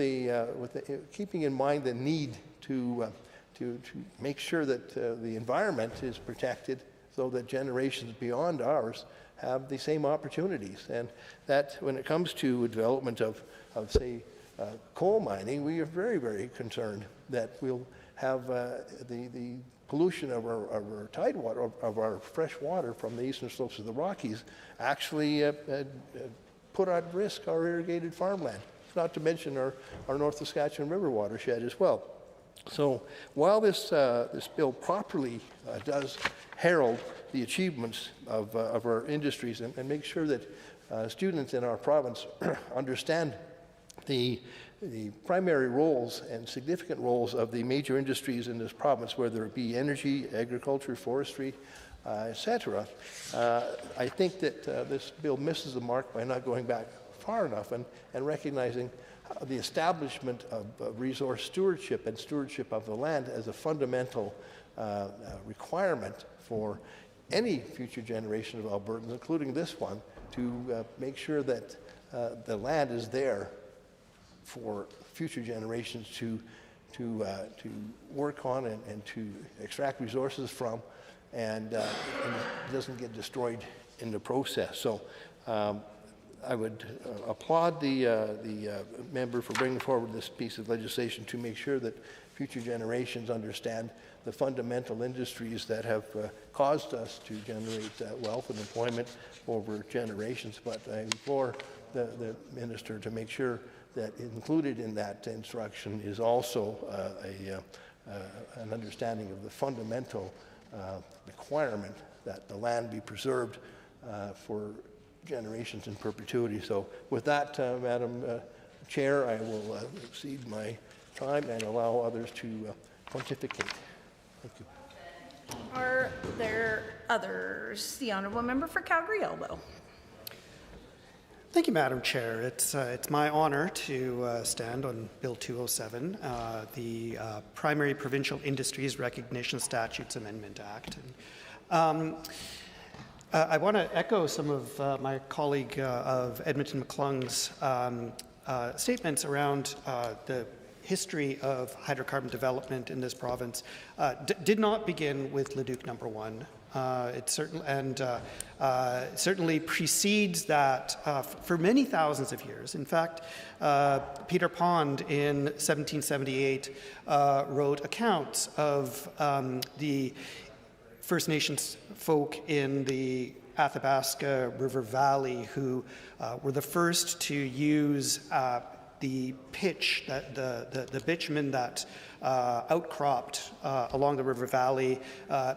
keeping in mind the need to make sure that the environment is protected, so that generations beyond ours have the same opportunities. And that when it comes to development of say, coal mining, we are very, very concerned that we'll have the pollution of our tidewater, of our fresh water from the eastern slopes of the Rockies, actually put at risk our irrigated farmland, not to mention our North Saskatchewan River watershed as well. So while this bill properly does herald the achievements of our industries and make sure that students in our province understand the primary roles and significant roles of the major industries in this province, whether it be energy, agriculture, forestry, etc., I think that this bill misses the mark by not going back far enough and recognizing the establishment of resource stewardship and stewardship of the land as a fundamental requirement for any future generation of Albertans, including this one, to make sure that the land is there for future generations to work on and to extract resources from, and it doesn't get destroyed in the process. So I would applaud the member for bringing forward this piece of legislation to make sure that future generations understand the fundamental industries that have caused us to generate wealth and employment over generations. But I implore the minister to make sure that included in that instruction is also an understanding of the fundamental requirement that the land be preserved for generations in perpetuity. So with that, Madam Chair, I will exceed my time and allow others to pontificate. Thank you. Are there others? The Honourable Member for Calgary-Elbow. Thank you, Madam Chair. It's my honour to stand on Bill 207, the Primary Provincial Industries Recognition Statutes Amendment Act. And, I want to echo some of my colleague of Edmonton McClung's statements around the history of hydrocarbon development in this province. Did not begin with Leduc No. 1. It certainly precedes that for many thousands of years. In fact, Peter Pond in 1778 wrote accounts of the First Nations folk in the Athabasca River Valley who were the first to use the pitch, the bitumen that outcropped along the river valley,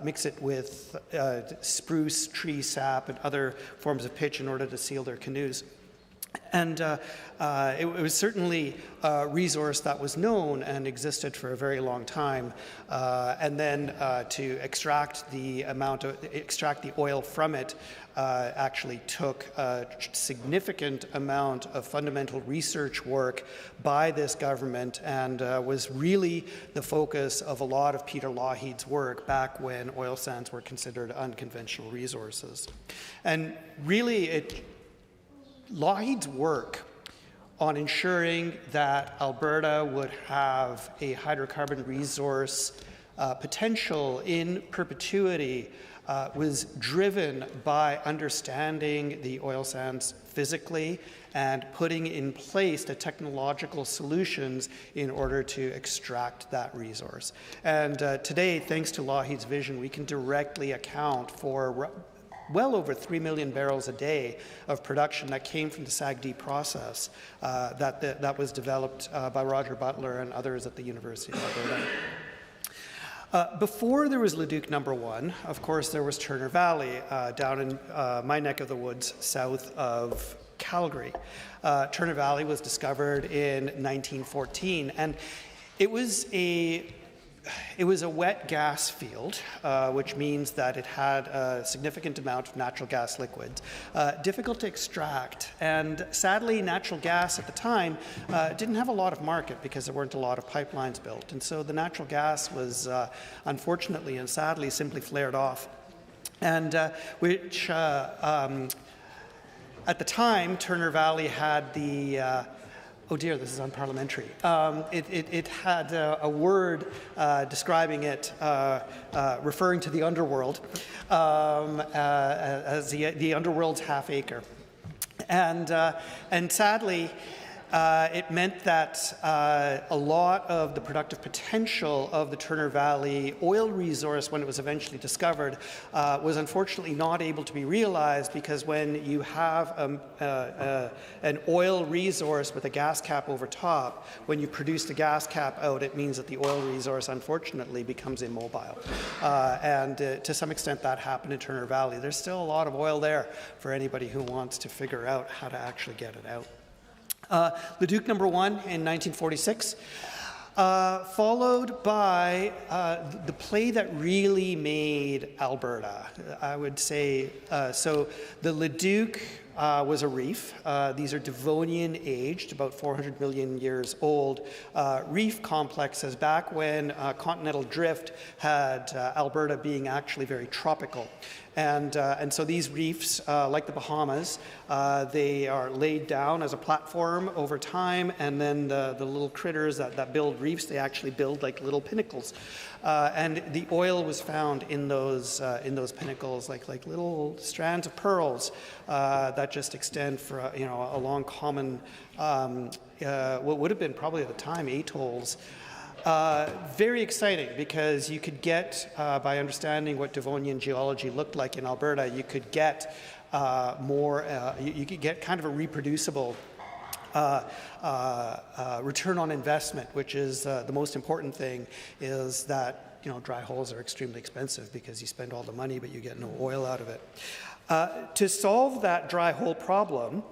mix it with spruce tree sap and other forms of pitch in order to seal their canoes. And it was certainly a resource that was known and existed for a very long time. And then to extract the oil from it actually took a significant amount of fundamental research work by this government, and was really the focus of a lot of Peter Lougheed's work back when oil sands were considered unconventional resources. And really, Lougheed's work on ensuring that Alberta would have a hydrocarbon resource potential in perpetuity was driven by understanding the oil sands physically and putting in place the technological solutions in order to extract that resource. And today, thanks to Lougheed's vision, we can directly account for well over 3 million barrels a day of production that came from the SAGD process that was developed by Roger Butler and others at the University of Alberta. Before there was Leduc No. 1, of course, there was Turner Valley down in my neck of the woods south of Calgary. Turner Valley was discovered in 1914, and it was a wet gas field, which means that it had a significant amount of natural gas liquids, difficult to extract. And sadly, natural gas at the time didn't have a lot of market because there weren't a lot of pipelines built. And so the natural gas was, unfortunately and sadly, simply flared off. And which, at the time, Turner Valley had the oh dear, this is unparliamentary. It had a word describing it, referring to the underworld as the underworld's half acre. And sadly, it meant that a lot of the productive potential of the Turner Valley oil resource, when it was eventually discovered, was unfortunately not able to be realized, because when you have an oil resource with a gas cap over top, when you produce the gas cap out, it means that the oil resource unfortunately becomes immobile. And to some extent that happened in Turner Valley. There's still a lot of oil there for anybody who wants to figure out how to actually get it out. Leduc No. 1 in 1946, followed by the play that really made Alberta, I would say. So the Leduc was a reef. These are Devonian aged, about 400 million years old, reef complexes back when continental drift had Alberta being actually very tropical. And so these reefs, like the Bahamas, they are laid down as a platform over time, and then the little critters that build reefs, they actually build like little pinnacles. And the oil was found in those pinnacles, like little strands of pearls that just extend for a long common, what would have been probably at the time atolls. Very exciting because you could get, by understanding what Devonian geology looked like in Alberta, you could get you could get kind of a reproducible return on investment, which is the most important thing, is that dry holes are extremely expensive because you spend all the money but you get no oil out of it. To solve that dry hole problem,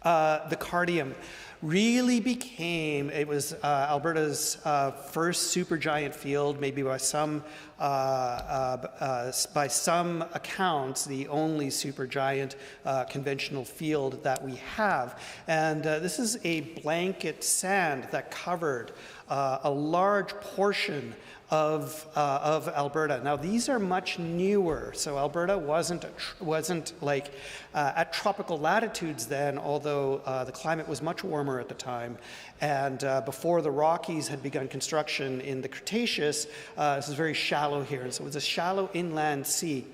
the Cardium really became, it was Alberta's first supergiant field, maybe by some accounts, the only supergiant conventional field that we have. And this is a blanket sand that covered a large portion of Alberta. Now these are much newer, so Alberta wasn't like at tropical latitudes then, although the climate was much warmer at the time. And before the Rockies had begun construction in the Cretaceous, this is very shallow here, and so it was a shallow inland sea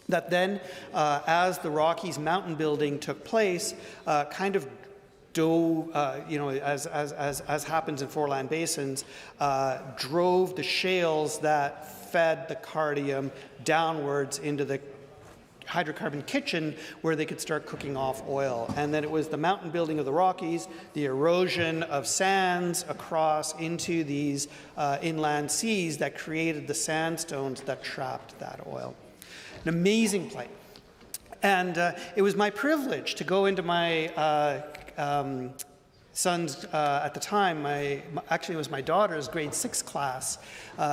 that then, as the Rockies mountain building took place, kind of as happens in foreland basins, drove the shales that fed the Cardium downwards into the hydrocarbon kitchen where they could start cooking off oil. And then it was the mountain building of the Rockies, the erosion of sands across into these inland seas that created the sandstones that trapped that oil. An amazing place. And it was my privilege to go into my son's, at the time, actually it was my daughter's grade 6 class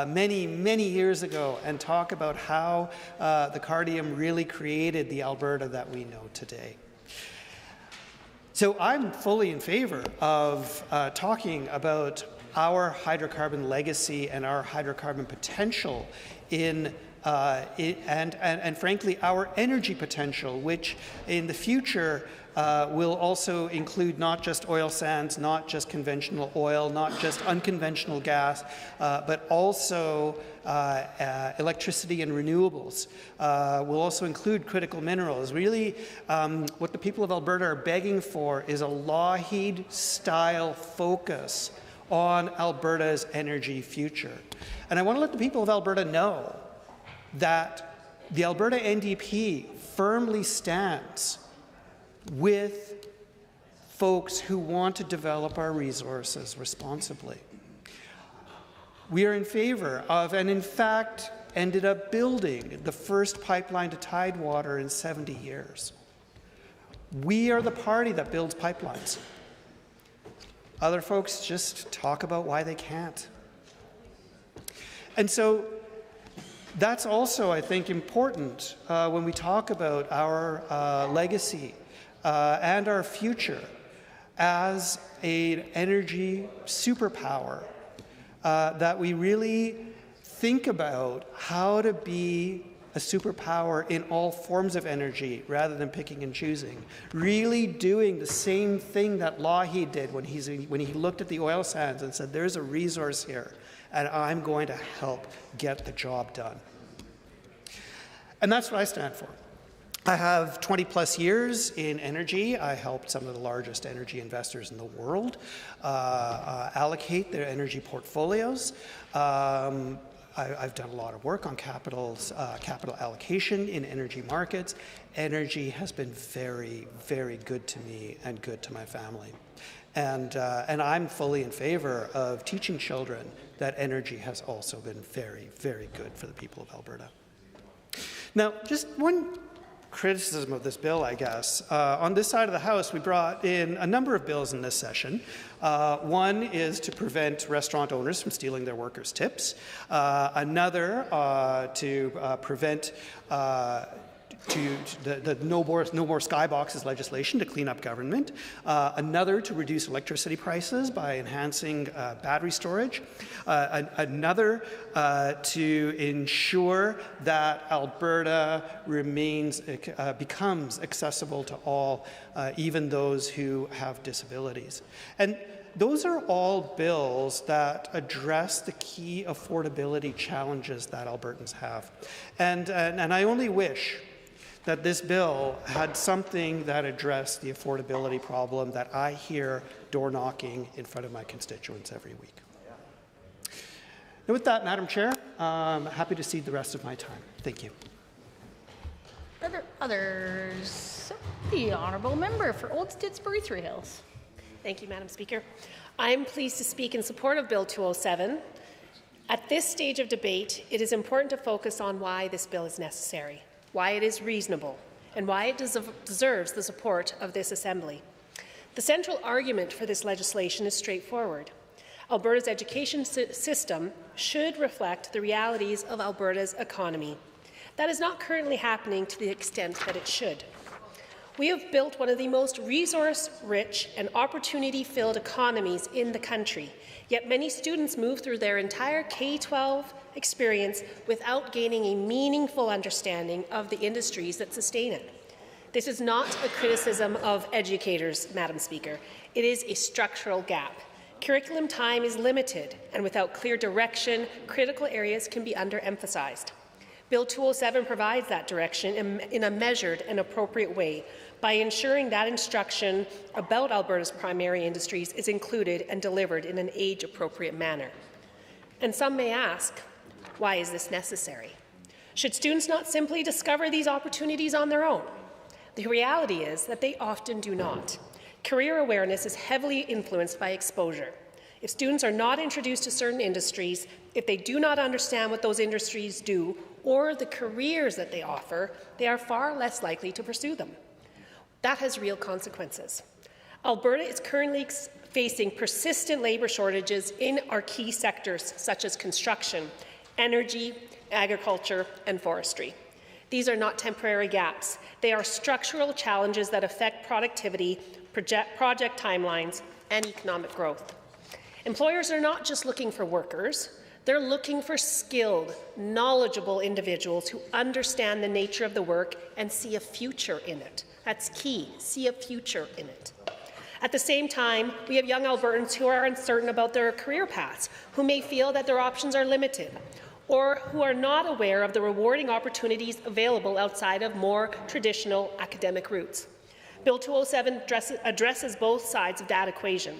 many years ago, and talk about how the Cardium really created the Alberta that we know today. So I'm fully in favor of talking about our hydrocarbon legacy and our hydrocarbon potential and frankly our energy potential, which in the future will also include not just oil sands, not just conventional oil, not just unconventional gas, but also electricity and renewables. Will also include critical minerals. Really, what the people of Alberta are begging for is a Lougheed-style focus on Alberta's energy future. And I want to let the people of Alberta know that the Alberta NDP firmly stands with folks who want to develop our resources responsibly. We are in favor of, and in fact ended up building, the first pipeline to Tidewater in 70 years. We are the party that builds pipelines. Other folks just talk about why they can't. And so that's also, I think, important when we talk about our legacy and our future as an energy superpower, that we really think about how to be a superpower in all forms of energy rather than picking and choosing. Really doing the same thing that Lougheed did when he looked at the oil sands and said, there's a resource here, and I'm going to help get the job done. And that's what I stand for. I have 20 plus years in energy. I helped some of the largest energy investors in the world allocate their energy portfolios. I've done a lot of work on capital allocation in energy markets. Energy has been very, very good to me and good to my family. And I'm fully in favor of teaching children that energy has also been very, very good for the people of Alberta. Now, just one criticism of this bill, I guess. On this side of the House, we brought in a number of bills in this session. One is to prevent restaurant owners from stealing their workers' tips. Another to prevent the no more skyboxes legislation to clean up government, another to reduce electricity prices by enhancing battery storage, another to ensure that Alberta becomes accessible to all, even those who have disabilities. And those are all bills that address the key affordability challenges that Albertans have. And I only wish that this bill had something that addressed the affordability problem that I hear door knocking in front of my constituents every week. And with that, Madam Chair, I'm happy to cede the rest of my time. Thank you. Are there others? The honourable member for Old Stittsbury Three Hills. Thank you, Madam Speaker. I am pleased to speak in support of Bill 207. At this stage of debate, it is important to focus on why this bill is necessary, why it is reasonable, and why it deserves the support of this Assembly. The central argument for this legislation is straightforward. Alberta's education system should reflect the realities of Alberta's economy. That is not currently happening to the extent that it should. We have built one of the most resource-rich and opportunity-filled economies in the country, yet many students move through their entire K-12 experience without gaining a meaningful understanding of the industries that sustain it. This is not a criticism of educators, Madam Speaker. It is a structural gap. Curriculum time is limited, and without clear direction, critical areas can be underemphasized. Bill 207 provides that direction in a measured and appropriate way by ensuring that instruction about Alberta's primary industries is included and delivered in an age-appropriate manner. And some may ask, why is this necessary? Should students not simply discover these opportunities on their own? The reality is that they often do not. Career awareness is heavily influenced by exposure. If students are not introduced to certain industries, if they do not understand what those industries do or the careers that they offer, they are far less likely to pursue them. That has real consequences. Alberta is currently facing persistent labour shortages in our key sectors such as construction, energy, agriculture, and forestry. These are not temporary gaps. They are structural challenges that affect productivity, project timelines, and economic growth. Employers are not just looking for workers. They're looking for skilled, knowledgeable individuals who understand the nature of the work and see a future in it. That's key, see a future in it. At the same time, we have young Albertans who are uncertain about their career paths, who may feel that their options are limited, or who are not aware of the rewarding opportunities available outside of more traditional academic routes. Bill 207 addresses both sides of that equation.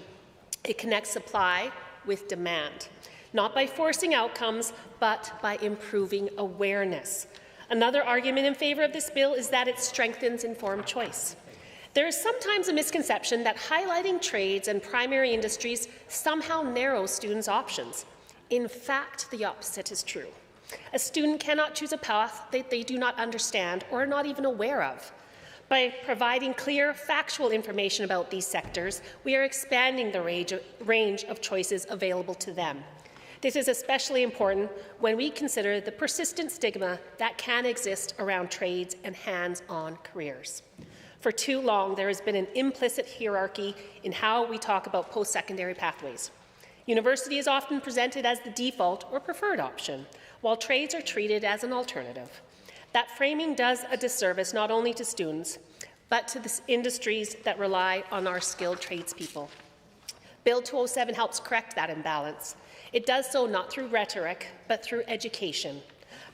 It connects supply with demand, not by forcing outcomes, but by improving awareness. Another argument in favour of this bill is that it strengthens informed choice. There is sometimes a misconception that highlighting trades and primary industries somehow narrows students' options. In fact, the opposite is true. A student cannot choose a path that they do not understand or are not even aware of. By providing clear, factual information about these sectors, we are expanding the range of choices available to them. This is especially important when we consider the persistent stigma that can exist around trades and hands-on careers. For too long, there has been an implicit hierarchy in how we talk about post-secondary pathways. University is often presented as the default or preferred option, while trades are treated as an alternative. That framing does a disservice not only to students, but to the industries that rely on our skilled tradespeople. Bill 207 helps correct that imbalance. It does so not through rhetoric, but through education.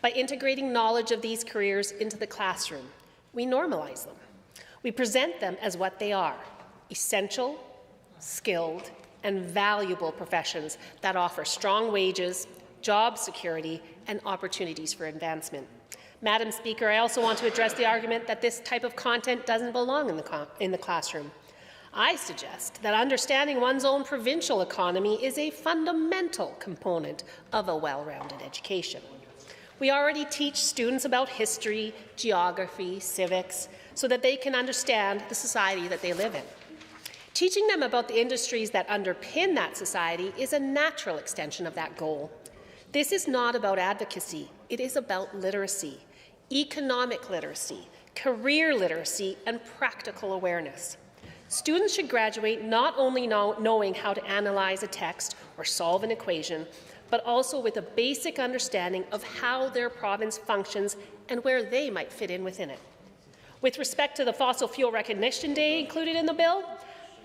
By integrating knowledge of these careers into the classroom, we normalize them. We present them as what they are: essential, skilled, and valuable professions that offer strong wages, job security, and opportunities for advancement. Madam Speaker, I also want to address the argument that this type of content doesn't belong in the classroom. I suggest that understanding one's own provincial economy is a fundamental component of a well-rounded education. We already teach students about history, geography, civics, so that they can understand the society that they live in. Teaching them about the industries that underpin that society is a natural extension of that goal. This is not about advocacy. It is about literacy. economic literacy, career literacy, and practical awareness. Students should graduate not only knowing how to analyze a text or solve an equation, but also with a basic understanding of how their province functions and where they might fit in within it. With respect to the Fossil Fuel Recognition Day included in the bill,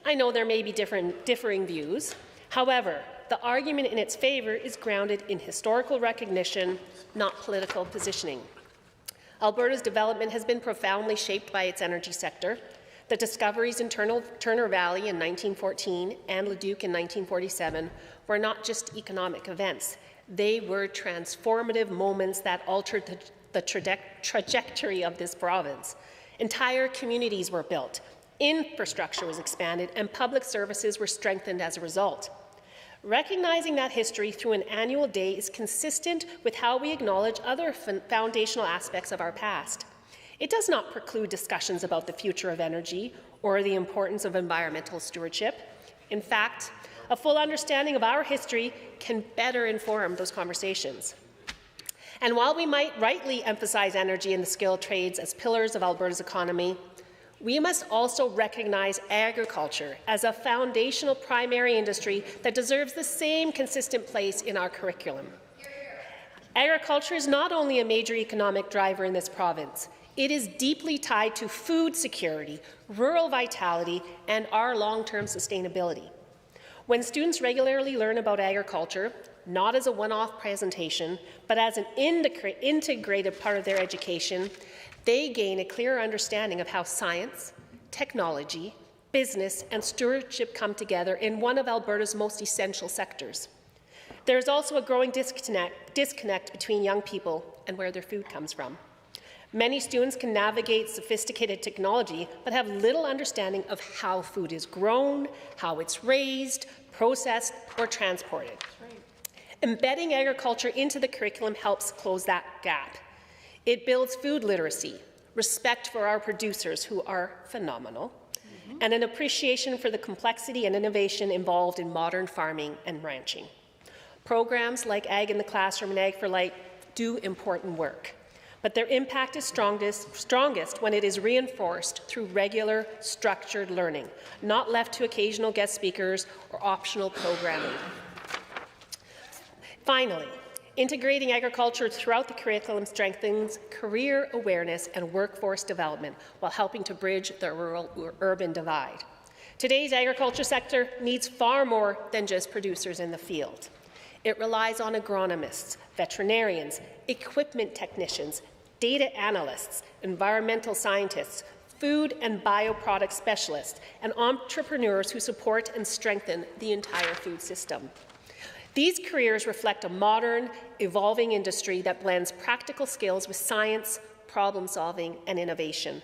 I know there may be differing views. However, the argument in its favour is grounded in historical recognition, not political positioning. Alberta's development has been profoundly shaped by its energy sector. The discoveries in Turner Valley in 1914 and Leduc in 1947 were not just economic events. They were transformative moments that altered the trajectory of this province. Entire communities were built, infrastructure was expanded, and public services were strengthened as a result. Recognizing that history through an annual day is consistent with how we acknowledge other foundational aspects of our past. It does not preclude discussions about the future of energy or the importance of environmental stewardship. In fact, a full understanding of our history can better inform those conversations. And while we might rightly emphasize energy and the skilled trades as pillars of Alberta's economy, we must also recognize agriculture as a foundational primary industry that deserves the same consistent place in our curriculum. Agriculture is not only a major economic driver in this province, it is deeply tied to food security, rural vitality, and our long-term sustainability. When students regularly learn about agriculture, not as a one-off presentation, but as an integrated part of their education, they gain a clearer understanding of how science, technology, business, and stewardship come together in one of Alberta's most essential sectors. There is also a growing disconnect between young people and where their food comes from. Many students can navigate sophisticated technology, but have little understanding of how food is grown, how it's raised, processed, or transported. Embedding agriculture into the curriculum helps close that gap. It builds food literacy, respect for our producers, who are phenomenal, and an appreciation for the complexity and innovation involved in modern farming and ranching. Programs like Ag in the Classroom and Ag for Life do important work, but their impact is strongest when it is reinforced through regular, structured learning, not left to occasional guest speakers or optional programming. Finally, integrating agriculture throughout the curriculum strengthens career awareness and workforce development while helping to bridge the rural-urban divide. Today's agriculture sector needs far more than just producers in the field. It relies on agronomists, veterinarians, equipment technicians, data analysts, environmental scientists, food and bioproduct specialists, and entrepreneurs who support and strengthen the entire food system. These careers reflect a modern, evolving industry that blends practical skills with science, problem-solving, and innovation.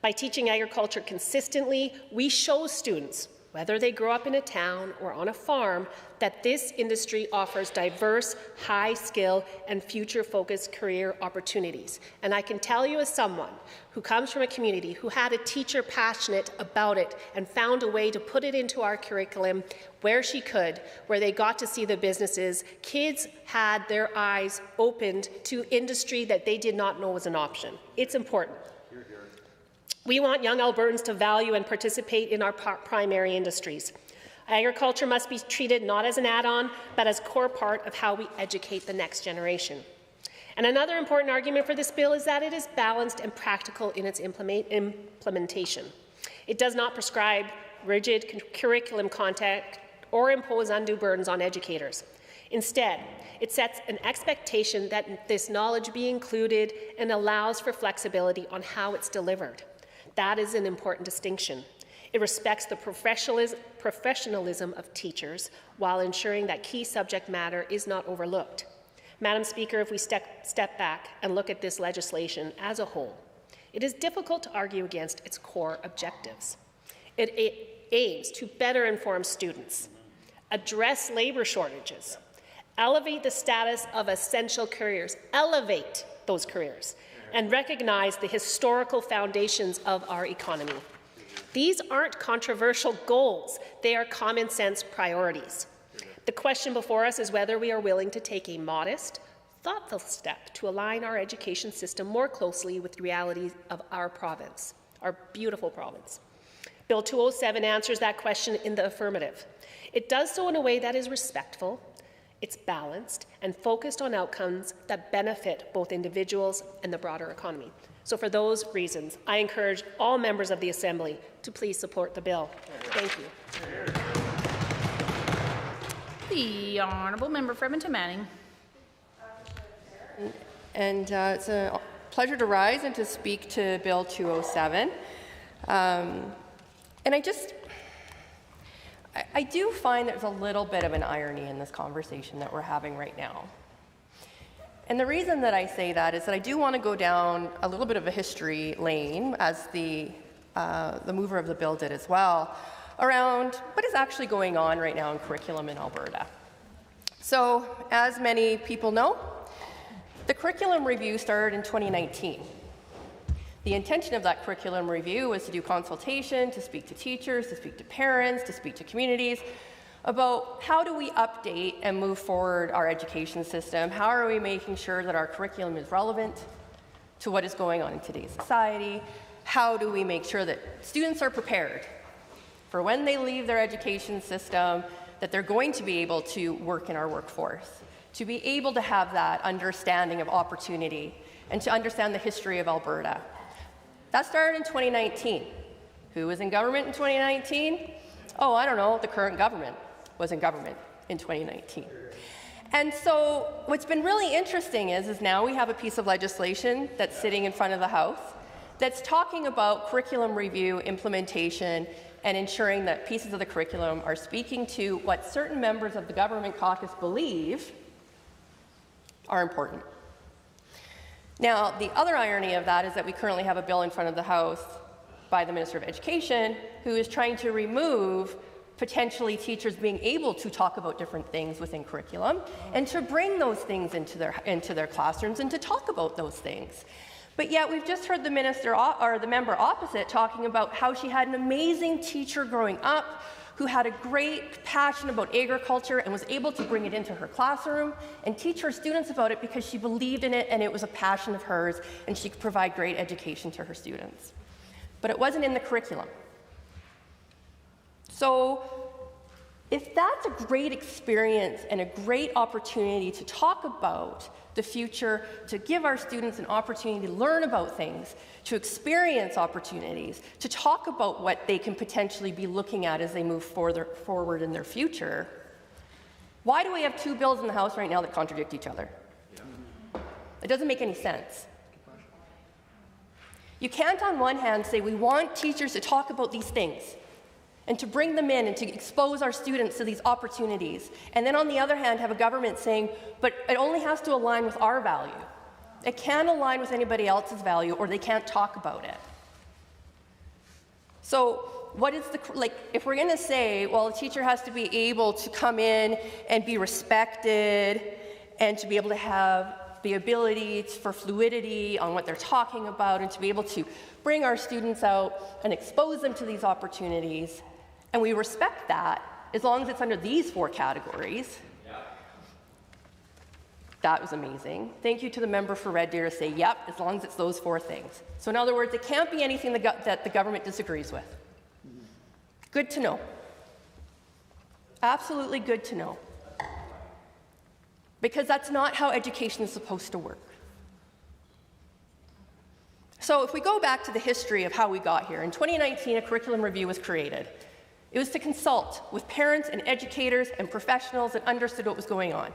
By teaching agriculture consistently, we show students, whether they grow up in a town or on a farm, that this industry offers diverse, high-skill, and future-focused career opportunities. And I can tell you, as someone who comes from a community who had a teacher passionate about it and found a way to put it into our curriculum where she could, where they got to see the businesses, kids had their eyes opened to industry that they did not know was an option. It's important. We want young Albertans to value and participate in our primary industries. Agriculture must be treated not as an add-on, but as a core part of how we educate the next generation. And another important argument for this bill is that it is balanced and practical in its implementation. It does not prescribe rigid curriculum content or impose undue burdens on educators. Instead, it sets an expectation that this knowledge be included and allows for flexibility on how it's delivered. That is an important distinction. It respects the professionalism of teachers while ensuring that key subject matter is not overlooked. Madam Speaker, if we step back and look at this legislation as a whole, it is difficult to argue against its core objectives. It aims to better inform students, address labour shortages, elevate the status of essential careers, elevate those careers, and recognize the historical foundations of our economy. These aren't controversial goals, they are common-sense priorities. The question before us is whether we are willing to take a modest, thoughtful step to align our education system more closely with the realities of our province, our beautiful province. Bill 207 answers that question in the affirmative. It does so in a way that is respectful, it's balanced, and focused on outcomes that benefit both individuals and the broader economy. So for those reasons, I encourage all members of the Assembly to please support the bill. Thank you. The Honourable Member for Edmonton Manning. And it's a pleasure to rise and to speak to Bill 207. And I do find there's a little bit of an irony in this conversation that we're having right now. And the reason that I say that is that I do want to go down a little bit of a history lane, as the mover of the bill did as well, around what is actually going on right now in curriculum in Alberta. So, as many people know, the curriculum review started in 2019. The intention of that curriculum review was to do consultation, to speak to teachers, to speak to parents, to speak to communities about how do we update and move forward our education system, how are we making sure that our curriculum is relevant to what is going on in today's society, how do we make sure that students are prepared for when they leave their education system, that they're going to be able to work in our workforce, to be able to have that understanding of opportunity, and to understand the history of Alberta. That started in 2019. Who was in government in 2019? Oh, I don't know, the current government was in government in 2019. And so what's been really interesting is now we have a piece of legislation that's sitting in front of the House that's talking about curriculum review, implementation, and ensuring that pieces of the curriculum are speaking to what certain members of the government caucus believe are important. Now, the other irony of that is that we currently have a bill in front of the House by the Minister of Education who is trying to remove potentially teachers being able to talk about different things within curriculum and to bring those things into their classrooms and to talk about those things. But yet we've just heard the minister or the member opposite talking about how she had an amazing teacher growing up who had a great passion about agriculture and was able to bring it into her classroom and teach her students about it because she believed in it and it was a passion of hers and she could provide great education to her students. But it wasn't in the curriculum. So if that's a great experience and a great opportunity to talk about the future, to give our students an opportunity to learn about things, to experience opportunities, to talk about what they can potentially be looking at as they move forward in their future, why do we have two bills in the House right now that contradict each other? It doesn't make any sense. You can't on one hand say we want teachers to talk about these things and to bring them in and to expose our students to these opportunities, and then on the other hand have a government saying, but it only has to align with our value. It can't align with anybody else's value or they can't talk about it. So what is if we're gonna say, well, a teacher has to be able to come in and be respected and to be able to have the ability for fluidity on what they're talking about and to be able to bring our students out and expose them to these opportunities, and we respect that as long as it's under these four categories. That was amazing. Thank you to the member for Red Deer to say, yep, as long as it's those four things. So in other words, it can't be anything that the government disagrees with. Good to know. Absolutely good to know. Because that's not how education is supposed to work. So if we go back to the history of how we got here, in 2019 a curriculum review was created. It was to consult with parents and educators and professionals that understood what was going on.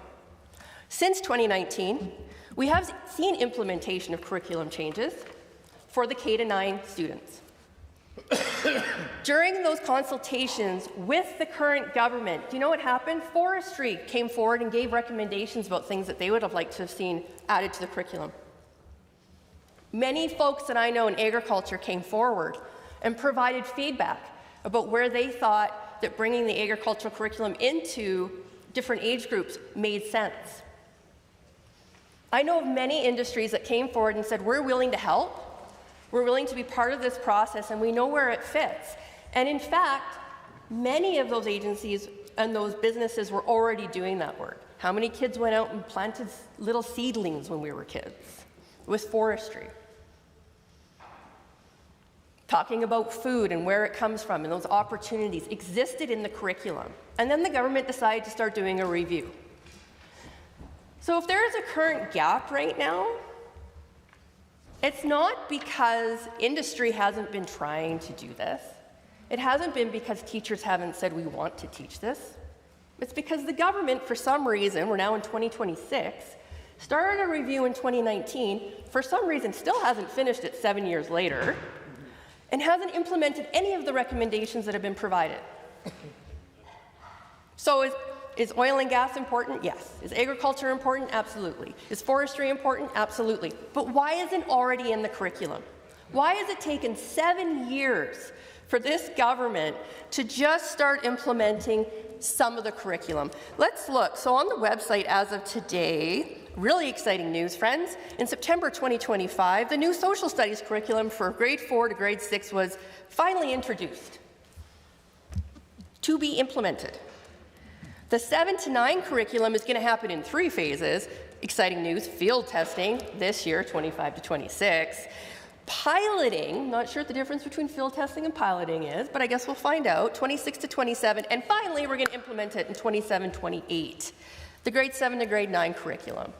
Since 2019, we have seen implementation of curriculum changes for the K-9 students. During those consultations with the current government, do you know what happened? Forestry came forward and gave recommendations about things that they would have liked to have seen added to the curriculum. Many folks that I know in agriculture came forward and provided feedback about where they thought that bringing the agricultural curriculum into different age groups made sense. I know of many industries that came forward and said, we're willing to help, we're willing to be part of this process, and we know where it fits. And in fact, many of those agencies and those businesses were already doing that work. How many kids went out and planted little seedlings when we were kids with forestry? Talking about food and where it comes from and those opportunities existed in the curriculum. And then the government decided to start doing a review. So if there is a current gap right now, it's not because industry hasn't been trying to do this. It hasn't been because teachers haven't said we want to teach this. It's because the government, for some reason, we're now in 2026, started a review in 2019, for some reason still hasn't finished it 7 years later, and hasn't implemented any of the recommendations that have been provided. So is oil and gas important? Yes. Is agriculture important? Absolutely. Is forestry important? Absolutely. But why isn't it already in the curriculum? Why has it taken 7 years for this government to just start implementing some of the curriculum? Let's look. So on the website as of today, really exciting news, friends. In September 2025, the new social studies curriculum for grade 4 to grade 6 was finally introduced to be implemented. The 7 to 9 curriculum is going to happen in 3 phases. Exciting news, field testing this year, 25 to 26. Piloting, not sure what the difference between field testing and piloting is, but I guess we'll find out, 26 to 27. And finally, we're going to implement it in 27, 28, the grade 7 to grade 9 curriculum.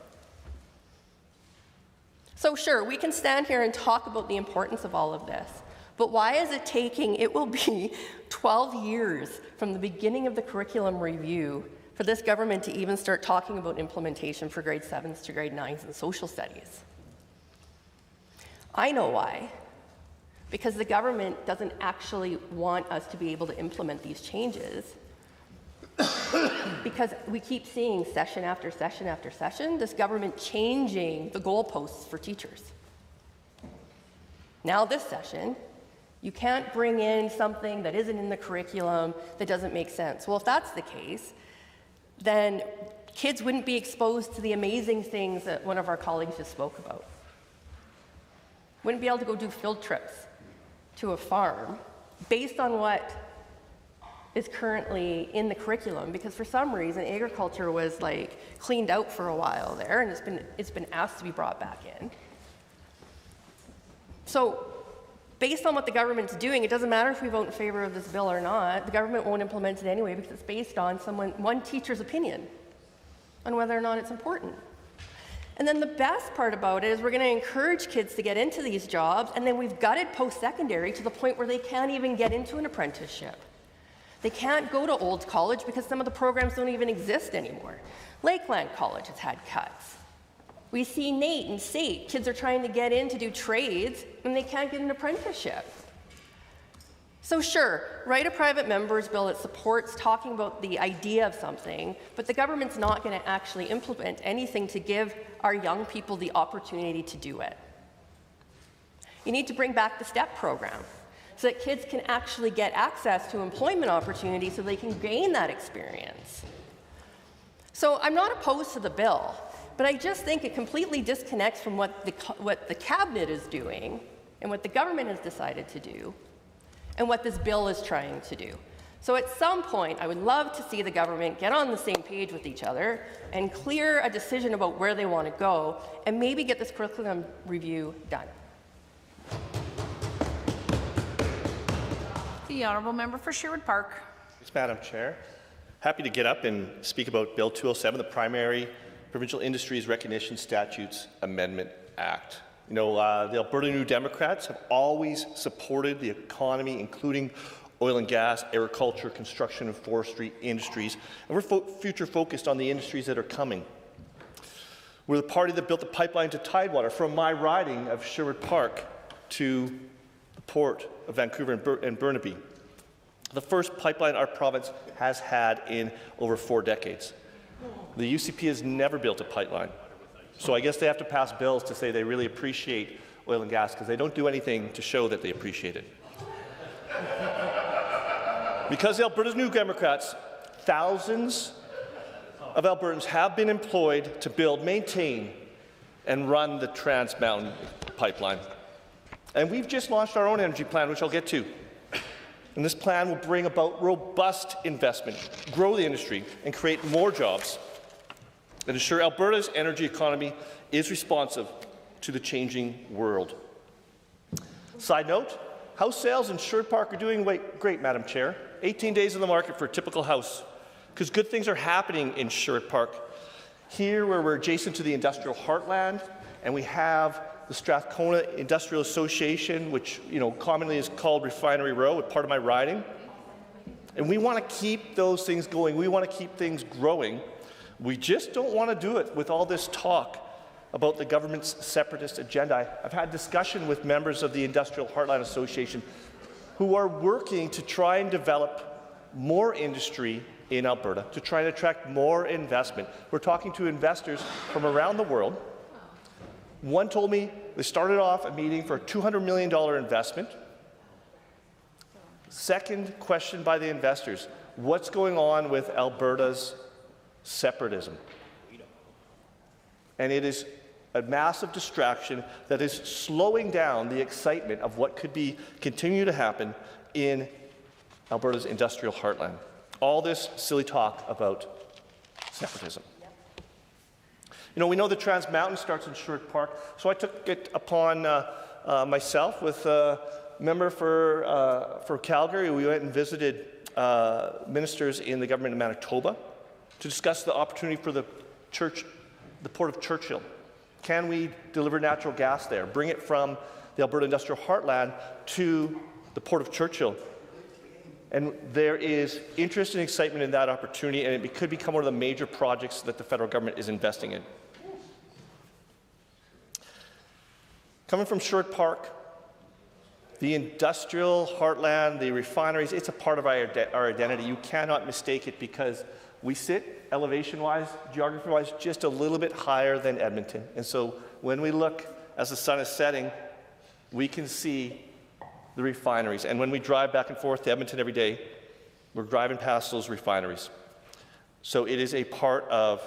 So sure, we can stand here and talk about the importance of all of this, but why is it taking, it will be 12 years from the beginning of the curriculum review for this government to even start talking about implementation for grade 7s to grade 9s in social studies? I know why. Because the government doesn't actually want us to be able to implement these changes. Because we keep seeing session after session after session, this government changing the goalposts for teachers. Now this session, you can't bring in something that isn't in the curriculum that doesn't make sense. Well, if that's the case, then kids wouldn't be exposed to the amazing things that one of our colleagues just spoke about. Wouldn't be able to go do field trips to a farm based on what is currently in the curriculum, because for some reason agriculture was like cleaned out for a while there, and it's been asked to be brought back in. So based on what the government's doing, it doesn't matter if we vote in favor of this bill or not, the government won't implement it anyway because it's based on one teacher's opinion on whether or not it's important. And then the best part about it is we're going to encourage kids to get into these jobs, and then we've gutted post-secondary to the point where they can't even get into an apprenticeship. They can't go to old college because some of the programs don't even exist anymore. Lakeland College has had cuts. We see NATE and SATE. Kids are trying to get in to do trades, and they can't get an apprenticeship. So sure, write a private member's bill that supports talking about the idea of something, but the government's not going to actually implement anything to give our young people the opportunity to do it. You need to bring back the STEP program so that kids can actually get access to employment opportunities so they can gain that experience. So I'm not opposed to the bill, but I just think it completely disconnects from what the cabinet is doing and what the government has decided to do and what this bill is trying to do. So at some point, I would love to see the government get on the same page with each other and clear a decision about where they want to go and maybe get this curriculum review done. The honourable member for Sherwood Park. Thanks, Madam Chair. Happy to get up and speak about Bill 207, the Primary Provincial Industries Recognition Statutes Amendment Act. You know, the Alberta New Democrats have always supported the economy, including oil and gas, agriculture, construction and forestry industries, and we're future focused on the industries that are coming. We're the party that built the pipeline to Tidewater from my riding of Sherwood Park to the port of Vancouver and Burnaby, the first pipeline our province has had in over 4 decades. The UCP has never built a pipeline. So I guess they have to pass bills to say they really appreciate oil and gas because they don't do anything to show that they appreciate it. Because the Alberta's New Democrats, thousands of Albertans have been employed to build, maintain, and run the Trans Mountain pipeline. And we've just launched our own energy plan, which I'll get to. And this plan will bring about robust investment, grow the industry, and create more jobs. and ensure Alberta's energy economy is responsive to the changing world. Side note, house sales in Sherwood Park are doing great, Madam Chair. 18 days in the market for a typical house, because good things are happening in Sherwood Park. Here, where we're adjacent to the industrial heartland, and we have the Strathcona Industrial Association, which commonly is called Refinery Row, part of my riding. And we want to keep those things going. We want to keep things growing. We just don't want to do it with all this talk about the government's separatist agenda. I've had discussion with members of the Industrial Heartland Association who are working to try and develop more industry in Alberta, to try and attract more investment. We're talking to investors from around the world. One told me they started off a meeting for a $200 million investment. Second question by the investors, what's going on with Alberta's separatism? And it is a massive distraction that is slowing down the excitement of what could continue to happen in Alberta's industrial heartland. All this silly talk about separatism. We know the Trans Mountain starts in Sherwood Park, so I took it upon myself with a member for Calgary. We went and visited ministers in the government of Manitoba to discuss the opportunity for the Port of Churchill. Can we deliver natural gas there, bring it from the Alberta industrial heartland to the Port of Churchill? And there is interest and excitement in that opportunity, and it could become one of the major projects that the federal government is investing in. Coming from Sherwood Park, the industrial heartland, the refineries, it's a part of our identity. You cannot mistake it because we sit elevation-wise, geography-wise, just a little bit higher than Edmonton. And so when we look as the sun is setting, we can see the refineries. And when we drive back and forth to Edmonton every day, we're driving past those refineries. So it is a part of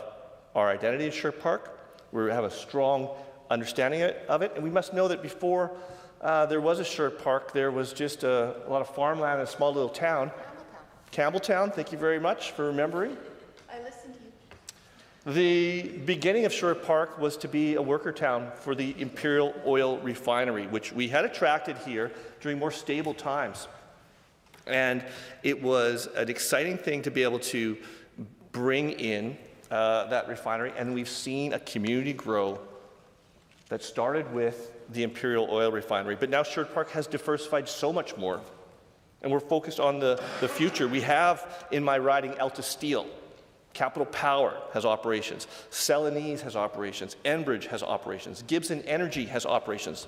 our identity in Sherwood Park. We have a strong understanding of it. And we must know that before there was a Sherwood Park, there was just a lot of farmland in a small little town. Campbelltown, thank you very much for remembering. I listened to you. The beginning of Sherwood Park was to be a worker town for the Imperial Oil Refinery, which we had attracted here during more stable times. And it was an exciting thing to be able to bring in that refinery, and we've seen a community grow that started with the Imperial Oil Refinery, but now Sherwood Park has diversified so much more, and we're focused on the future. We have in my riding Alta Steel, Capital Power has operations, Celanese has operations, Enbridge has operations, Gibson Energy has operations.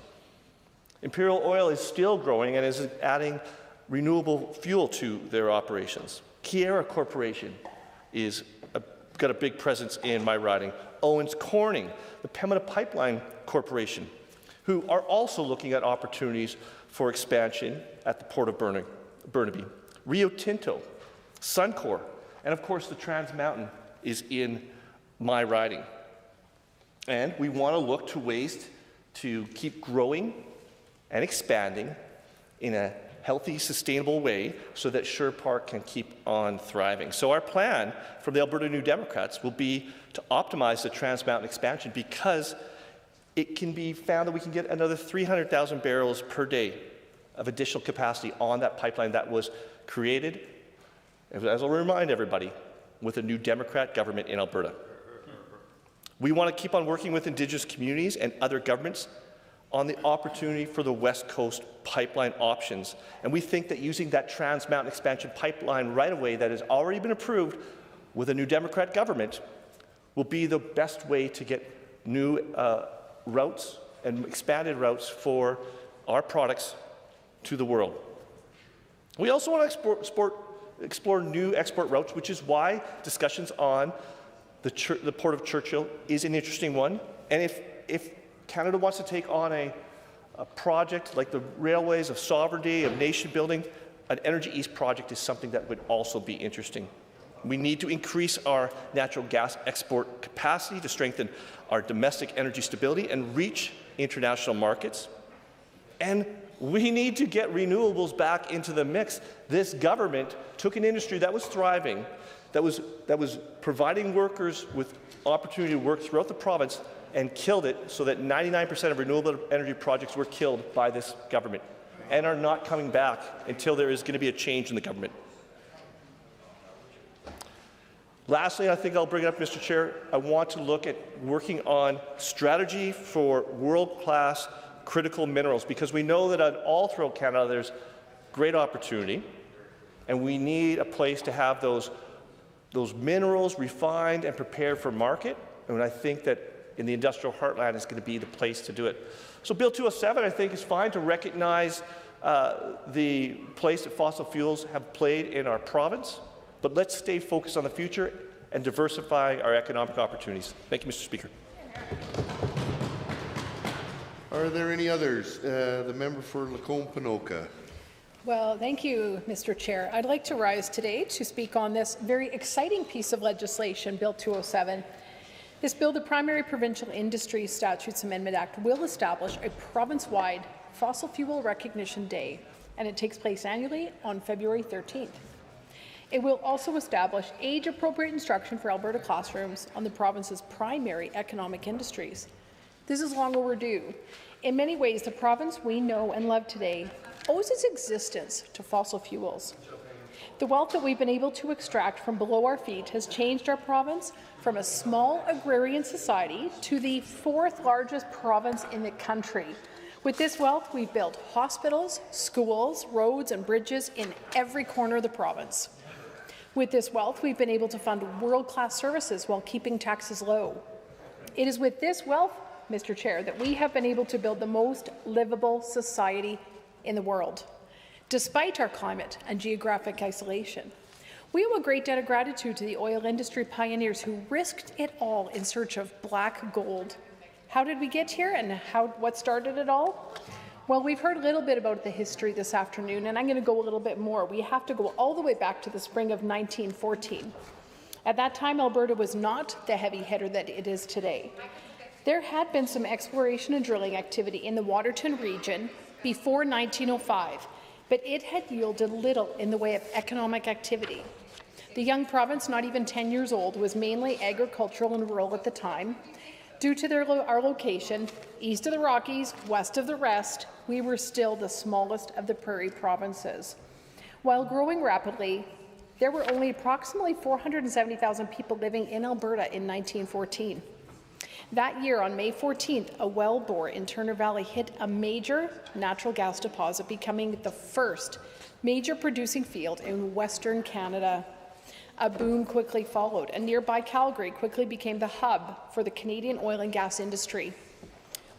Imperial Oil is still growing and is adding renewable fuel to their operations. Keyera Corporation is got a big presence in my riding. Owens Corning, the Pembina Pipeline Corporation, who are also looking at opportunities for expansion at the Port of Burnaby. Rio Tinto, Suncor, and of course the Trans Mountain is in my riding. And we want to look to ways to keep growing and expanding in a healthy, sustainable way so that Sherwood Park can keep on thriving. So our plan from the Alberta New Democrats will be to optimize the Trans Mountain expansion because it can be found that we can get another 300,000 barrels per day of additional capacity on that pipeline that was created, as I'll remind everybody, with a new Democrat government in Alberta. We want to keep on working with Indigenous communities and other governments on the opportunity for the West Coast pipeline options. And we think that using that Trans Mountain expansion pipeline right away that has already been approved with a new Democrat government will be the best way to get new routes and expanded routes for our products to the world. We also want to explore new export routes, which is why discussions on the Port of Churchill is an interesting one. And if Canada wants to take on a project like the Railways of Sovereignty, of nation building, an Energy East project is something that would also be interesting. We need to increase our natural gas export capacity to strengthen our domestic energy stability and reach international markets. And we need to get renewables back into the mix. This government took an industry that was thriving, that was providing workers with opportunity to work throughout the province and killed it so that 99% of renewable energy projects were killed by this government and are not coming back until there is going to be a change in the government. Lastly, I think I'll bring it up, Mr. Chair, I want to look at working on strategy for world-class critical minerals, because we know that all throughout Canada there's great opportunity, and we need a place to have those minerals refined and prepared for market. And I think that in the industrial heartland is going to be the place to do it. So Bill 207, I think, is fine to recognize the place that fossil fuels have played in our province, but let's stay focused on the future and diversify our economic opportunities. Thank you, Mr. Speaker. Are there any others? The member for Lacombe-Panoka. Well, thank you, Mr. Chair. I'd like to rise today to speak on this very exciting piece of legislation, Bill 207. This bill, the Primary Provincial Industry Statutes Amendment Act, will establish a province-wide Fossil Fuel Recognition Day, and it takes place annually on February 13th. It will also establish age-appropriate instruction for Alberta classrooms on the province's primary economic industries. This is long overdue. In many ways, the province we know and love today owes its existence to fossil fuels. The wealth that we've been able to extract from below our feet has changed our province from a small agrarian society to the fourth largest province in the country. With this wealth, we've built hospitals, schools, roads, and bridges in every corner of the province. With this wealth, we've been able to fund world-class services while keeping taxes low. It is with this wealth, Mr. Chair, that we have been able to build the most livable society in the world, despite our climate and geographic isolation. We owe a great debt of gratitude to the oil industry pioneers who risked it all in search of black gold. How did we get here, and what started it all? Well, we've heard a little bit about the history this afternoon, and I'm going to go a little bit more. We have to go all the way back to the spring of 1914. At that time, Alberta was not the heavy hitter that it is today. There had been some exploration and drilling activity in the Waterton region before 1905, but it had yielded little in the way of economic activity. The young province, not even 10 years old, was mainly agricultural and rural at the time. Due to our location, east of the Rockies, west of the rest, we were still the smallest of the prairie provinces. While growing rapidly, there were only approximately 470,000 people living in Alberta in 1914. That year, on May 14th, a well bore in Turner Valley hit a major natural gas deposit, becoming the first major producing field in Western Canada. A boom quickly followed, and nearby Calgary quickly became the hub for the Canadian oil and gas industry.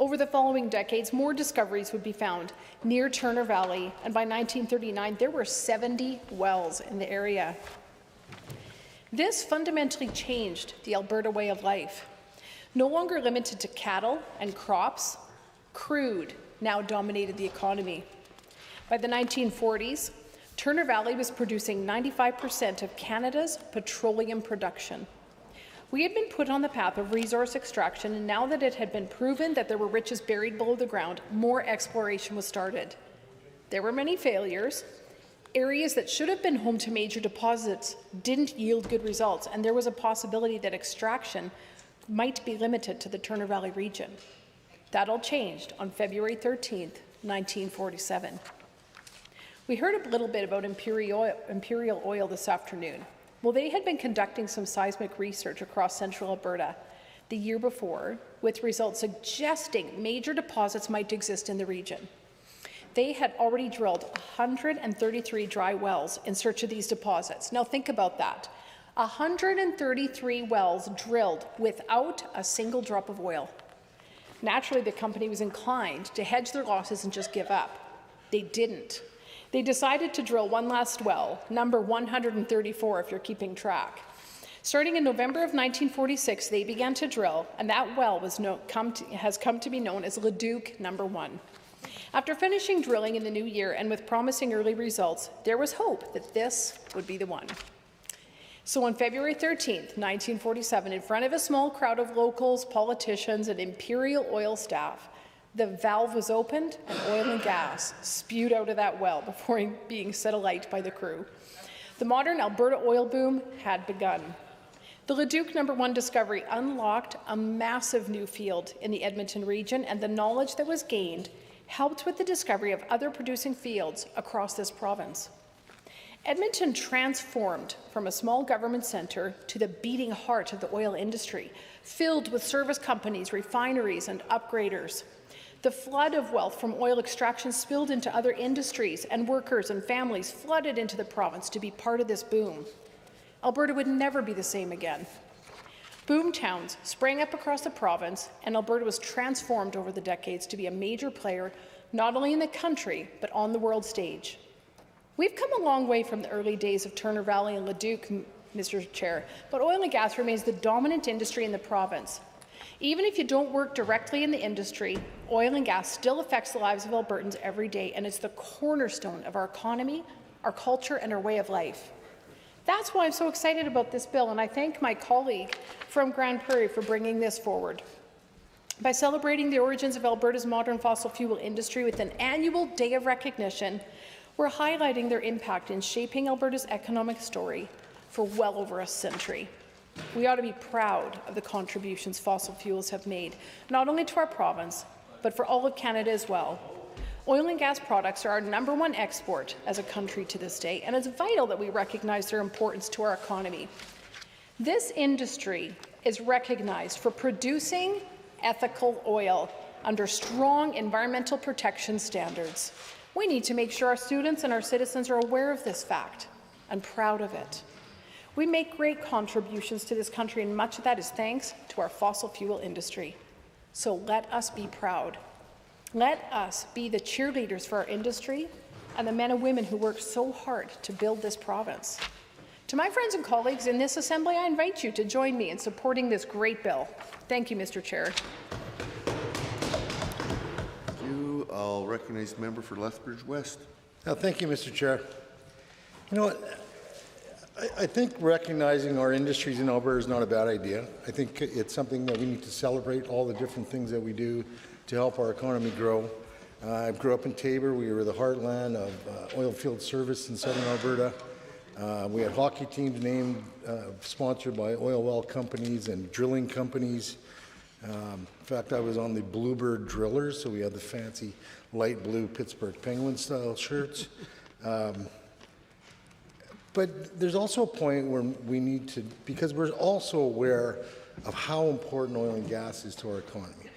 Over the following decades, more discoveries would be found near Turner Valley, and by 1939, there were 70 wells in the area. This fundamentally changed the Alberta way of life. No longer limited to cattle and crops, crude now dominated the economy. By the 1940s, Turner Valley was producing 95% of Canada's petroleum production. We had been put on the path of resource extraction, and now that it had been proven that there were riches buried below the ground, more exploration was started. There were many failures. Areas that should have been home to major deposits didn't yield good results, and there was a possibility that extraction might be limited to the Turner Valley region. That all changed on February 13th, 1947. We heard a little bit about Imperial Oil this afternoon. Well, they had been conducting some seismic research across central Alberta the year before, with results suggesting major deposits might exist in the region. They had already drilled 133 dry wells in search of these deposits. Now think about that. 133 wells drilled without a single drop of oil. Naturally, the company was inclined to hedge their losses and just give up. They didn't. They decided to drill one last well, number 134 if you're keeping track. Starting in November of 1946, they began to drill, and that well has come to be known as Leduc number 1. After finishing drilling in the new year and with promising early results, there was hope that this would be the one. So on February 13th, 1947, in front of a small crowd of locals, politicians, and Imperial Oil staff, the valve was opened and oil and gas spewed out of that well before being set alight by the crew. The modern Alberta oil boom had begun. The Leduc No. 1 discovery unlocked a massive new field in the Edmonton region, and the knowledge that was gained helped with the discovery of other producing fields across this province. Edmonton transformed from a small government centre to the beating heart of the oil industry, filled with service companies, refineries, and upgraders. The flood of wealth from oil extraction spilled into other industries, and workers and families flooded into the province to be part of this boom. Alberta would never be the same again. Boom towns sprang up across the province, and Alberta was transformed over the decades to be a major player not only in the country, but on the world stage. We've come a long way from the early days of Turner Valley and Leduc, Mr. Chair, but oil and gas remains the dominant industry in the province. Even if you don't work directly in the industry, oil and gas still affects the lives of Albertans every day, and it's the cornerstone of our economy, our culture, and our way of life. That's why I'm so excited about this bill, and I thank my colleague from Grand Prairie for bringing this forward. By celebrating the origins of Alberta's modern fossil fuel industry with an annual day of recognition, we're highlighting their impact in shaping Alberta's economic story for well over a century. We ought to be proud of the contributions fossil fuels have made, not only to our province, but for all of Canada as well. Oil and gas products are our #1 export as a country to this day, and it's vital that we recognize their importance to our economy. This industry is recognized for producing ethical oil under strong environmental protection standards. We need to make sure our students and our citizens are aware of this fact and proud of it. We make great contributions to this country, and much of that is thanks to our fossil fuel industry. So let us be proud. Let us be the cheerleaders for our industry and the men and women who work so hard to build this province. To my friends and colleagues in this Assembly, I invite you to join me in supporting this great bill. Thank you, Mr. Chair. Thank you. I'll recognize the member for Lethbridge West. Thank you, Mr. Chair. You know what? I think recognizing our industries in Alberta is not a bad idea. I think it's something that we need to celebrate, all the different things that we do to help our economy grow. I grew up in Taber. We were the heartland of oil field service in southern Alberta. We had hockey teams named, sponsored by oil well companies and drilling companies. In fact, I was on the Bluebird Drillers, so we had the fancy light blue Pittsburgh Penguin style shirts. But there's also a point where we need to, because we're also aware of how important oil and gas is to our economy.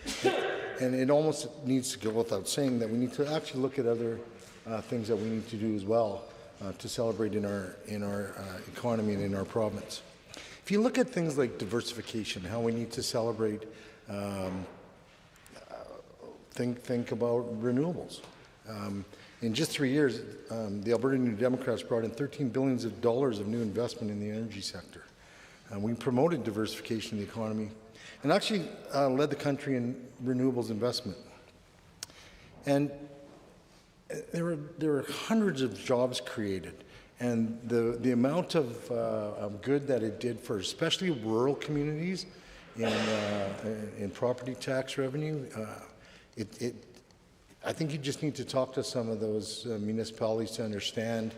And it almost needs to go without saying that we need to actually look at other things that we need to do as well to celebrate in our economy and in our province. If you look at things like diversification, how we need to celebrate, think about renewables. In just 3 years, the Alberta New Democrats brought in $13 billion of new investment in the energy sector. We promoted diversification in the economy and actually led the country in renewables investment. And there were hundreds of jobs created, and the amount of good that it did for especially rural communities in property tax revenue, I think you just need to talk to some of those municipalities to understand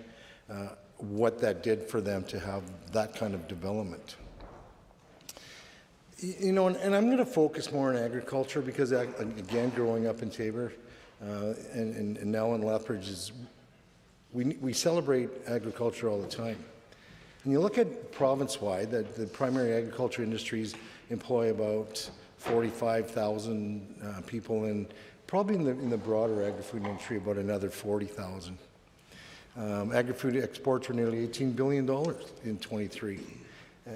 what that did for them to have that kind of development. You know, and I'm going to focus more on agriculture because, again, growing up in Taber and now in Lethbridge, we celebrate agriculture all the time. And you look at province-wide, that the primary agriculture industries employ about 45,000 people, and probably in the broader agri-food industry about another 40,000. Agri-food exports were nearly $18 billion in 23.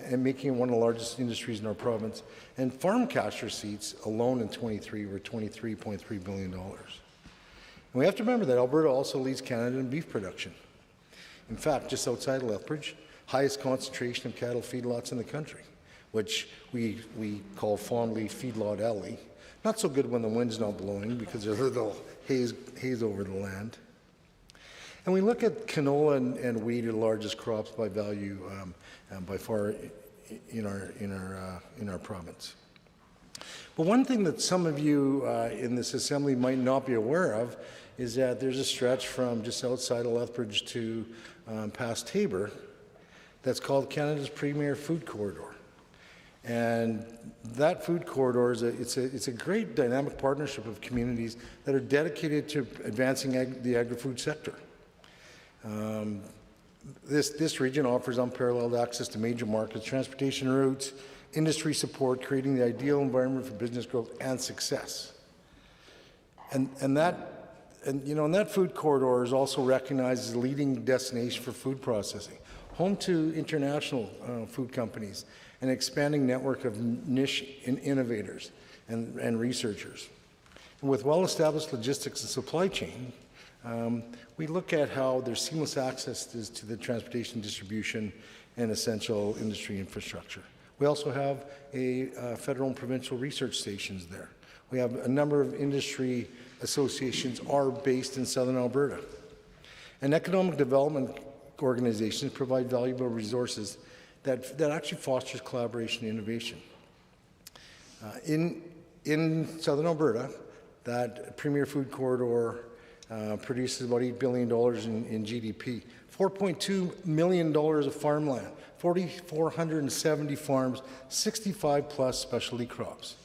And making it one of the largest industries in our province. And farm cash receipts alone in 23 were $23.3 billion. And we have to remember that Alberta also leads Canada in beef production. In fact, just outside Lethbridge, highest concentration of cattle feedlots in the country, which we call fondly Feedlot Alley. Not so good when the wind's not blowing because there's a little haze over the land. And we look at canola and wheat are the largest crops by value by far in our province. But one thing that some of you in this assembly might not be aware of is that there's a stretch from just outside of Lethbridge to past Taber that's called Canada's Premier Food Corridor. And that food corridor is a great dynamic partnership of communities that are dedicated to advancing the agri-food sector. This region offers unparalleled access to major markets, transportation routes, industry support, creating the ideal environment for business growth and success. And that food corridor is also recognized as a leading destination for food processing, home to international food companies, an expanding network of niche innovators and researchers. And with well-established logistics and supply chain, we look at how there's seamless access to the transportation, distribution, and essential industry infrastructure. We also have federal and provincial research stations there. We have a number of industry associations are based in southern Alberta. And economic development organizations provide valuable resources that actually fosters collaboration and innovation. In southern Alberta, that Premier Food Corridor produces about $8 billion in GDP, $4.2 million of farmland, 4,470 farms, 65 plus specialty crops.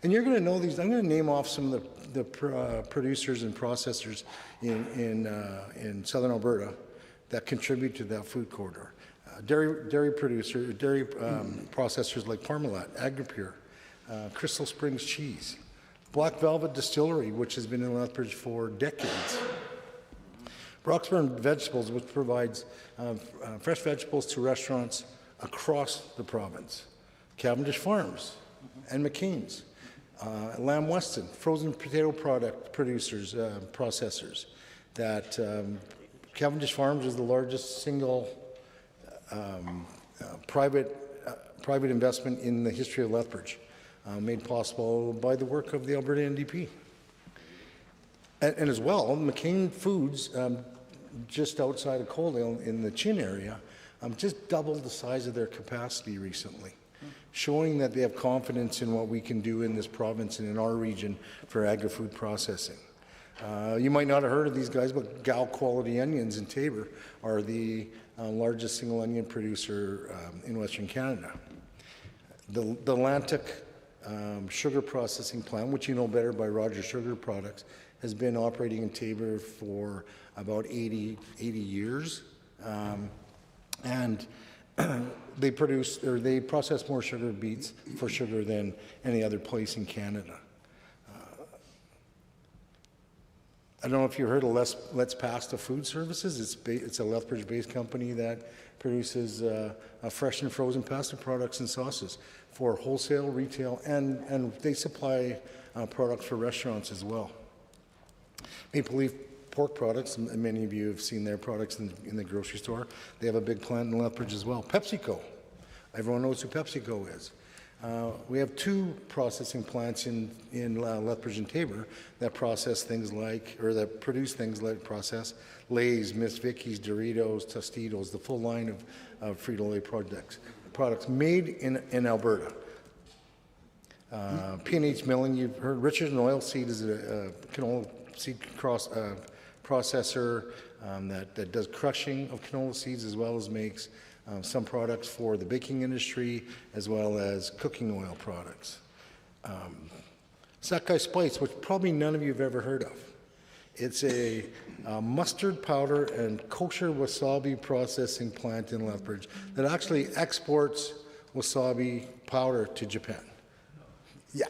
And you're going to know these. I'm going to name off some of the producers and processors in southern Alberta that contribute to that food corridor. Dairy processors like Parmalat, Agripure, Crystal Springs Cheese, Black Velvet Distillery, which has been in Lethbridge for decades. Broxburn Vegetables, which provides fresh vegetables to restaurants across the province. Cavendish Farms and McCain's. Lamb Weston, frozen potato product producers, processors. That Cavendish Farms is the largest single private investment in the history of Lethbridge, made possible by the work of the Alberta NDP. And as well, McCain Foods, just outside of Coaldale in the Chin area, just doubled the size of their capacity recently, showing that they have confidence in what we can do in this province and in our region for agri-food processing. You might not have heard of these guys, but Gal Quality Onions in Tabor are the largest single onion producer in Western Canada. The Atlantic sugar processing plant, which you know better by Rogers Sugar Products, has been operating in Tabor for about 80 years. And they process more sugar beets for sugar than any other place in Canada. I don't know if you heard of Let's Pasta Food Services. It's a Lethbridge-based company that produces fresh and frozen pasta products and sauces for wholesale, retail, and they supply products for restaurants as well. Maple Leaf Pork Products, and many of you have seen their products in the grocery store. They have a big plant in Lethbridge as well. PepsiCo. Everyone knows who PepsiCo is. We have two processing plants in Lethbridge and Tabor that produce things like Lay's, Miss Vicky's, Doritos, Tostitos, the full line of Frito-Lay products made in Alberta. P&H Milling, you've heard. Richardson Oilseed is a canola seed processor that does crushing of canola seeds as well as makes some products for the baking industry as well as cooking oil products. Sakai Spice, which probably none of you have ever heard of. It's a mustard powder and kosher wasabi processing plant in Lethbridge that actually exports wasabi powder to Japan. Yeah.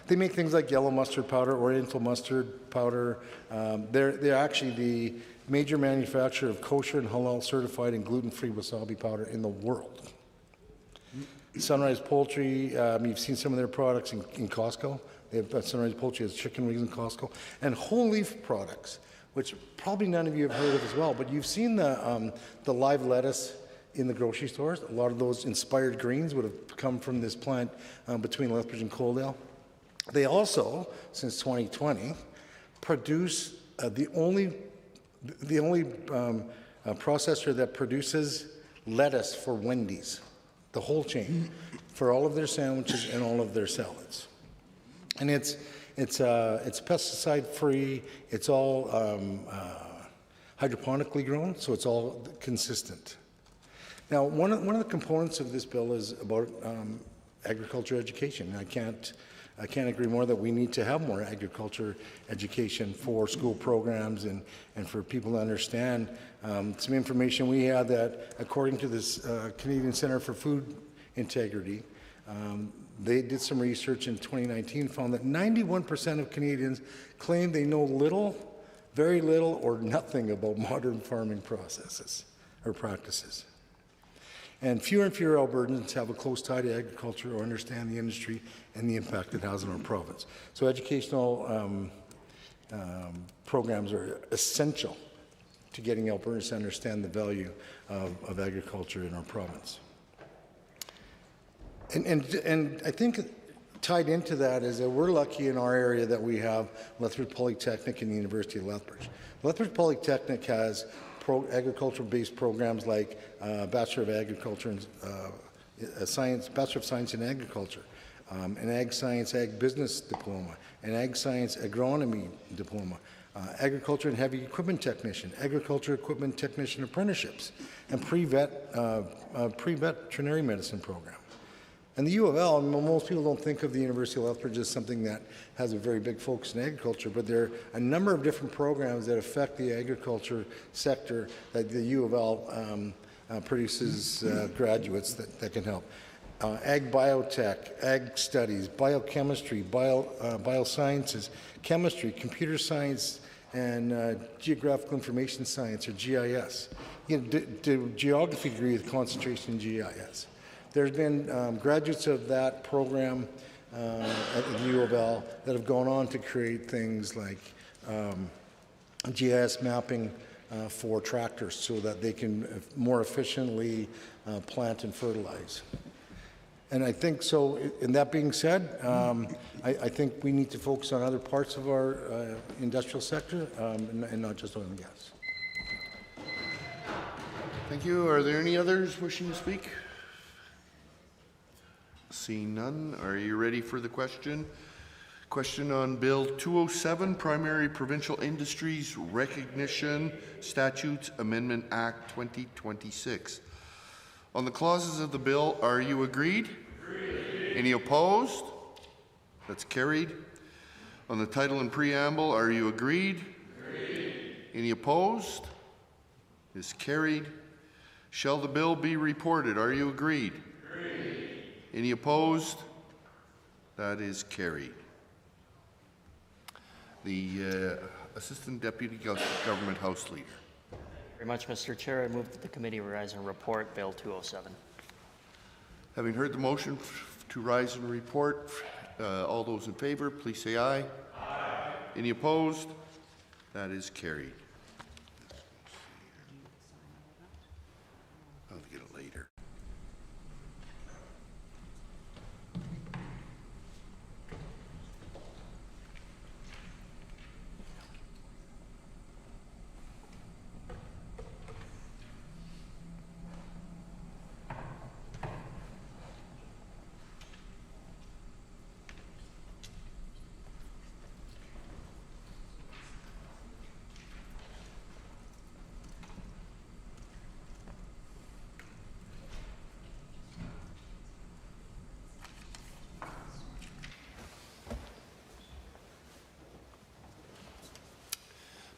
They make things like yellow mustard powder, oriental mustard powder. They're actually the major manufacturer of kosher and halal certified and gluten-free wasabi powder in the world. Sunrise Poultry, you've seen some of their products in Costco. They have Sunrise Poultry has chicken wings in Costco. And Whole Leaf Products, which probably none of you have heard of as well, but you've seen the live lettuce in the grocery stores. A lot of those inspired greens would have come from this plant between Lethbridge and Coaldale. They also, since 2020, produce the only processor that produces lettuce for Wendy's, the whole chain, for all of their sandwiches and all of their salads. And it's pesticide free. It's all hydroponically grown, so it's all consistent. Now, one of the components of this bill is about agriculture education. I can't agree more that we need to have more agriculture education for school programs and for people to understand. Some information we had that, according to this Canadian Centre for Food Integrity, they did some research in 2019, found that 91% of Canadians claim they know little, very little, or nothing about modern farming processes or practices. And fewer Albertans have a close tie to agriculture or understand the industry and the impact it has on our province. So educational programs are essential to getting Albertans to understand the value of agriculture in our province. And I think tied into that is that we're lucky in our area that we have Lethbridge Polytechnic and the University of Lethbridge. Lethbridge Polytechnic has agricultural-based programs like Bachelor of Agriculture and Science, Bachelor of Science in Agriculture, an Ag Science, Ag Business Diploma, an Ag Science Agronomy Diploma, Agriculture and Heavy Equipment Technician, Agriculture Equipment Technician Apprenticeships, and pre-veterinary medicine program. And the U of L, most people don't think of the University of Lethbridge as something that has a very big focus in agriculture, but there are a number of different programs that affect the agriculture sector that the U of L produces graduates that can help. Ag biotech, ag studies, biochemistry, biosciences, chemistry, computer science, and geographical information science, or GIS. Geography degree with concentration in GIS. There's been graduates of that program at the U of L that have gone on to create things like GIS mapping for tractors so that they can more efficiently plant and fertilize. And I think so, and that being said, I think we need to focus on other parts of our industrial sector and not just oil and gas. Thank you. Are there any others wishing to speak? Seeing none, are you ready for the question? Question on Bill 207, Primary Provincial Industries Recognition Statutes Amendment Act 2026. On the clauses of the bill, are you agreed? Agreed. Any opposed? That's carried. On the title and preamble, are you agreed? Agreed. Any opposed? Is carried. Shall the bill be reported? Are you agreed? Agreed. Any opposed? That is carried. The Assistant Deputy Government House Leader. Thank you very much, Mr. Chair. I move that the committee rise and report Bill 207. Having heard the motion to rise and report, all those in favor, please say aye. Aye. Any opposed? That is carried. I'll get it later.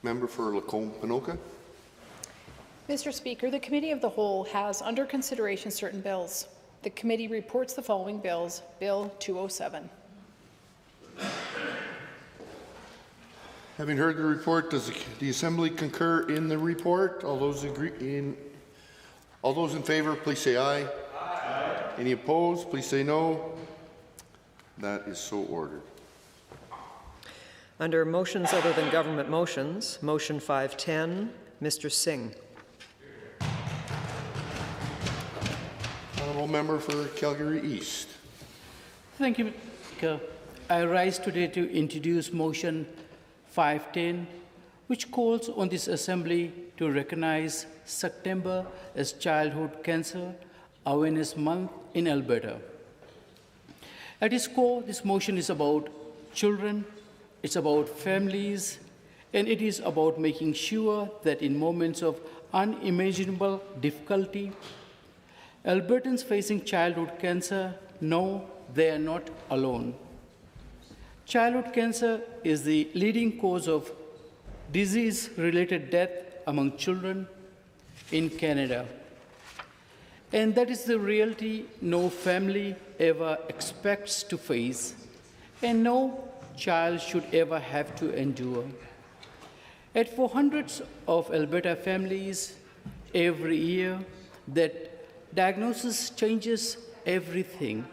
Member for Lacombe-Panoka. Mr. Speaker, the Committee of the Whole has under consideration certain bills. The committee reports the following bills. Bill 207. Having heard the report, does the Assembly concur in the report? All those in favor, please say aye. Aye. Any opposed, please say no. That is so ordered. Under motions other than government motions, motion 510, Mr. Singh. Honourable Member for Calgary East. Thank you, Speaker. I rise today to introduce motion 510, which calls on this Assembly to recognize September as Childhood Cancer Awareness Month in Alberta. At its core, this motion is about children, it's about families, and it is about making sure that in moments of unimaginable difficulty, Albertans facing childhood cancer know they are not alone. Childhood cancer is the leading cause of disease-related death among children in Canada. And that is the reality no family ever expects to face, and no child should ever have to endure. At for hundreds of Alberta families every year, that diagnosis changes everything.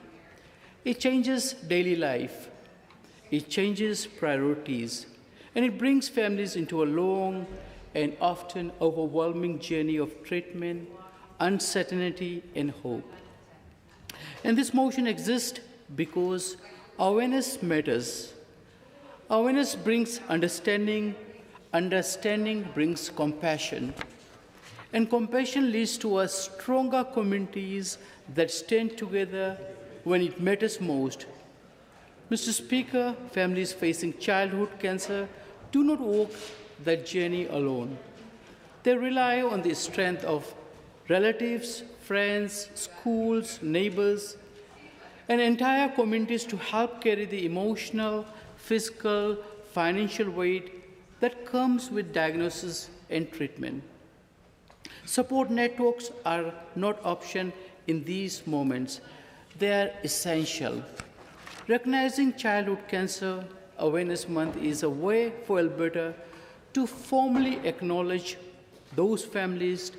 It changes daily life, it changes priorities, and it brings families into a long and often overwhelming journey of treatment, uncertainty, and hope. And this motion exists because awareness matters. Awareness brings understanding, understanding brings compassion, and compassion leads to a stronger communities that stand together when it matters most. Mr. Speaker, families facing childhood cancer do not walk that journey alone. They rely on the strength of relatives, friends, schools, neighbors, and entire communities to help carry the emotional, physical, financial weight that comes with diagnosis and treatment. Support networks are not option in these moments. They are essential. Recognizing Childhood Cancer Awareness Month is a way for Alberta to formally acknowledge those families,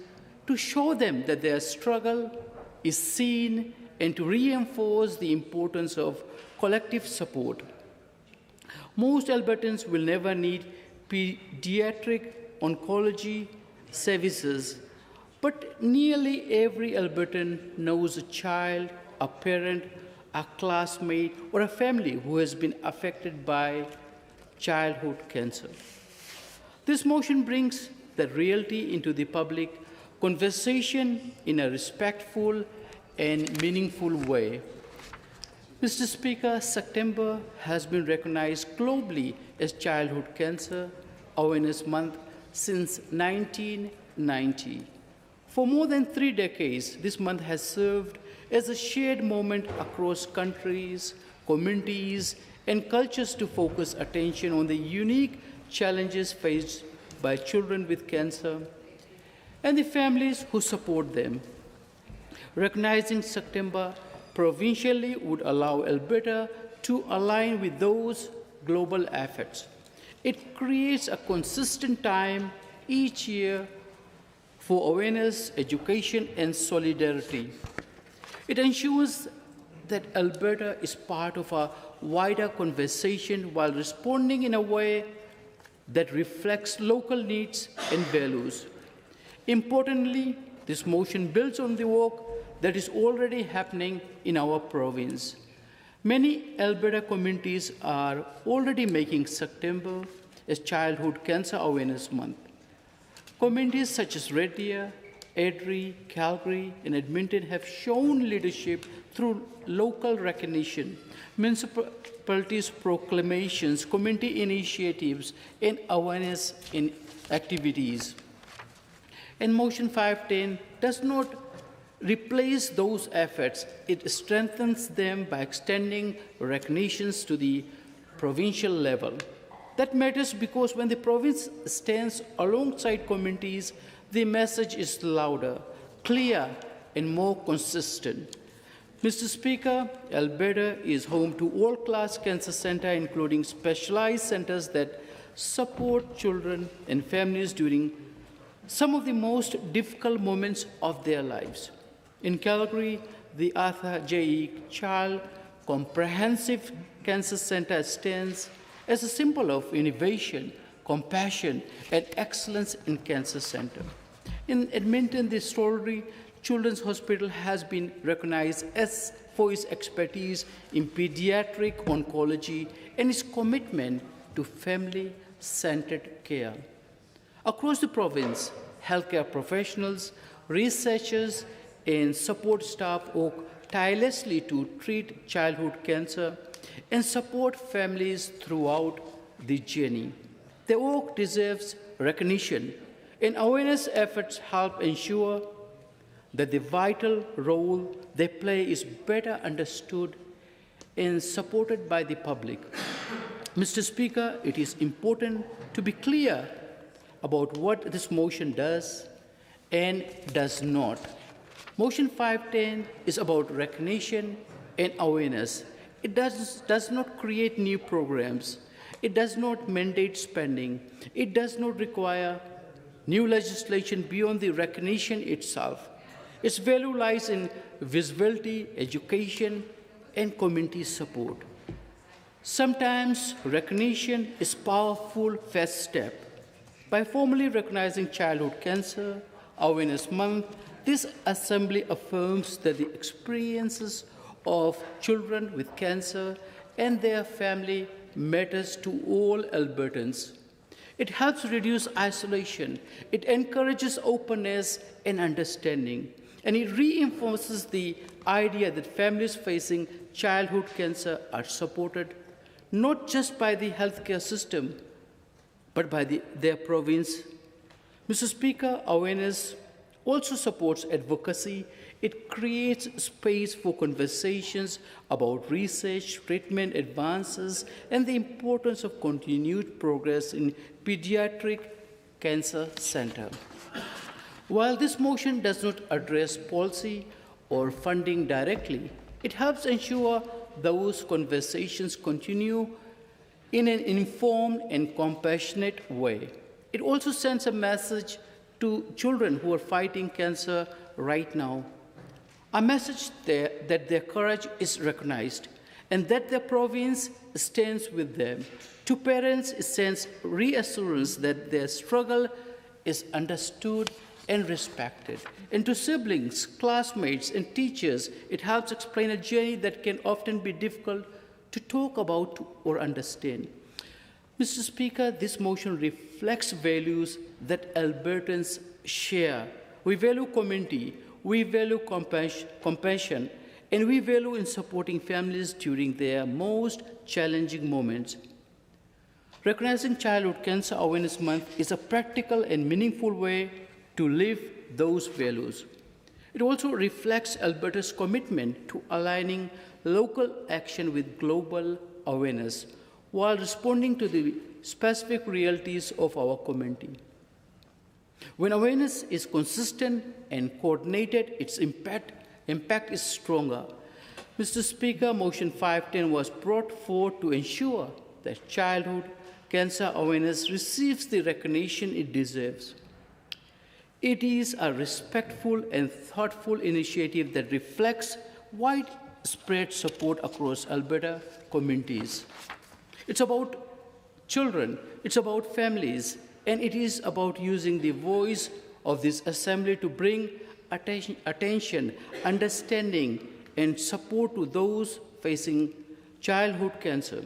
to show them that their struggle is seen, and to reinforce the importance of collective support. Most Albertans will never need pediatric oncology services, but nearly every Albertan knows a child, a parent, a classmate, or a family who has been affected by childhood cancer. This motion brings that reality into the public conversation in a respectful and meaningful way. Mr. Speaker, September has been recognized globally as Childhood Cancer Awareness Month since 1990. For more than 3 decades, this month has served as a shared moment across countries, communities, and cultures to focus attention on the unique challenges faced by children with cancer and the families who support them. Recognizing September provincially would allow Alberta to align with those global efforts. It creates a consistent time each year for awareness, education, and solidarity. It ensures that Alberta is part of a wider conversation while responding in a way that reflects local needs and values. Importantly, this motion builds on the work that is already happening in our province. Many Alberta communities are already making September as Childhood Cancer Awareness Month. Communities such as Red Deer, Airdrie, Calgary, and Edmonton have shown leadership through local recognition, municipalities' proclamations, community initiatives, and awareness in activities. And Motion 510 does not replace those efforts. It strengthens them by extending recognitions to the provincial level. That matters because when the province stands alongside communities, the message is louder, clear, and more consistent. Mr. Speaker, Alberta is home to world-class cancer centers, including specialized centers that support children and families during some of the most difficult moments of their lives. In Calgary, the Arthur J. Child Comprehensive Cancer Center stands as a symbol of innovation, compassion, and excellence in cancer center. In Edmonton, the Story Children's Hospital has been recognized for its expertise in pediatric oncology and its commitment to family-centered care. Across the province, healthcare professionals, researchers, and support staff work tirelessly to treat childhood cancer and support families throughout the journey. their work deserves recognition, and awareness efforts help ensure that the vital role they play is better understood and supported by the public. Mr. Speaker, it is important to be clear about what this motion does and does not. Motion 510 is about recognition and awareness. It does not create new programs. It does not mandate spending. It does not require new legislation beyond the recognition itself. Its value lies in visibility, education, and community support. Sometimes recognition is a powerful first step. By formally recognizing Childhood Cancer Awareness Month, this Assembly affirms that the experiences of children with cancer and their family matters to all Albertans. It helps reduce isolation, it encourages openness and understanding, and it reinforces the idea that families facing childhood cancer are supported not just by the healthcare system, but by their province. Mr. Speaker, awareness also supports advocacy. It creates space for conversations about research, treatment advances, and the importance of continued progress in pediatric cancer center. While this motion does not address policy or funding directly, it helps ensure those conversations continue in an informed and compassionate way. It also sends a message to children who are fighting cancer right now, a message that their courage is recognized and that their province stands with them. To parents, it sends reassurance that their struggle is understood and respected. And to siblings, classmates, and teachers, it helps explain a journey that can often be difficult to talk about or understand. Mr. Speaker, this motion reflects values that Albertans share. We value community, we value compassion, and we value in supporting families during their most challenging moments. Recognizing Childhood Cancer Awareness Month is a practical and meaningful way to live those values. It also reflects Alberta's commitment to aligning local action with global awareness while responding to the specific realities of our community. When awareness is consistent and coordinated, its impact is stronger. Mr. Speaker, Motion 510 was brought forward to ensure that childhood cancer awareness receives the recognition it deserves. It is a respectful and thoughtful initiative that reflects widespread support across Alberta communities. It's about children, it's about families, and it is about using the voice of this Assembly to bring attention, understanding, and support to those facing childhood cancer.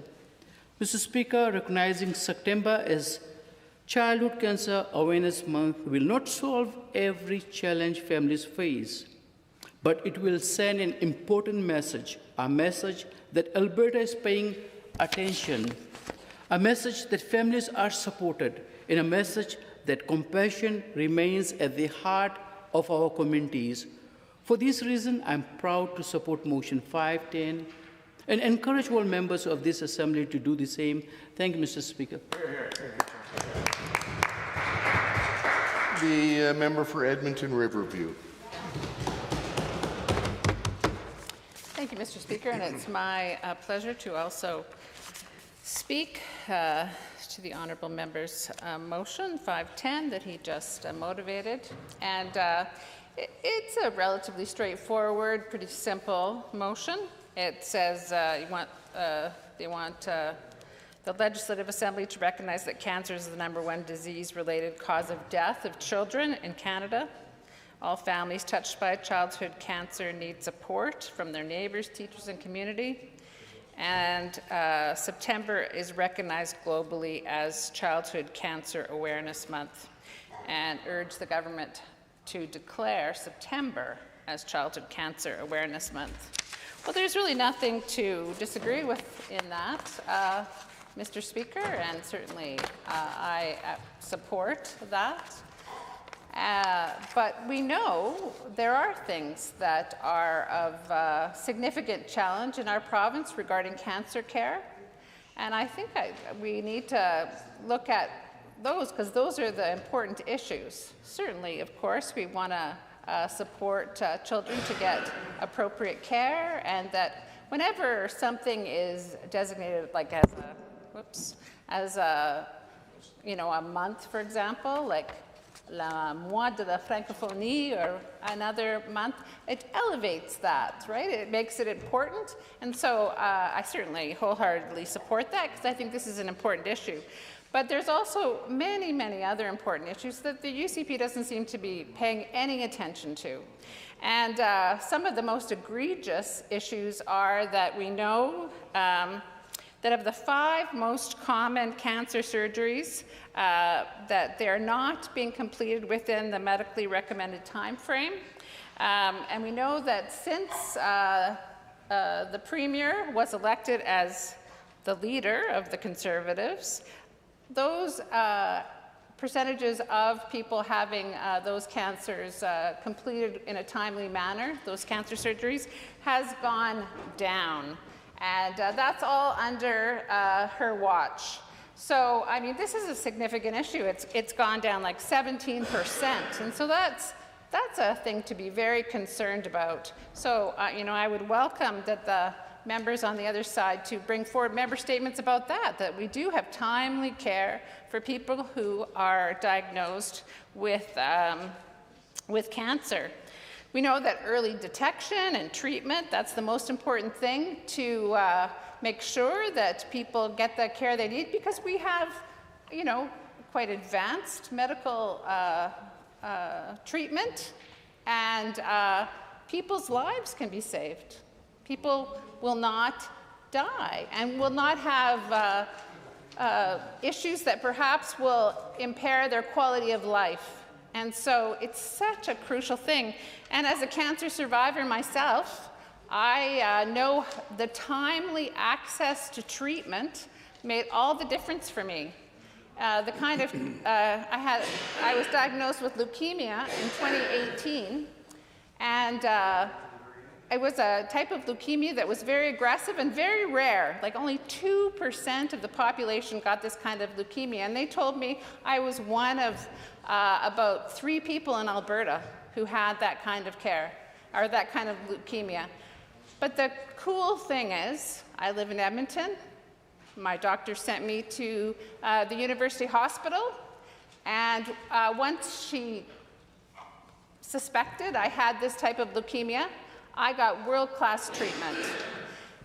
Mr. Speaker, recognizing September as Childhood Cancer Awareness Month will not solve every challenge families face, but it will send an important message, a message that Alberta is paying attention, a message that families are supported, and a message that compassion remains at the heart of our communities. For this reason, I'm proud to support Motion 510 and encourage all members of this Assembly to do the same. Thank you, Mr. Speaker. The member for Edmonton Riverview. Thank you, Mr. Speaker, and it's my pleasure to also speak to the honourable member's motion 510 that he just motivated. And it's a relatively straightforward, pretty simple motion. It says they want the Legislative Assembly to recognize that cancer is the #1 disease-related cause of death of children in Canada. All families touched by childhood cancer need support from their neighbours, teachers, and community. And September is recognized globally as Childhood Cancer Awareness Month, and urge the government to declare September as Childhood Cancer Awareness Month. Well, there's really nothing to disagree with in that. Mr. Speaker, and certainly I support that. But we know there are things that are of significant challenge in our province regarding cancer care. And I think we need to look at those because those are the important issues. Certainly, of course, we want to support children to get appropriate care, and that whenever something is designated like as a a month, for example, like la mois de la francophonie or another month, it elevates that, right? It makes it important. And so I certainly wholeheartedly support that because I think this is an important issue. But there's also many, many other important issues that the UCP doesn't seem to be paying any attention to. And some of the most egregious issues are that we know that of the 5 most common cancer surgeries, that they're not being completed within the medically recommended time frame. And we know that since the Premier was elected as the leader of the Conservatives, those percentages of people having those cancers completed in a timely manner, those cancer surgeries, has gone down. And that's all under her watch. So, I mean, this is a significant issue. It's gone down like 17%. And so that's a thing to be very concerned about. So, I would welcome that the members on the other side to bring forward member statements about that we do have timely care for people who are diagnosed with cancer. We know that early detection and treatment, that's the most important thing to make sure that people get the care they need, because we have, quite advanced medical treatment, and people's lives can be saved. People will not die and will not have issues that perhaps will impair their quality of life. And so it's such a crucial thing. And as a cancer survivor myself, I know the timely access to treatment made all the difference for me. I was diagnosed with leukemia in 2018, and it was a type of leukemia that was very aggressive and very rare. Like only 2% of the population got this kind of leukemia, and they told me I was one of about 3 people in Alberta who had that kind of care, or that kind of leukemia. But the cool thing is, I live in Edmonton. My doctor sent me to the University Hospital, and once she suspected I had this type of leukemia, I got world-class treatment.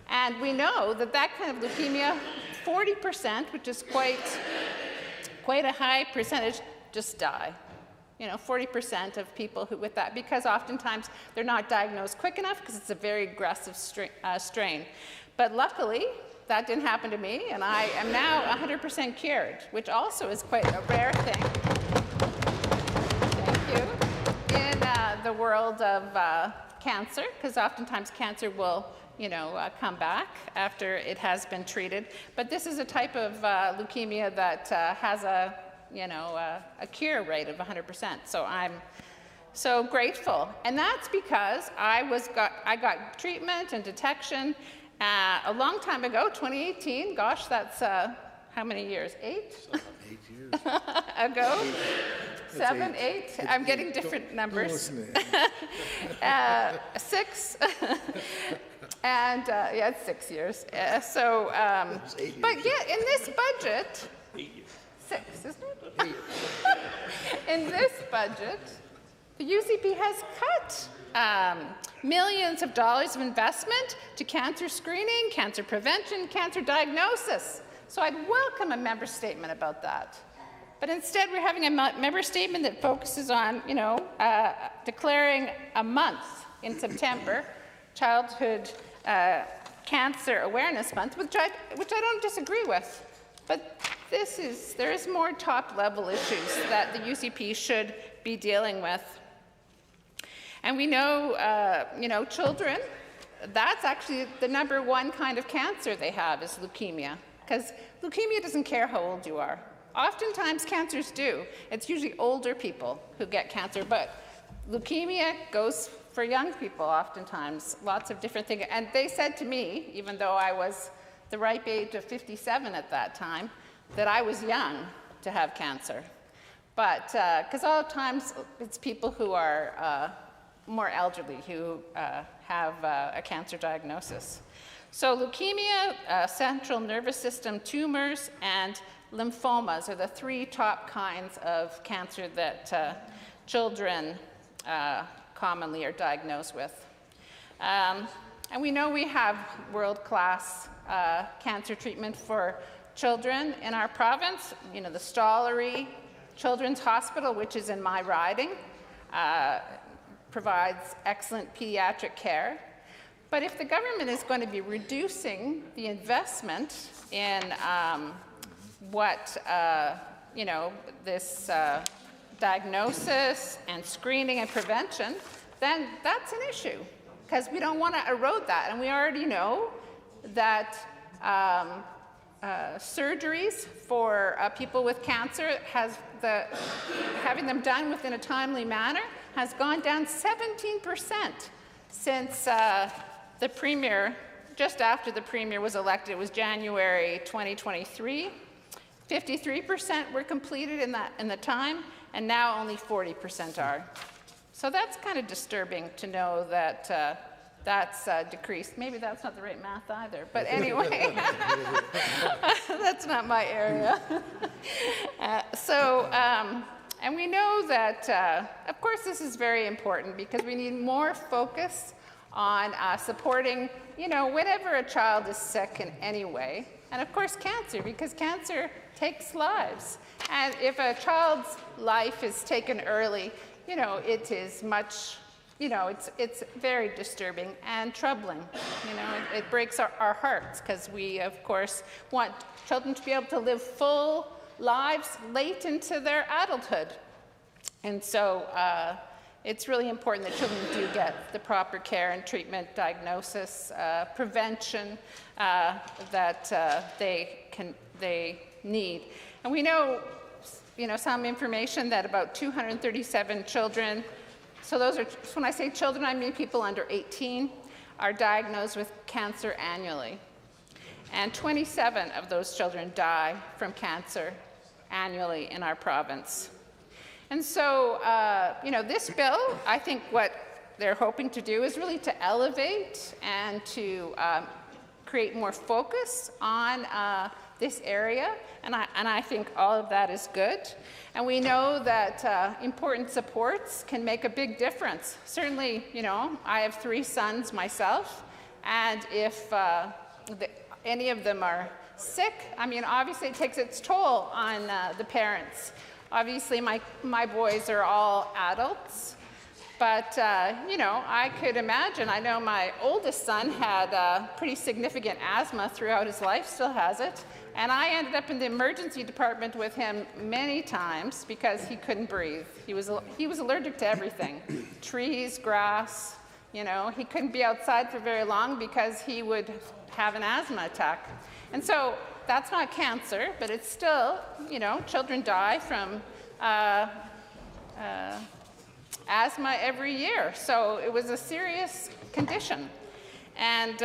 And we know that that kind of leukemia, 40%, which is quite a high percentage, just die. 40% of people with that, because oftentimes they're not diagnosed quick enough because it's a very aggressive strain. But luckily, that didn't happen to me, and I am now 100% cured, which also is quite a rare thing. Thank you. In the world of cancer, because oftentimes cancer will, come back after it has been treated. But this is a type of leukemia that has a cure rate of 100%. So I'm so grateful, and that's because I got treatment and detection a long time ago, 2018. Gosh, that's how many years? 8? 8 years ago. 7, 8. I'm getting different numbers. 6. And yeah, it's 6 years. But yeah, in this budget, 6, isn't it? In this budget, the UCP has cut millions of dollars of investment to cancer screening, cancer prevention, cancer diagnosis. So I'd welcome a member statement about that. But instead, we're having a member statement that focuses on, declaring a month in September, Childhood Cancer Awareness Month, which I don't disagree with. But there is more top-level issues that the UCP should be dealing with. And we know, children, that's actually the #1 kind of cancer they have is leukemia. because leukemia doesn't care how old you are. Oftentimes, cancers do. It's usually older people who get cancer, but leukemia goes for young people oftentimes, lots of different things. And they said to me, even though I was the ripe age of 57 at that time, that I was young to have cancer. But, because a lot of times it's people who are more elderly who have a cancer diagnosis. So leukemia, central nervous system tumors, and lymphomas are the three top kinds of cancer that children commonly are diagnosed with. And we know we have world-class cancer treatment for children in our province. You know, the Stollery Children's Hospital, which is in my riding, provides excellent pediatric care. But if the government is going to be reducing the investment in you know, this diagnosis and screening and prevention, then that's an issue, because we don't want to erode that. And we already know that surgeries for people with cancer, having them done within a timely manner, has gone down 17% since the Premier, just after the Premier was elected. It was January 2023. 53% were completed in the time, and now only 40% are. So that's kind of disturbing to know that that's decreased. Maybe that's not the right math either, but anyway, that's not my area. And we know that, of course, this is very important because we need more focus on supporting, you know, whenever a child is sick in any way, and of course cancer, because cancer takes lives. And if a child's life is taken early, you know, it is much, you know, it's very disturbing and troubling. You know, it breaks our hearts, because we, of course, want children to be able to live full lives late into their adulthood. And so it's really important that children do get the proper care and treatment, diagnosis, prevention that they need. And we know, you know, some information that about 237 children, so those are, when I say children, I mean people under 18, are diagnosed with cancer annually. And 27 of those children die from cancer annually in our province. And so, you know, this bill, I think what they're hoping to do is really to elevate and to create more focus on this area, and I think all of that is good. And we know that important supports can make a big difference. Certainly, you know, I have 3 sons myself, and if any of them are sick, I mean, obviously it takes its toll on the parents. Obviously, my boys are all adults, but, you know, I could imagine, I know my oldest son had pretty significant asthma throughout his life, still has it, and I ended up in the emergency department with him many times because he couldn't breathe. He was allergic to everything, trees, grass, you know, he couldn't be outside for very long because he would have an asthma attack. And so that's not cancer, but it's still, you know, children die from asthma every year. So it was a serious condition. And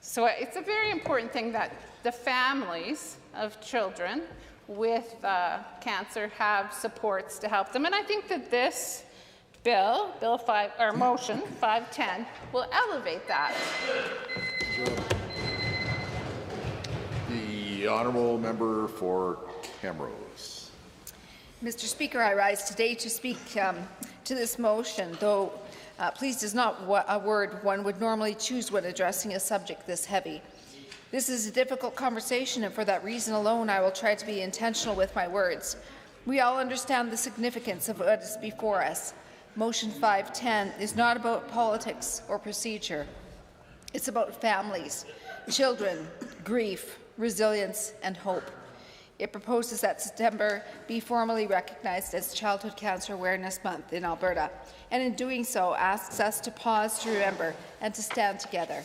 so it's a very important thing that the families of children with cancer have supports to help them. And I think that this bill, motion 510, will elevate that. The honourable member for Camrose. Mr. Speaker, I rise today to speak to this motion, though pleased is not a word one would normally choose when addressing a subject this heavy. This is a difficult conversation, and for that reason alone, I will try to be intentional with my words. We all understand the significance of what is before us. Motion 510 is not about politics or procedure. It's about families, children, grief, resilience, and hope. It proposes that September be formally recognized as Childhood Cancer Awareness Month in Alberta, and in doing so asks us to pause to remember and to stand together.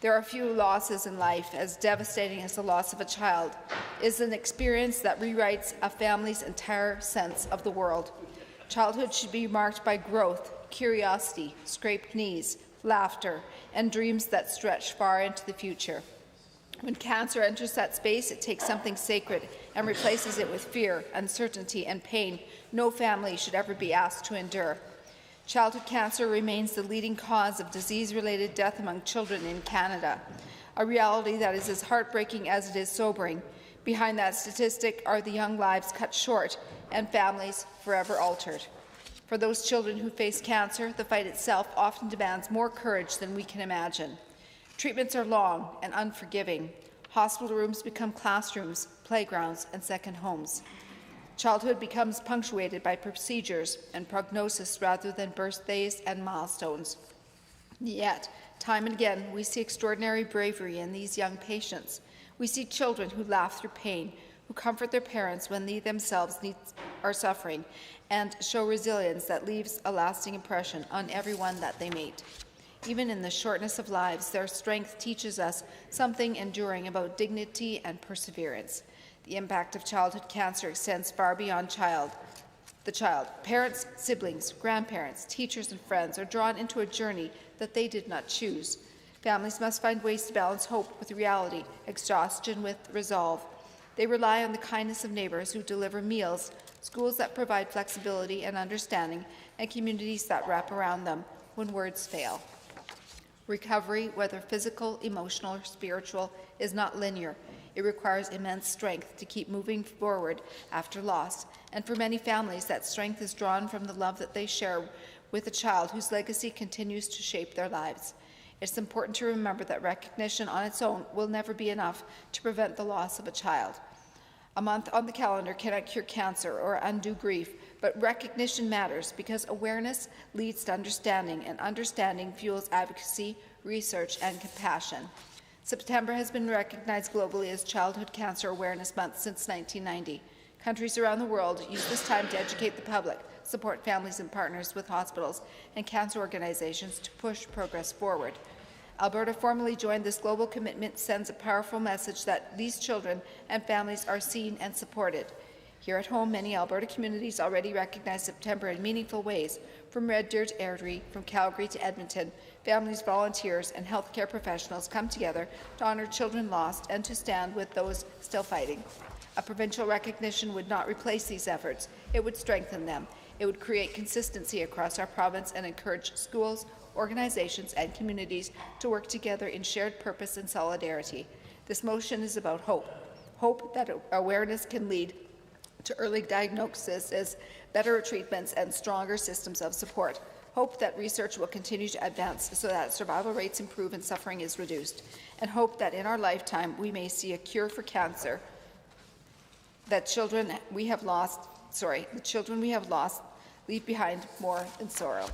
There are few losses in life as devastating as the loss of a child. It is an experience that rewrites a family's entire sense of the world. Childhood should be marked by growth, curiosity, scraped knees, laughter, and dreams that stretch far into the future. When cancer enters that space, it takes something sacred and replaces it with fear, uncertainty, and pain no family should ever be asked to endure. Childhood cancer remains the leading cause of disease-related death among children in Canada, a reality that is as heartbreaking as it is sobering. Behind that statistic are the young lives cut short and families forever altered. For those children who face cancer, the fight itself often demands more courage than we can imagine. Treatments are long and unforgiving. Hospital rooms become classrooms, playgrounds, and second homes. Childhood becomes punctuated by procedures and prognosis rather than birthdays and milestones. Yet, time and again, we see extraordinary bravery in these young patients. We see children who laugh through pain, who comfort their parents when they themselves are suffering, and show resilience that leaves a lasting impression on everyone that they meet. Even in the shortness of lives, their strength teaches us something enduring about dignity and perseverance. The impact of childhood cancer extends far beyond the child. Parents, siblings, grandparents, teachers, and friends are drawn into a journey that they did not choose. Families must find ways to balance hope with reality, exhaustion with resolve. They rely on the kindness of neighbors who deliver meals, schools that provide flexibility and understanding, and communities that wrap around them when words fail. Recovery, whether physical, emotional, or spiritual, is not linear. It requires immense strength to keep moving forward after loss, and for many families, that strength is drawn from the love that they share with a child whose legacy continues to shape their lives. It's important to remember that recognition on its own will never be enough to prevent the loss of a child. A month on the calendar cannot cure cancer or undo grief, but recognition matters because awareness leads to understanding, and understanding fuels advocacy, research, and compassion. September has been recognized globally as Childhood Cancer Awareness Month since 1990. Countries around the world use this time to educate the public, support families and partners with hospitals and cancer organizations to push progress forward. Alberta formally joined this global commitment, sends a powerful message that these children and families are seen and supported. Here at home, many Alberta communities already recognize September in meaningful ways. From Red Deer to Airdrie, from Calgary to Edmonton, families, volunteers, and healthcare professionals come together to honour children lost and to stand with those still fighting. A provincial recognition would not replace these efforts. It would strengthen them. It would create consistency across our province and encourage schools, organizations, and communities to work together in shared purpose and solidarity. This motion is about hope. Hope that awareness can lead to early diagnosis, better treatments, and stronger systems of support. Hope that research will continue to advance so that survival rates improve and suffering is reduced. And hope that in our lifetime we may see a cure for cancer, that the children we have lost leave behind more than sorrow.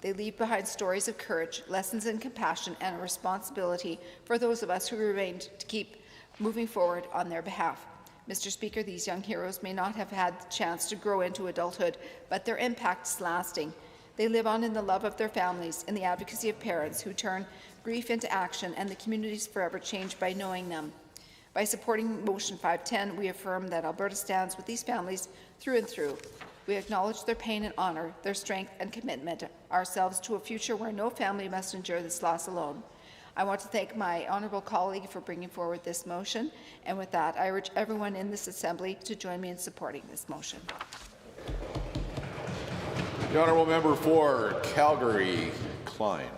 They leave behind stories of courage, lessons in compassion, and a responsibility for those of us who remained to keep moving forward on their behalf. Mr. Speaker, these young heroes may not have had the chance to grow into adulthood, but their impact is lasting. They live on in the love of their families, in the advocacy of parents who turn grief into action, and the communities forever changed by knowing them. By supporting Motion 510, we affirm that Alberta stands with these families through and through. We acknowledge their pain and honour their strength and commitment ourselves to a future where no family must endure this loss alone. I want to thank my honourable colleague for bringing forward this motion, and with that, I urge everyone in this Assembly to join me in supporting this motion. The honourable member for Calgary, Klein.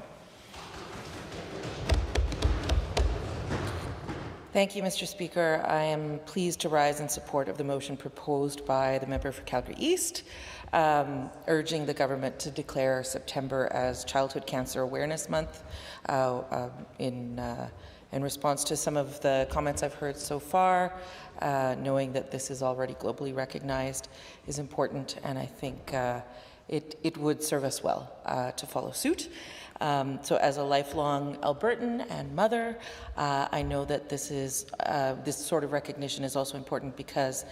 Thank you, Mr. Speaker. I am pleased to rise in support of the motion proposed by the member for Calgary East, urging the government to declare September as Childhood Cancer Awareness Month. In response to some of the comments I've heard so far, knowing that this is already globally recognized is important, and I think it would serve us well to follow suit. So as a lifelong Albertan and mother, I know that this sort of recognition is also important because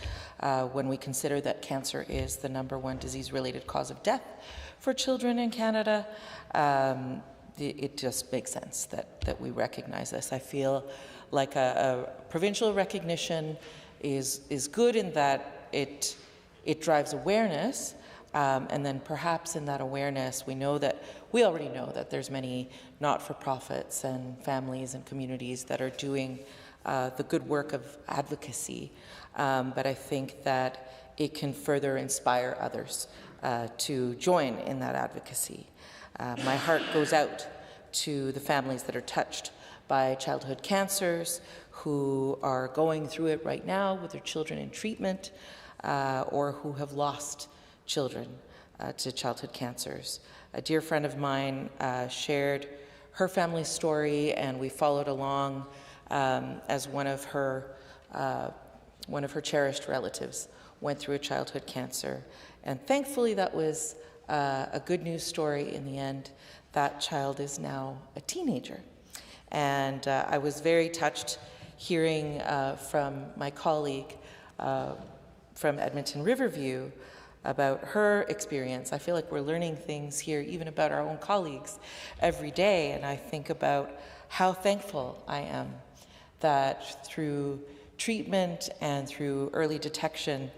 when we consider that cancer is the #1 disease-related cause of death for children in Canada, it just makes sense that we recognize this. I feel like a provincial recognition is good in that it drives awareness, and then perhaps in that awareness we already know that there's many not-for-profits and families and communities that are doing the good work of advocacy, but I think that it can further inspire others to join in that advocacy. My heart goes out to the families that are touched by childhood cancers, who are going through it right now with their children in treatment, or who have lost children to childhood cancers. A dear friend of mine shared her family's story, and we followed along as one of her cherished relatives went through a childhood cancer. And thankfully that was a good news story in the end. That child is now a teenager. And I was very touched hearing from my colleague from Edmonton Riverview about her experience. I feel like we're learning things here even about our own colleagues every day, and I think about how thankful I am that through treatment and through early detection,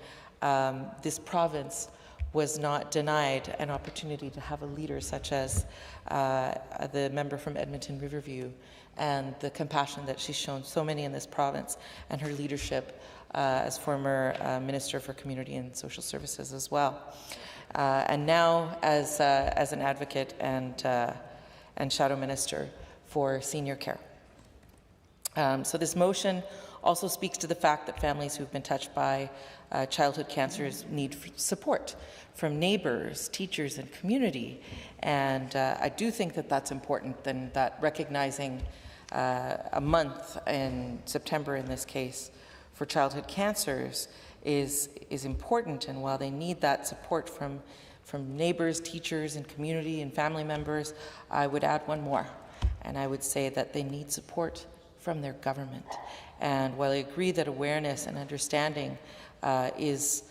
this province was not denied an opportunity to have a leader such as the member from Edmonton Riverview, and the compassion that she's shown so many in this province, and her leadership as former Minister for Community and Social Services as well. And now as an advocate and Shadow Minister for senior care. So this motion also speaks to the fact that families who've been touched by childhood cancers need support from neighbors, teachers, and community. And I do think that that's important, and that recognizing a month in September in this case for childhood cancers is important. And while they need that support from neighbors, teachers, and community and family members, I would add one more, and I would say that they need support from their government. And while I agree that awareness and understanding is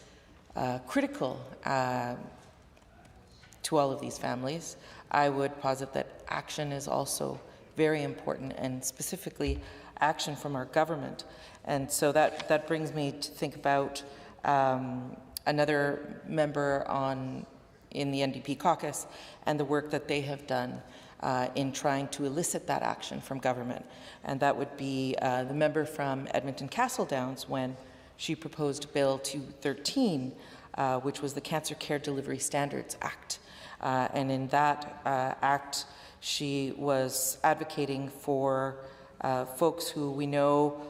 critical to all of these families, I would posit that action is also very important, and specifically action from our government. And so that brings me to think about another member in the NDP caucus and the work that they have done in trying to elicit that action from government. And that would be the member from Edmonton Castle Downs, when she proposed Bill 213, which was the Cancer Care Delivery Standards Act. And in that act, she was advocating for folks who we know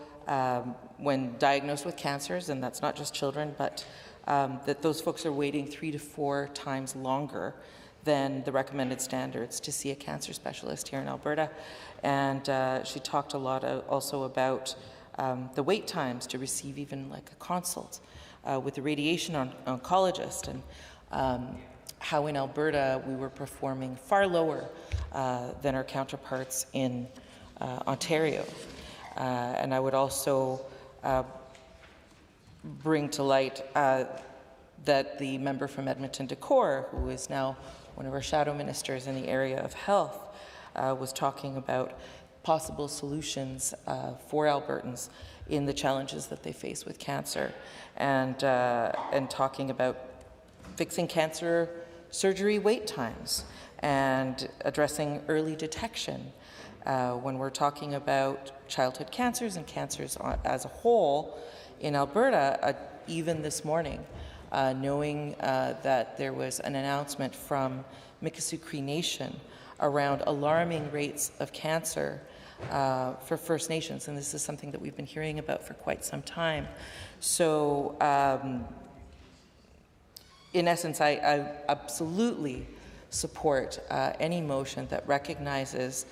when diagnosed with cancers, and that's not just children, but that those folks are waiting 3 to 4 times longer than the recommended standards to see a cancer specialist here in Alberta. And she talked a lot also about the wait times to receive even like a consult with a radiation oncologist, and how in Alberta we were performing far lower than our counterparts in Ontario. And I would also bring to light that the member from Edmonton Decor, who is now one of our shadow ministers in the area of health, was talking about possible solutions for Albertans in the challenges that they face with cancer, and talking about fixing cancer surgery wait times and addressing early detection. When we're talking about childhood cancers and cancers as a whole in Alberta, even this morning, knowing that there was an announcement from Mikisew Cree Nation around alarming rates of cancer for First Nations, and this is something that we've been hearing about for quite some time. So in essence, I absolutely support any motion that recognizes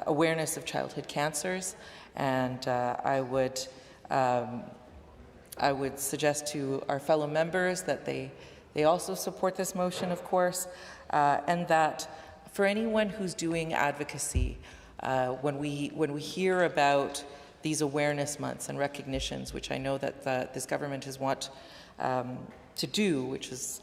awareness of childhood cancers, and I would suggest to our fellow members that they also support this motion, of course, and that for anyone who's doing advocacy, when we hear about these awareness months and recognitions, which I know that this government has want to do, which is,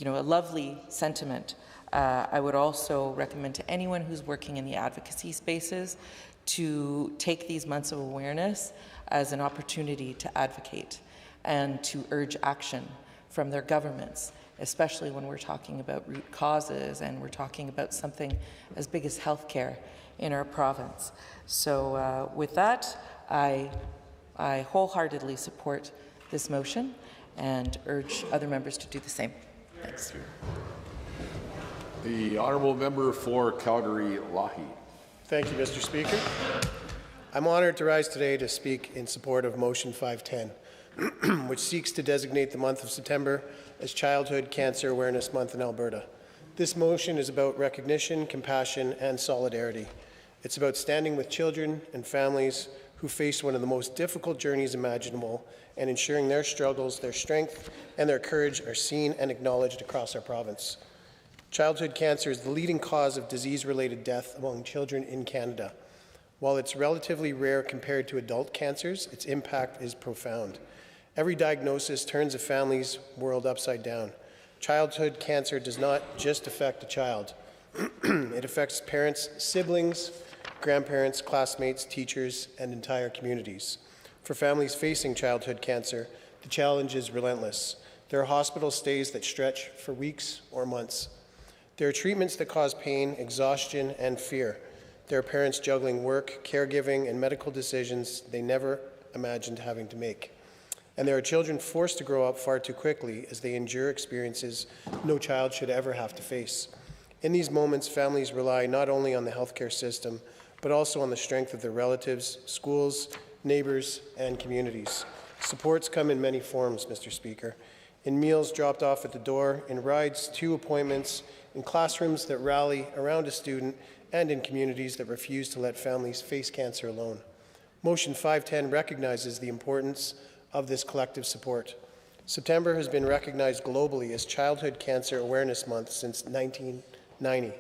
a lovely sentiment, I would also recommend to anyone who's working in the advocacy spaces to take these months of awareness as an opportunity to advocate and to urge action from their governments, especially when we're talking about root causes and we're talking about something as big as healthcare in our province. So with that, I wholeheartedly support this motion and urge other members to do the same. Thanks. The honourable member for Calgary-Lahi. Thank you, Mr. Speaker. I'm honoured to rise today to speak in support of Motion 510, which seeks to designate the month of September as Childhood Cancer Awareness Month in Alberta. This motion is about recognition, compassion, and solidarity. It's about standing with children and families who face one of the most difficult journeys imaginable and ensuring their struggles, their strength, and their courage are seen and acknowledged across our province. Childhood cancer is the leading cause of disease-related death among children in Canada. While it's relatively rare compared to adult cancers, its impact is profound. Every diagnosis turns a family's world upside down. Childhood cancer does not just affect a child. It affects parents, siblings, grandparents, classmates, teachers, and entire communities. For families facing childhood cancer, the challenge is relentless. There are hospital stays that stretch for weeks or months. There are treatments that cause pain, exhaustion, and fear. There are parents juggling work, caregiving, and medical decisions they never imagined having to make. And there are children forced to grow up far too quickly as they endure experiences no child should ever have to face. In these moments, families rely not only on the healthcare system, but also on the strength of their relatives, schools, neighbours, and communities. Supports come in many forms, Mr. Speaker. In meals dropped off at the door, in rides to appointments, in classrooms that rally around a student, and in communities that refuse to let families face cancer alone. Motion 510 recognizes the importance of this collective support. September has been recognized globally as Childhood Cancer Awareness Month since 1990.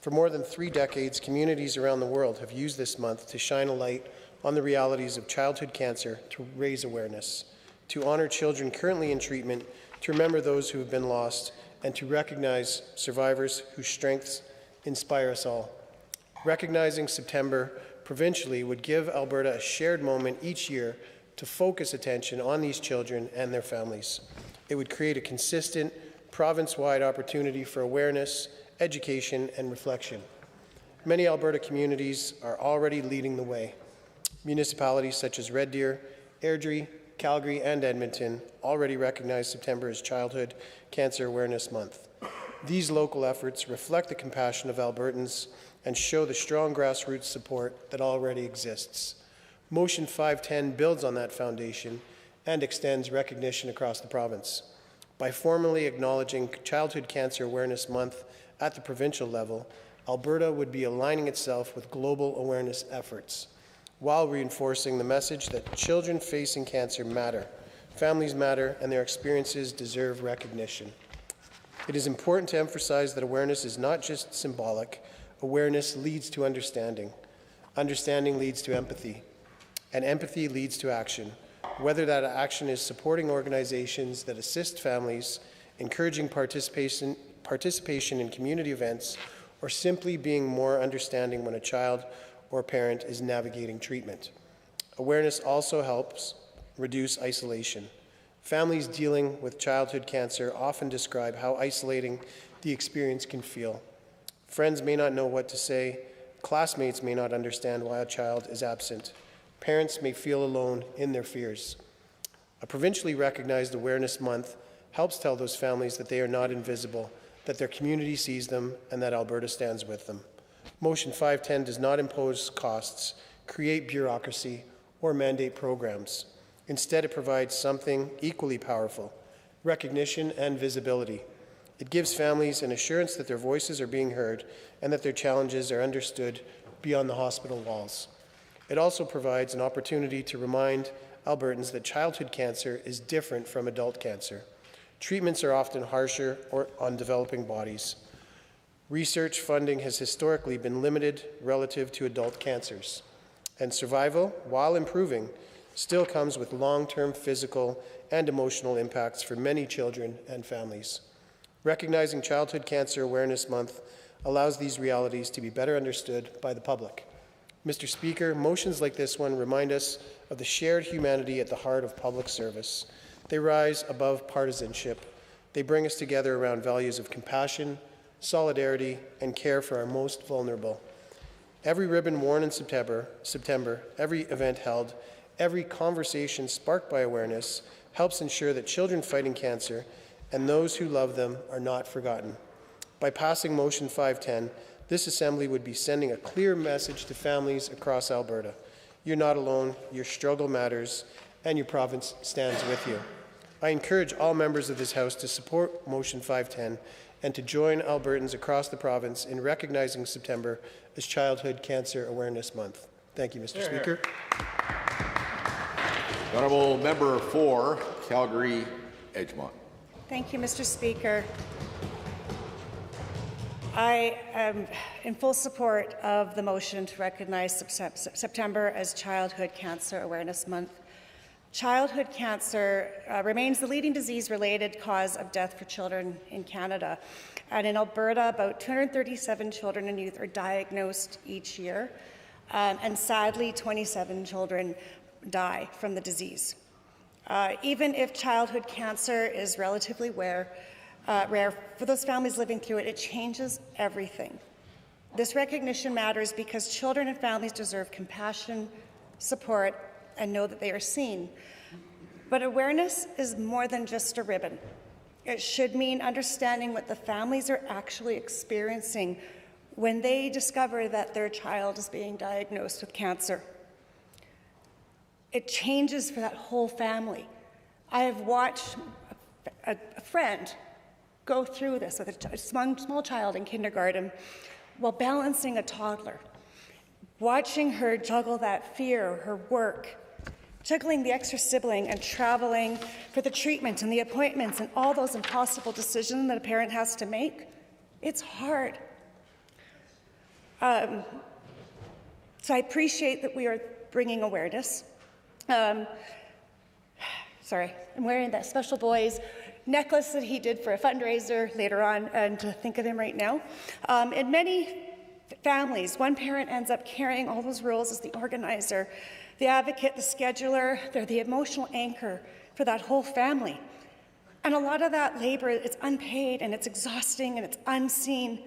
For more than 3 decades, communities around the world have used this month to shine a light on the realities of childhood cancer, to raise awareness, to honor children currently in treatment, to remember those who have been lost, and to recognize survivors whose strengths inspire us all. Recognizing September provincially would give Alberta a shared moment each year to focus attention on these children and their families. It would create a consistent, province-wide opportunity for awareness, education, and reflection. Many Alberta communities are already leading the way. Municipalities such as Red Deer, Airdrie, Calgary, and Edmonton already recognize September as Childhood Cancer Awareness Month. These local efforts reflect the compassion of Albertans and show the strong grassroots support that already exists. Motion 510 builds on that foundation and extends recognition across the province. By formally acknowledging Childhood Cancer Awareness Month at the provincial level, Alberta would be aligning itself with global awareness efforts, while reinforcing the message that children facing cancer matter, families matter, and their experiences deserve recognition. It is important to emphasize that awareness is not just symbolic. Awareness leads to understanding. Understanding leads to empathy. And empathy leads to action, whether that action is supporting organizations that assist families, encouraging participation in community events, or simply being more understanding when a child or parent is navigating treatment. Awareness also helps reduce isolation. Families dealing with childhood cancer often describe how isolating the experience can feel. Friends may not know what to say. Classmates may not understand why a child is absent. Parents may feel alone in their fears. A provincially recognized Awareness Month helps tell those families that they are not invisible, that their community sees them, and that Alberta stands with them. Motion 510 does not impose costs, create bureaucracy, or mandate programs. Instead, it provides something equally powerful: recognition and visibility. It gives families an assurance that their voices are being heard and that their challenges are understood beyond the hospital walls. It also provides an opportunity to remind Albertans that childhood cancer is different from adult cancer. Treatments are often harsher on developing bodies. Research funding has historically been limited relative to adult cancers, and survival, while improving, still comes with long-term physical and emotional impacts for many children and families. Recognizing Childhood Cancer Awareness Month allows these realities to be better understood by the public. Mr. Speaker, motions like this one remind us of the shared humanity at the heart of public service. They rise above partisanship. They bring us together around values of compassion, solidarity, and care for our most vulnerable. Every ribbon worn in September, every event held, every conversation sparked by awareness helps ensure that children fighting cancer and those who love them are not forgotten. By passing Motion 510, this Assembly would be sending a clear message to families across Alberta. You're not alone, your struggle matters, and your province stands with you. I encourage all members of this House to support Motion 510 and to join Albertans across the province in recognizing September as Childhood Cancer Awareness Month. Thank you, Mr. Speaker. Honourable Member for Calgary Edgemont. Thank you, Mr. Speaker. I am in full support of the motion to recognize September as Childhood Cancer Awareness Month. Childhood cancer remains the leading disease-related cause of death for children in Canada. And in Alberta, about 237 children and youth are diagnosed each year. And sadly, 27 children die from the disease. Even if childhood cancer is relatively rare, for those families living through it, it changes everything. This recognition matters because children and families deserve compassion, support, and know that they are seen. But awareness is more than just a ribbon. It should mean understanding what the families are actually experiencing when they discover that their child is being diagnosed with cancer. It changes for that whole family. I have watched a friend go through this with a small child in kindergarten while balancing a toddler, watching her juggle that fear, her work, juggling the extra sibling and traveling for the treatment and the appointments and all those impossible decisions that a parent has to make. It's hard. So I appreciate that we are bringing awareness. Sorry, I'm wearing that Special Boys necklace that he did for a fundraiser later on, and to think of him right now. In many families, one parent ends up carrying all those roles as the organizer, the advocate, the scheduler. They're the emotional anchor for that whole family. And a lot of that labor is unpaid, and it's exhausting, and it's unseen,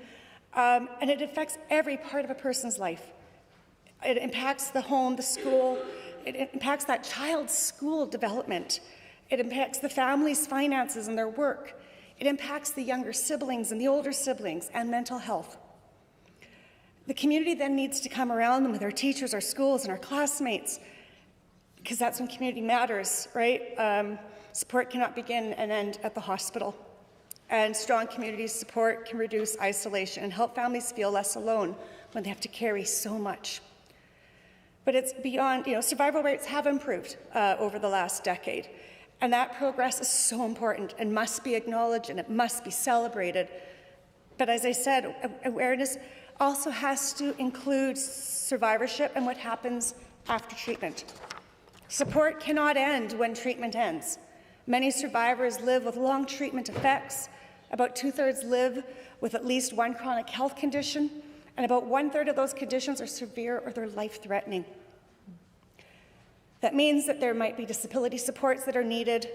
and it affects every part of a person's life. It impacts the home, the school. It impacts that child's school development. It impacts the family's finances and their work. It impacts the younger siblings and the older siblings and mental health. The community then needs to come around them with our teachers, our schools, and our classmates, because that's when community matters, right? Support cannot begin and end at the hospital. And strong community support can reduce isolation and help families feel less alone when they have to carry so much. But it's beyond, survival rates have improved over the last decade. And that progress is so important and must be acknowledged, and it must be celebrated. But as I said, awareness also has to include survivorship and what happens after treatment. Support cannot end when treatment ends. Many survivors live with long treatment effects. About 2/3 live with at least one chronic health condition, and about 1/3 of those conditions are severe or they're life-threatening. That means that there might be disability supports that are needed.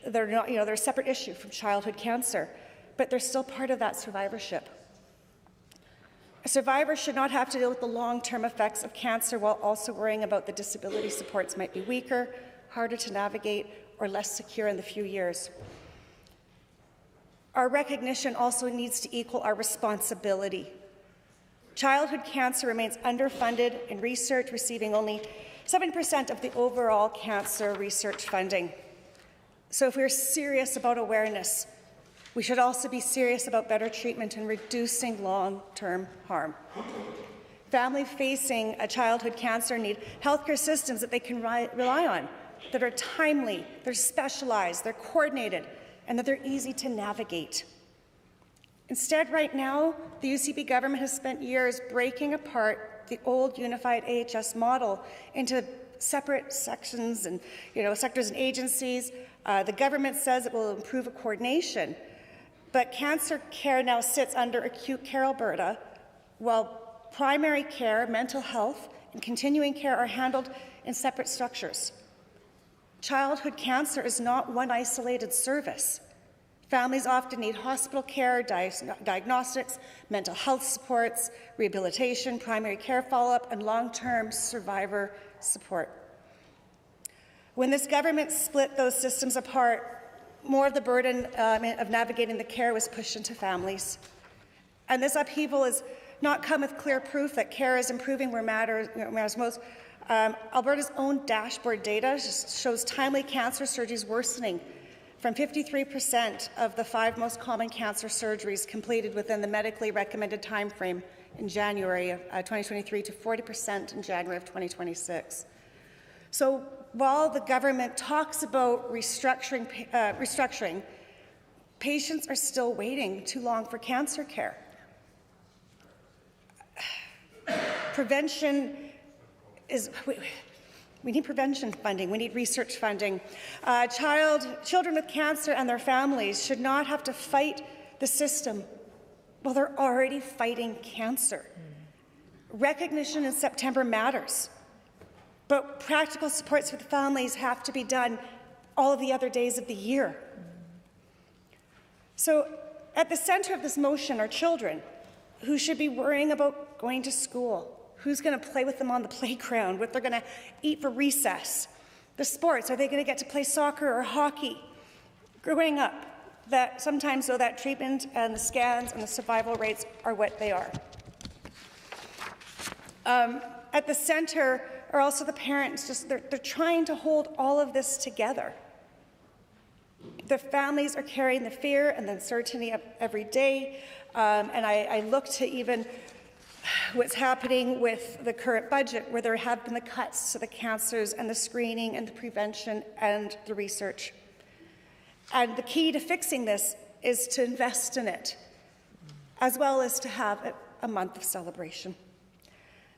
They're not, they're a separate issue from childhood cancer, but they're still part of that survivorship. A survivor should not have to deal with the long-term effects of cancer while also worrying about the disability supports might be weaker, harder to navigate, or less secure in the few years. Our recognition also needs to equal our responsibility. Childhood cancer remains underfunded in research, receiving only 7% of the overall cancer research funding. So if we're serious about awareness, we should also be serious about better treatment and reducing long-term harm. Families facing a childhood cancer need healthcare systems that they can rely on, that are timely, they're specialized, they're coordinated, and that they're easy to navigate. Instead, right now, the UCP government has spent years breaking apart the old unified AHS model into separate sections and sectors and agencies. The government says it will improve coordination, But cancer care now sits under acute care Alberta, while primary care, mental health, and continuing care are handled in separate structures. Childhood cancer is not one isolated service. Families often need hospital care, diagnostics, mental health supports, rehabilitation, primary care follow-up, and long-term survivor support. When this government split those systems apart, more of the burden of navigating the care was pushed into families. And this upheaval has not come with clear proof that care is improving where matters most. Alberta's own dashboard data shows timely cancer surgeries worsening from 53% of the 5 most common cancer surgeries completed within the medically recommended time frame in January of 2023 to 40% in January of 2026. So while the government talks about restructuring, patients are still waiting too long for cancer care. Prevention is... We need prevention funding. We need research funding. Children with cancer and their families should not have to fight the system while they're already fighting cancer. Recognition in September matters, but practical supports for the families have to be done all of the other days of the year. So at the center of this motion are children who should be worrying about going to school, who's going to play with them on the playground, what they're going to eat for recess. The sports, are they going to get to play soccer or hockey? Growing up, that sometimes though that treatment and the scans and the survival rates are what they are. At the center are also the parents, they're trying to hold all of this together. The families are carrying the fear and the uncertainty of every day, and I look to even what's happening with the current budget, where there have been the cuts to the cancers and the screening and the prevention and the research. And the key to fixing this is to invest in it, as well as to have a month of celebration.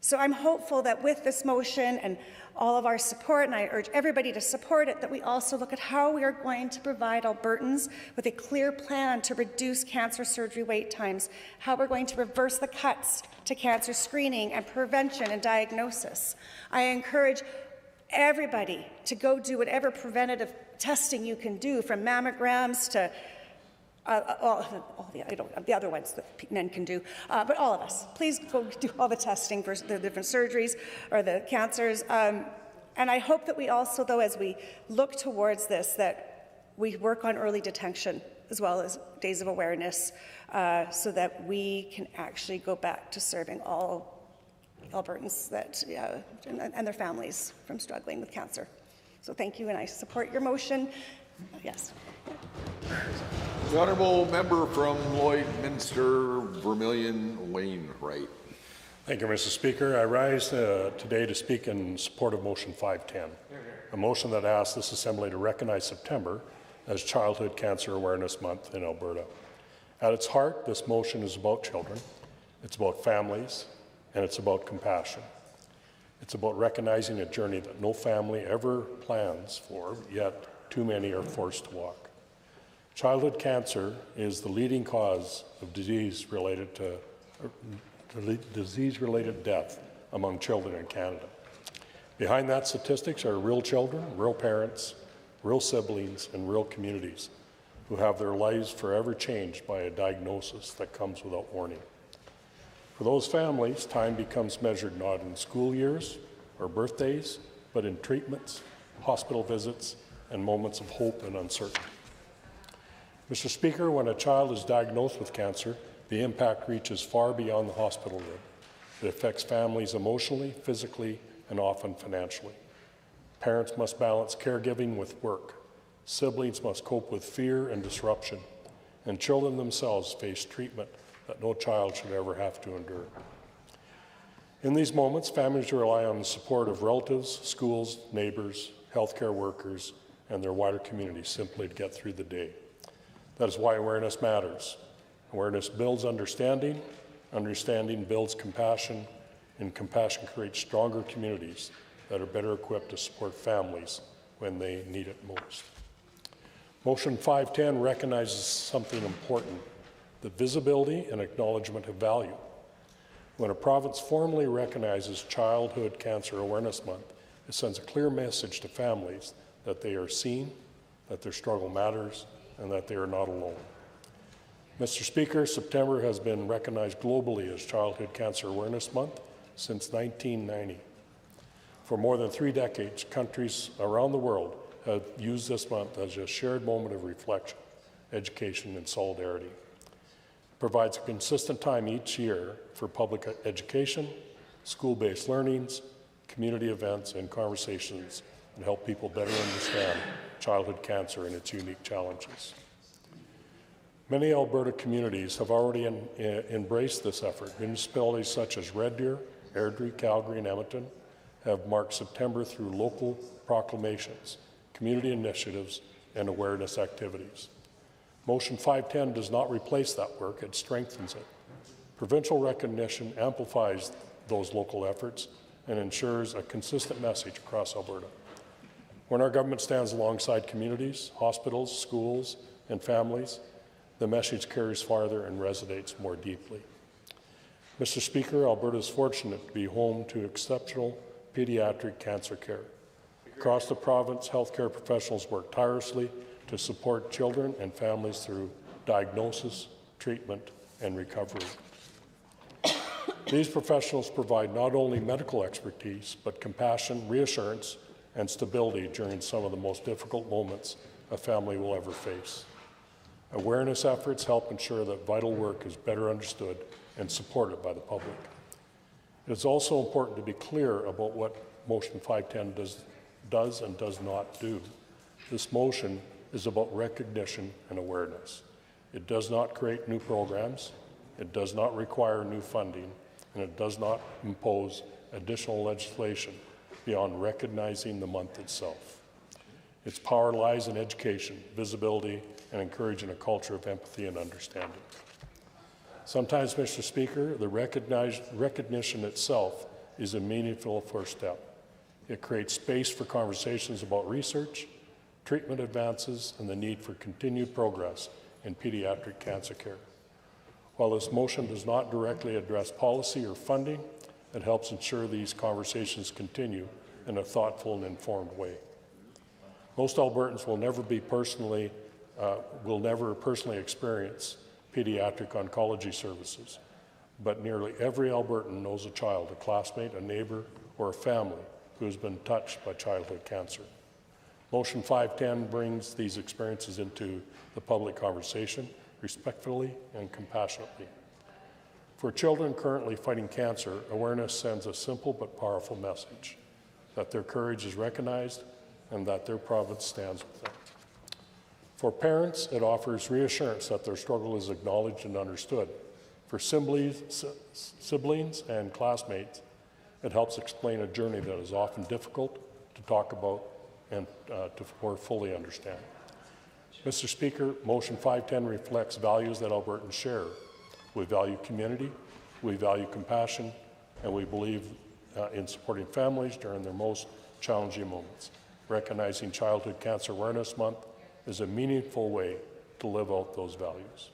So I'm hopeful that with this motion and all of our support, and I urge everybody to support it, that we also look at how we are going to provide Albertans with a clear plan to reduce cancer surgery wait times, how we're going to reverse the cuts to cancer screening and prevention and diagnosis. I encourage everybody to go do whatever preventative testing you can do, from mammograms to the other ones that men can do, but all of us. Please go do all the testing for the different surgeries or the cancers. And I hope that we also, though, as we look towards this, that we work on early detection as well as days of awareness, so that we can actually go back to serving all Albertans and their families from struggling with cancer. So thank you, and I support your motion. Yes. The honourable member from Lloydminster, Vermilion, Wainwright. Thank you, Mr. Speaker. I rise today to speak in support of Motion 510, a motion that asks this Assembly to recognize September as Childhood Cancer Awareness Month in Alberta. At its heart, this motion is about children, it's about families, and it's about compassion. It's about recognizing a journey that no family ever plans for, yet too many are forced to walk. Childhood cancer is the leading cause of disease-related death among children in Canada. Behind that statistics are real children, real parents, real siblings, and real communities who have their lives forever changed by a diagnosis that comes without warning. For those families, time becomes measured not in school years or birthdays, but in treatments, hospital visits, and moments of hope and uncertainty. Mr. Speaker, when a child is diagnosed with cancer, the impact reaches far beyond the hospital room. It affects families emotionally, physically, and often financially. Parents must balance caregiving with work. Siblings must cope with fear and disruption. And children themselves face treatment that no child should ever have to endure. In these moments, families rely on the support of relatives, schools, neighbors, healthcare workers, and their wider community simply to get through the day. That is why awareness matters. Awareness builds understanding, understanding builds compassion, and compassion creates stronger communities that are better equipped to support families when they need it most. Motion 510 recognizes something important, the visibility and acknowledgement of value. When a province formally recognizes Childhood Cancer Awareness Month, it sends a clear message to families that they are seen, that their struggle matters, and that they are not alone. Mr. Speaker, September has been recognized globally as Childhood Cancer Awareness Month since 1990. For more than 3 decades, countries around the world have used this month as a shared moment of reflection, education, and solidarity. It provides a consistent time each year for public education, school-based learnings, community events, and conversations that help people better understand childhood cancer and its unique challenges. Many Alberta communities have already embraced this effort. Municipalities such as Red Deer, Airdrie, Calgary, and Edmonton have marked September through local proclamations, community initiatives, and awareness activities. Motion 510 does not replace that work, it strengthens it. Provincial recognition amplifies those local efforts and ensures a consistent message across Alberta. When our government stands alongside communities, hospitals, schools, and families, the message carries farther and resonates more deeply. Mr. Speaker, Alberta is fortunate to be home to exceptional pediatric cancer care. Across the province, healthcare professionals work tirelessly to support children and families through diagnosis, treatment, and recovery. These professionals provide not only medical expertise, but compassion, reassurance, and stability during some of the most difficult moments a family will ever face. Awareness efforts help ensure that vital work is better understood and supported by the public. It is also important to be clear about what Motion 510 does and does not do. This motion is about recognition and awareness. It does not create new programs, it does not require new funding, and it does not impose additional legislation beyond recognizing the month itself. Its power lies in education, visibility, and encouraging a culture of empathy and understanding. Sometimes, Mr. Speaker, the recognition itself is a meaningful first step. It creates space for conversations about research, treatment advances, and the need for continued progress in pediatric cancer care. While this motion does not directly address policy or funding, it helps ensure these conversations continue in a thoughtful and informed way. Most Albertans will never personally experience pediatric oncology services, but nearly every Albertan knows a child, a classmate, a neighbor, or a family who has been touched by childhood cancer. Motion 510 brings these experiences into the public conversation respectfully and compassionately. For children currently fighting cancer, awareness sends a simple but powerful message that their courage is recognized and that their province stands with them. For parents, it offers reassurance that their struggle is acknowledged and understood. For siblings and classmates, it helps explain a journey that is often difficult to talk about and to more fully understand. Mr. Speaker, Motion 510 reflects values that Albertans share. We value community, we value compassion, and we believe in supporting families during their most challenging moments. Recognizing Childhood Cancer Awareness Month is a meaningful way to live out those values.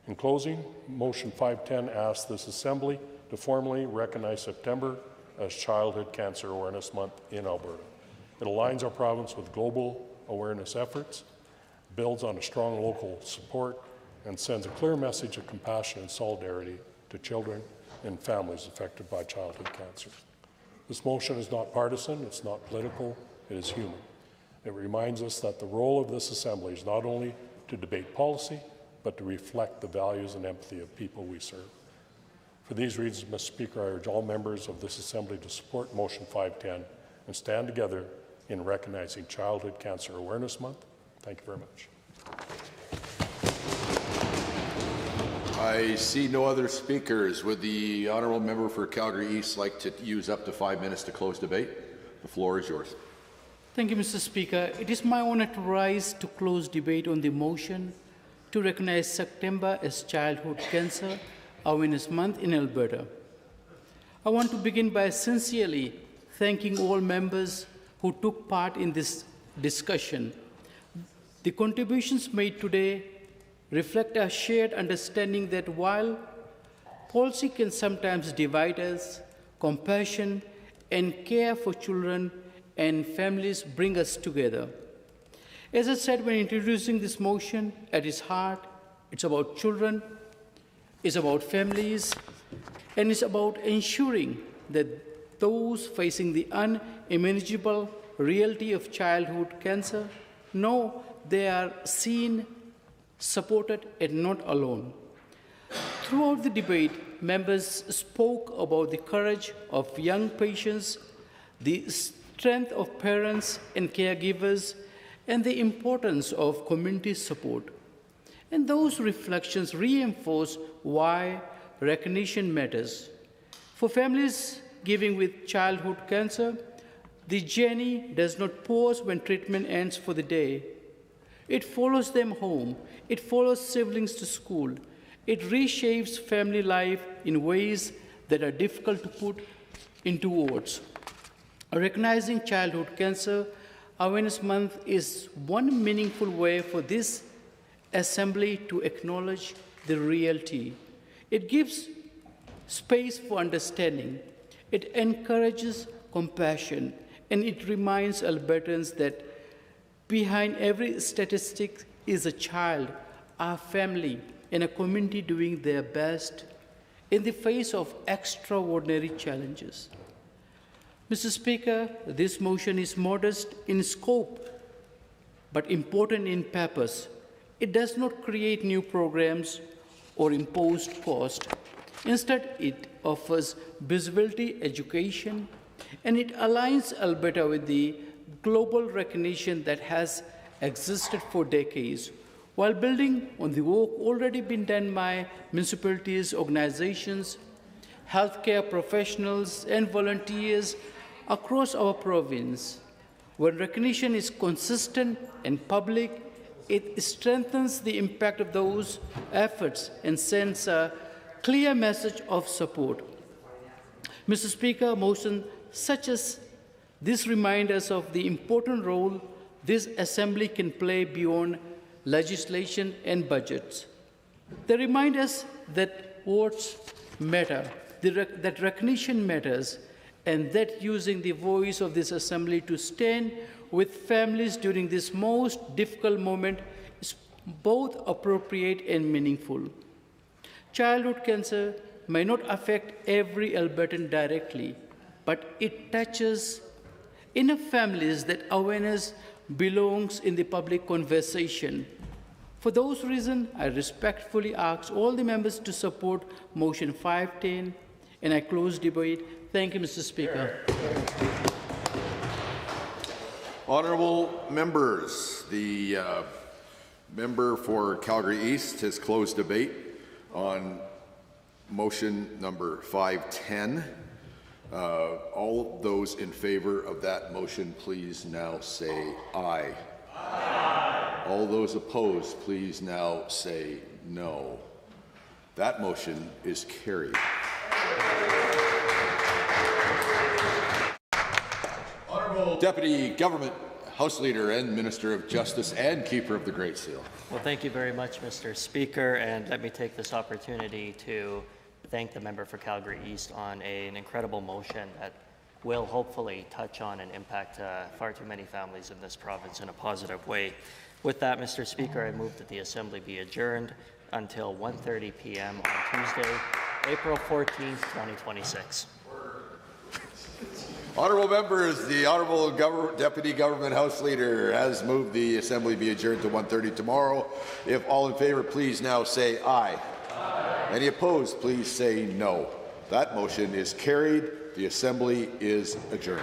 In closing, Motion 510 asks this Assembly to formally recognize September as Childhood Cancer Awareness Month in Alberta. It aligns our province with global awareness efforts, builds on a strong local support, and sends a clear message of compassion and solidarity to children and families affected by childhood cancer. This motion is not partisan, it's not political, it is human. It reminds us that the role of this Assembly is not only to debate policy, but to reflect the values and empathy of people we serve. For these reasons, Mr. Speaker, I urge all members of this Assembly to support Motion 510 and stand together in recognizing Childhood Cancer Awareness Month. Thank you very much. I see no other speakers. Would the honourable member for Calgary East like to use up to 5 minutes to close debate? The floor is yours. Thank you, Mr. Speaker. It is my honor to rise to close debate on the motion to recognize September as Childhood Cancer Awareness Month in Alberta. I want to begin by sincerely thanking all members who took part in this discussion. The contributions made today reflect a shared understanding that while policy can sometimes divide us, compassion and care for children and families bring us together. As I said when introducing this motion, at its heart, it's about children, it's about families, and it's about ensuring that those facing the unimaginable reality of childhood cancer know they are seen, supported, and not alone. Throughout the debate, members spoke about the courage of young patients, the strength of parents and caregivers, and the importance of community support. And those reflections reinforce why recognition matters. For families living with childhood cancer, the journey does not pause when treatment ends for the day. It follows them home. It follows siblings to school. It reshapes family life in ways that are difficult to put into words. Recognizing Childhood Cancer Awareness Month is one meaningful way for this Assembly to acknowledge the reality. It gives space for understanding. It encourages compassion, and it reminds Albertans that behind every statistic is a child, a family, and a community doing their best in the face of extraordinary challenges. Mr. Speaker, this motion is modest in scope, but important in purpose. It does not create new programs or impose cost. Instead, it offers visibility, education, and it aligns Alberta with the global recognition that has existed for decades, while building on the work already been done by municipalities, organizations, healthcare professionals, and volunteers across our province. When recognition is consistent and public, it strengthens the impact of those efforts and sends a clear message of support. Mr. Speaker, motions such as this remind us of the important role this Assembly can play beyond legislation and budgets. They remind us that words matter, that recognition matters, and that using the voice of this Assembly to stand with families during this most difficult moment is both appropriate and meaningful. Childhood cancer may not affect every Albertan directly, but it touches enough families that awareness belongs in the public conversation. For those reasons, I respectfully ask all the members to support Motion 510, and I close debate. Thank you, Mr. Speaker. Honourable members, the member for Calgary East has closed debate on motion number 510. All those in favor of that motion, please now say aye. Aye. All those opposed, please now say no. That motion is carried. Honourable Deputy Government House Leader and Minister of Justice and Keeper of the Great Seal. Well, thank you very much, Mr. Speaker, and let me take this opportunity to thank the member for Calgary East on an incredible motion that will hopefully touch on and impact far too many families in this province in a positive way. With that, Mr. Speaker, I move that the Assembly be adjourned until 1:30 p.m. on Tuesday, April 14th, 2026. Honourable members, the Honourable Deputy Government House Leader has moved the Assembly be adjourned to 1:30 tomorrow. If all in favour, please now say aye. Aye. Any opposed, please say no. That motion is carried. The Assembly is adjourned.